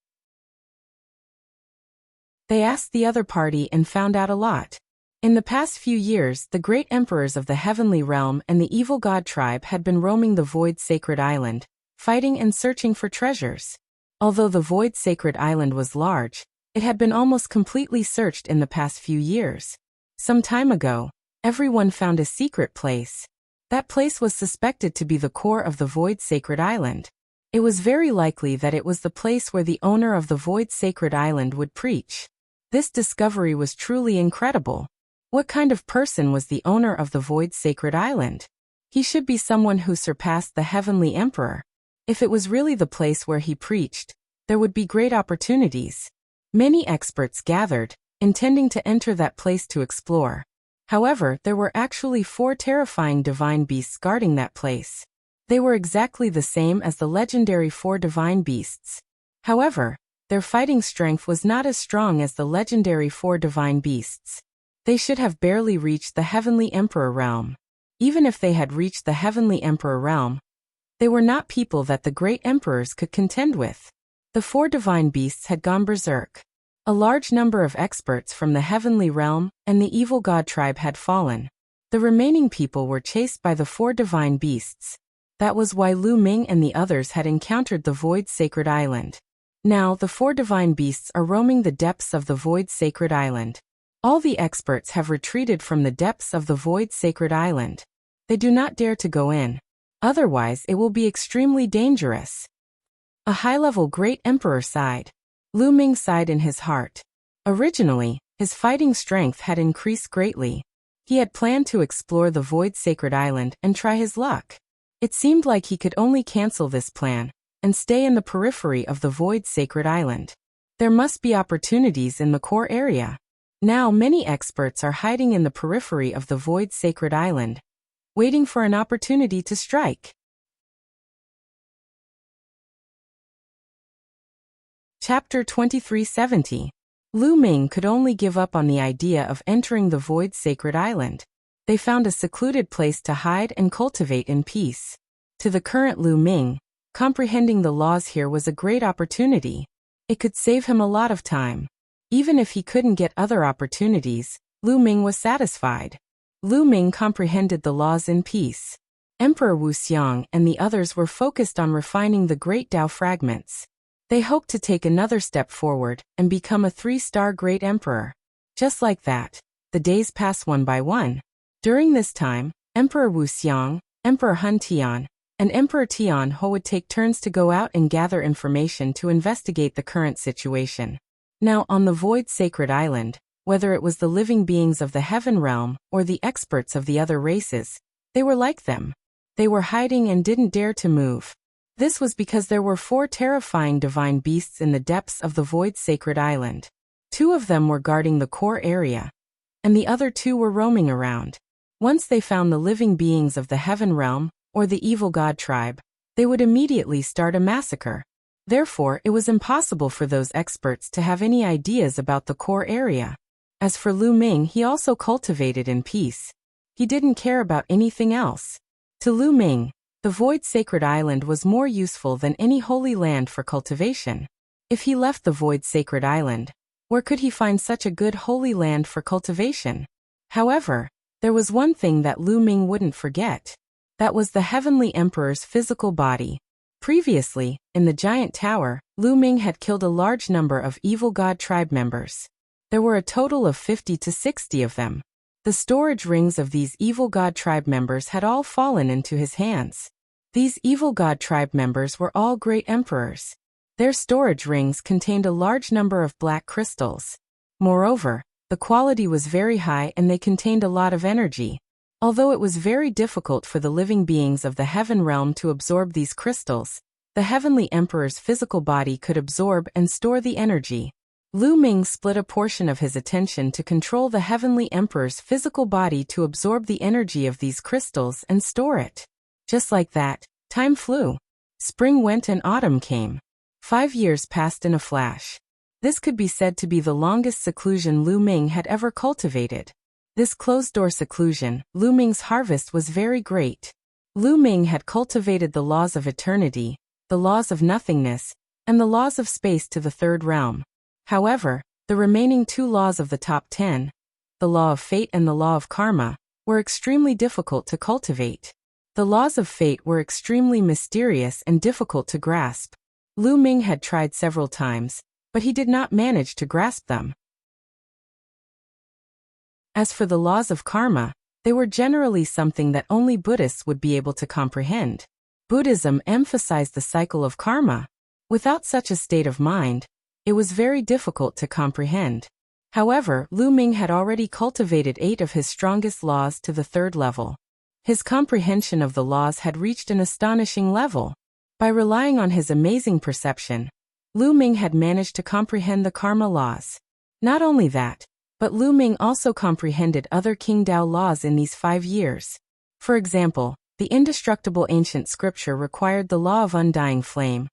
They asked the other party and found out a lot. In the past few years, the great emperors of the heavenly realm and the evil god tribe had been roaming the Void Sacred Island, fighting and searching for treasures. Although the Void Sacred Island was large, it had been almost completely searched in the past few years. Some time ago, everyone found a secret place. That place was suspected to be the core of the Void Sacred Island. It was very likely that it was the place where the owner of the Void Sacred Island would preach. This discovery was truly incredible. What kind of person was the owner of the Void Sacred Island? He should be someone who surpassed the Heavenly Emperor. If it was really the place where he preached, there would be great opportunities. Many experts gathered, intending to enter that place to explore. However, there were actually 4 terrifying divine beasts guarding that place. They were exactly the same as the legendary 4 divine beasts. However, their fighting strength was not as strong as the legendary 4 divine beasts. They should have barely reached the Heavenly Emperor realm. Even if they had reached the Heavenly Emperor realm, they were not people that the great emperors could contend with. The 4 divine beasts had gone berserk. A large number of experts from the heavenly realm and the evil god tribe had fallen. The remaining people were chased by the 4 divine beasts. That was why Lu Ming and the others had encountered the Void Sacred Island. Now, the 4 divine beasts are roaming the depths of the Void Sacred Island. All the experts have retreated from the depths of the Void Sacred Island. They do not dare to go in. Otherwise, it will be extremely dangerous. A high-level great emperor sighed. Lu Ming sighed in his heart. Originally, his fighting strength had increased greatly. He had planned to explore the Void Sacred Island and try his luck. It seemed like he could only cancel this plan and stay in the periphery of the Void Sacred Island. There must be opportunities in the core area. Now many experts are hiding in the periphery of the Void Sacred Island, waiting for an opportunity to strike. Chapter 2370. Lu Ming could only give up on the idea of entering the Void Sacred Island. They found a secluded place to hide and cultivate in peace. To the current Lu Ming, comprehending the laws here was a great opportunity. It could save him a lot of time. Even if he couldn't get other opportunities, Lu Ming was satisfied. Lu Ming comprehended the laws in peace. Emperor Wuxia and the others were focused on refining the great Dao fragments. They hoped to take another step forward and become a 3-star great emperor. Just like that, the days pass one by one. During this time, Emperor Wuxia, Emperor Hun Tian, and Emperor Tian Ho would take turns to go out and gather information to investigate the current situation. Now, on the Void Sacred Island, whether it was the living beings of the Heaven Realm or the experts of the other races, they were like them. They were hiding and didn't dare to move. This was because there were 4 terrifying divine beasts in the depths of the Void Sacred Island. 2 of them were guarding the core area, and the other 2 were roaming around. Once they found the living beings of the Heaven Realm, or the evil god tribe, they would immediately start a massacre. Therefore, it was impossible for those experts to have any ideas about the core area. As for Lu Ming, he also cultivated in peace. He didn't care about anything else. To Lu Ming, the Void Sacred Island was more useful than any holy land for cultivation. If he left the Void Sacred Island, where could he find such a good holy land for cultivation? However, there was one thing that Lu Ming wouldn't forget. That was the Heavenly Emperor's physical body. Previously, in the Giant Tower, Lu Ming had killed a large number of evil god tribe members. There were a total of 50 to 60 of them. The storage rings of these evil god tribe members had all fallen into his hands. These evil god tribe members were all great emperors. Their storage rings contained a large number of black crystals. Moreover, the quality was very high and they contained a lot of energy. Although it was very difficult for the living beings of the Heaven Realm to absorb these crystals, the Heavenly Emperor's physical body could absorb and store the energy. Lu Ming split a portion of his attention to control the Heavenly Emperor's physical body to absorb the energy of these crystals and store it. Just like that, time flew. Spring went and autumn came. 5 years passed in a flash. This could be said to be the longest seclusion Lu Ming had ever cultivated. This closed-door seclusion, Lu Ming's harvest was very great. Lu Ming had cultivated the laws of eternity, the laws of nothingness, and the laws of space to the 3rd realm. However, the remaining 2 laws of the top 10, the law of fate and the law of karma, were extremely difficult to cultivate. The laws of fate were extremely mysterious and difficult to grasp. Lu Ming had tried several times, but he did not manage to grasp them. As for the laws of karma, they were generally something that only Buddhists would be able to comprehend. Buddhism emphasized the cycle of karma. Without such a state of mind, it was very difficult to comprehend. However, Lu Ming had already cultivated 8 of his strongest laws to the 3rd level. His comprehension of the laws had reached an astonishing level. By relying on his amazing perception, Lu Ming had managed to comprehend the karma laws. Not only that, but Lu Ming also comprehended other King Tao laws in these 5 years. For example, the indestructible ancient scripture required the law of undying flame,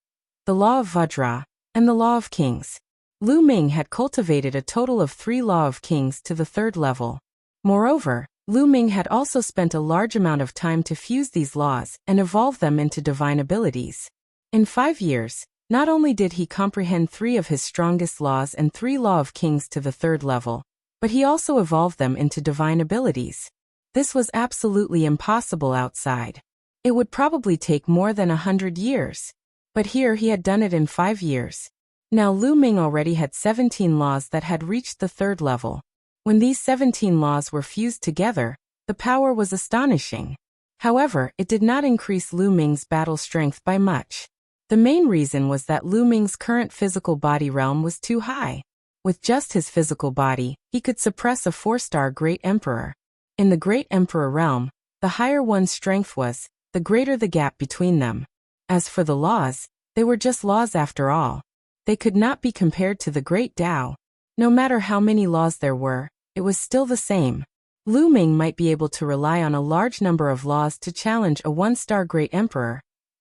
the law of Vajra, and the law of kings. Lu Ming had cultivated a total of 3 law of kings to the 3rd level. Moreover, Lu Ming had also spent a large amount of time to fuse these laws and evolve them into divine abilities. In 5 years, not only did he comprehend 3 of his strongest laws and 3 law of kings to the 3rd level, but he also evolved them into divine abilities. This was absolutely impossible outside. It would probably take more than 100 years. But here he had done it in 5 years. Now Lu Ming already had 17 laws that had reached the 3rd level. When these 17 laws were fused together, the power was astonishing. However, it did not increase Lu Ming's battle strength by much. The main reason was that Lu Ming's current physical body realm was too high. With just his physical body, he could suppress a 4-star Great Emperor. In the Great Emperor realm, the higher one's strength was, the greater the gap between them. As for the laws, they were just laws after all. They could not be compared to the Great Tao. No matter how many laws there were, it was still the same. Lu Ming might be able to rely on a large number of laws to challenge a 1-star Great Emperor,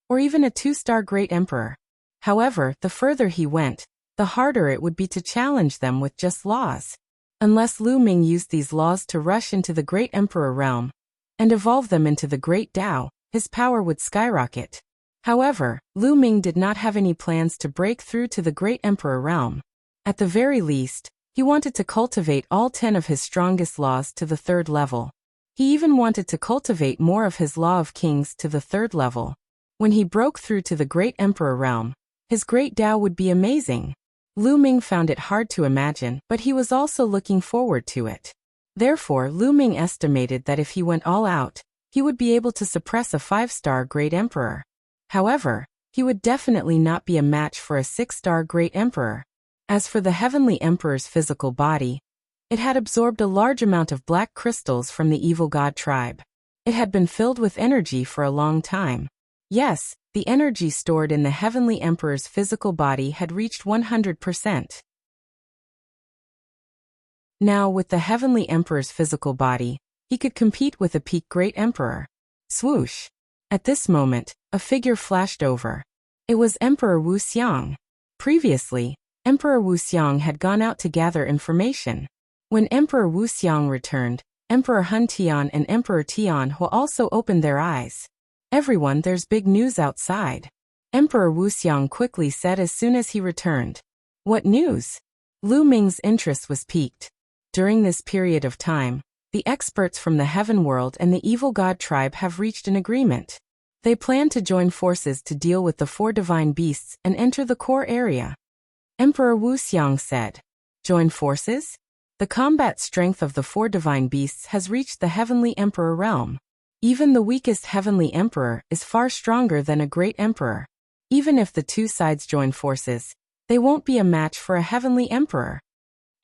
or even a 2-star Great Emperor. However, the further he went, the harder it would be to challenge them with just laws. Unless Lu Ming used these laws to rush into the Great Emperor realm and evolve them into the Great Tao, his power would skyrocket. However, Lu Ming did not have any plans to break through to the Great Emperor realm. At the very least, he wanted to cultivate all 10 of his strongest laws to the 3rd level. He even wanted to cultivate more of his Law of Kings to the 3rd level. When he broke through to the Great Emperor realm, His great Tao would be amazing. Lu Ming found it hard to imagine, but he was also looking forward to it. Therefore, Lu Ming estimated that if he went all out, he would be able to suppress a 5-star great emperor. However, he would definitely not be a match for a 6-star great emperor. As for the heavenly emperor's physical body, it had absorbed a large amount of black crystals from the evil god tribe. It had been filled with energy for a long time. Yes, the energy stored in the heavenly emperor's physical body had reached 100%. Now, with the heavenly emperor's physical body, he could compete with a peak great emperor. Swoosh! At this moment, a figure flashed over. It was Emperor Wuxia. Previously, Emperor Wuxia had gone out to gather information. When Emperor Wuxia returned, Emperor Hun Tian and Emperor Tian Hu also opened their eyes. Everyone, there's big news outside. Emperor Wuxia quickly said as soon as he returned. What news? Lu Ming's interest was piqued. During this period of time, the experts from the Heaven World and the Evil God Tribe have reached an agreement. They plan to join forces to deal with the 4 divine beasts and enter the core area. Emperor Wuxia said. Join forces? The combat strength of the 4 divine beasts has reached the Heavenly Emperor realm. Even the weakest Heavenly Emperor is far stronger than a great emperor. Even if the 2 sides join forces, they won't be a match for a Heavenly Emperor.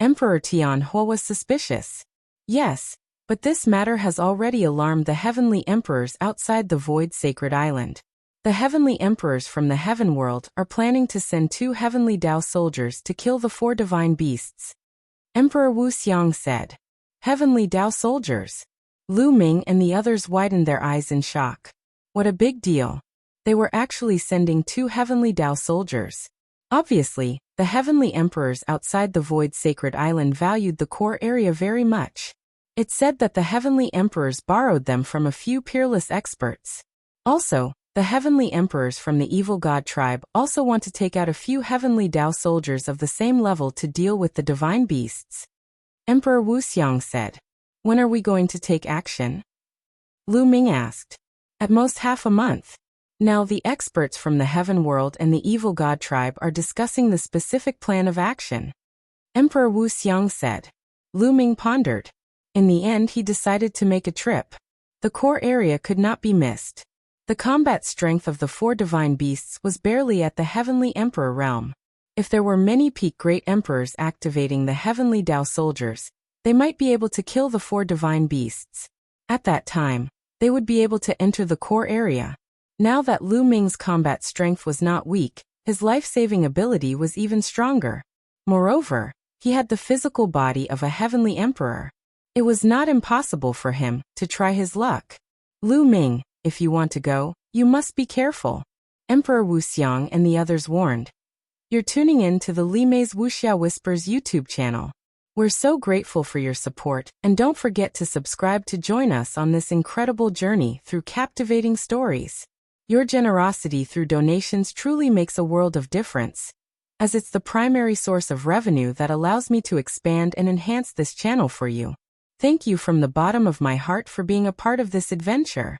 Emperor Tian Hu was suspicious. Yes, but this matter has already alarmed the Heavenly Emperors outside the Void Sacred Island. The Heavenly Emperors from the Heaven World are planning to send 2 Heavenly Tao soldiers to kill the 4 divine beasts. Emperor Wuxia said. Heavenly Tao soldiers. Lu Ming and the others widened their eyes in shock. What a big deal. They were actually sending 2 Heavenly Tao soldiers. Obviously, the Heavenly Emperors outside the Void Sacred Island valued the core area very much. It's said that the Heavenly Emperors borrowed them from a few peerless experts. Also, the Heavenly Emperors from the Evil God Tribe also want to take out a few Heavenly Tao soldiers of the same level to deal with the divine beasts. Emperor Wuxia said. When are we going to take action? Lu Ming asked. At most half a month. Now the experts from the Heaven World and the Evil God Tribe are discussing the specific plan of action. Emperor Wuxia said. Lu Ming pondered. In the end, he decided to make a trip. The core area could not be missed. The combat strength of the 4 divine beasts was barely at the Heavenly Emperor realm. If there were many peak great emperors activating the Heavenly Tao soldiers, they might be able to kill the 4 divine beasts. At that time, they would be able to enter the core area. Now that Lu Ming's combat strength was not weak, his life-saving ability was even stronger. Moreover, he had the physical body of a Heavenly Emperor. It was not impossible for him to try his luck. Lu Ming, if you want to go, you must be careful. Emperor Wuxia and the others warned. You're tuning in to the Li Mei's Wuxia Whispers YouTube channel. We're so grateful for your support, and don't forget to subscribe to join us on this incredible journey through captivating stories. Your generosity through donations truly makes a world of difference, as it's the primary source of revenue that allows me to expand and enhance this channel for you. Thank you from the bottom of my heart for being a part of this adventure.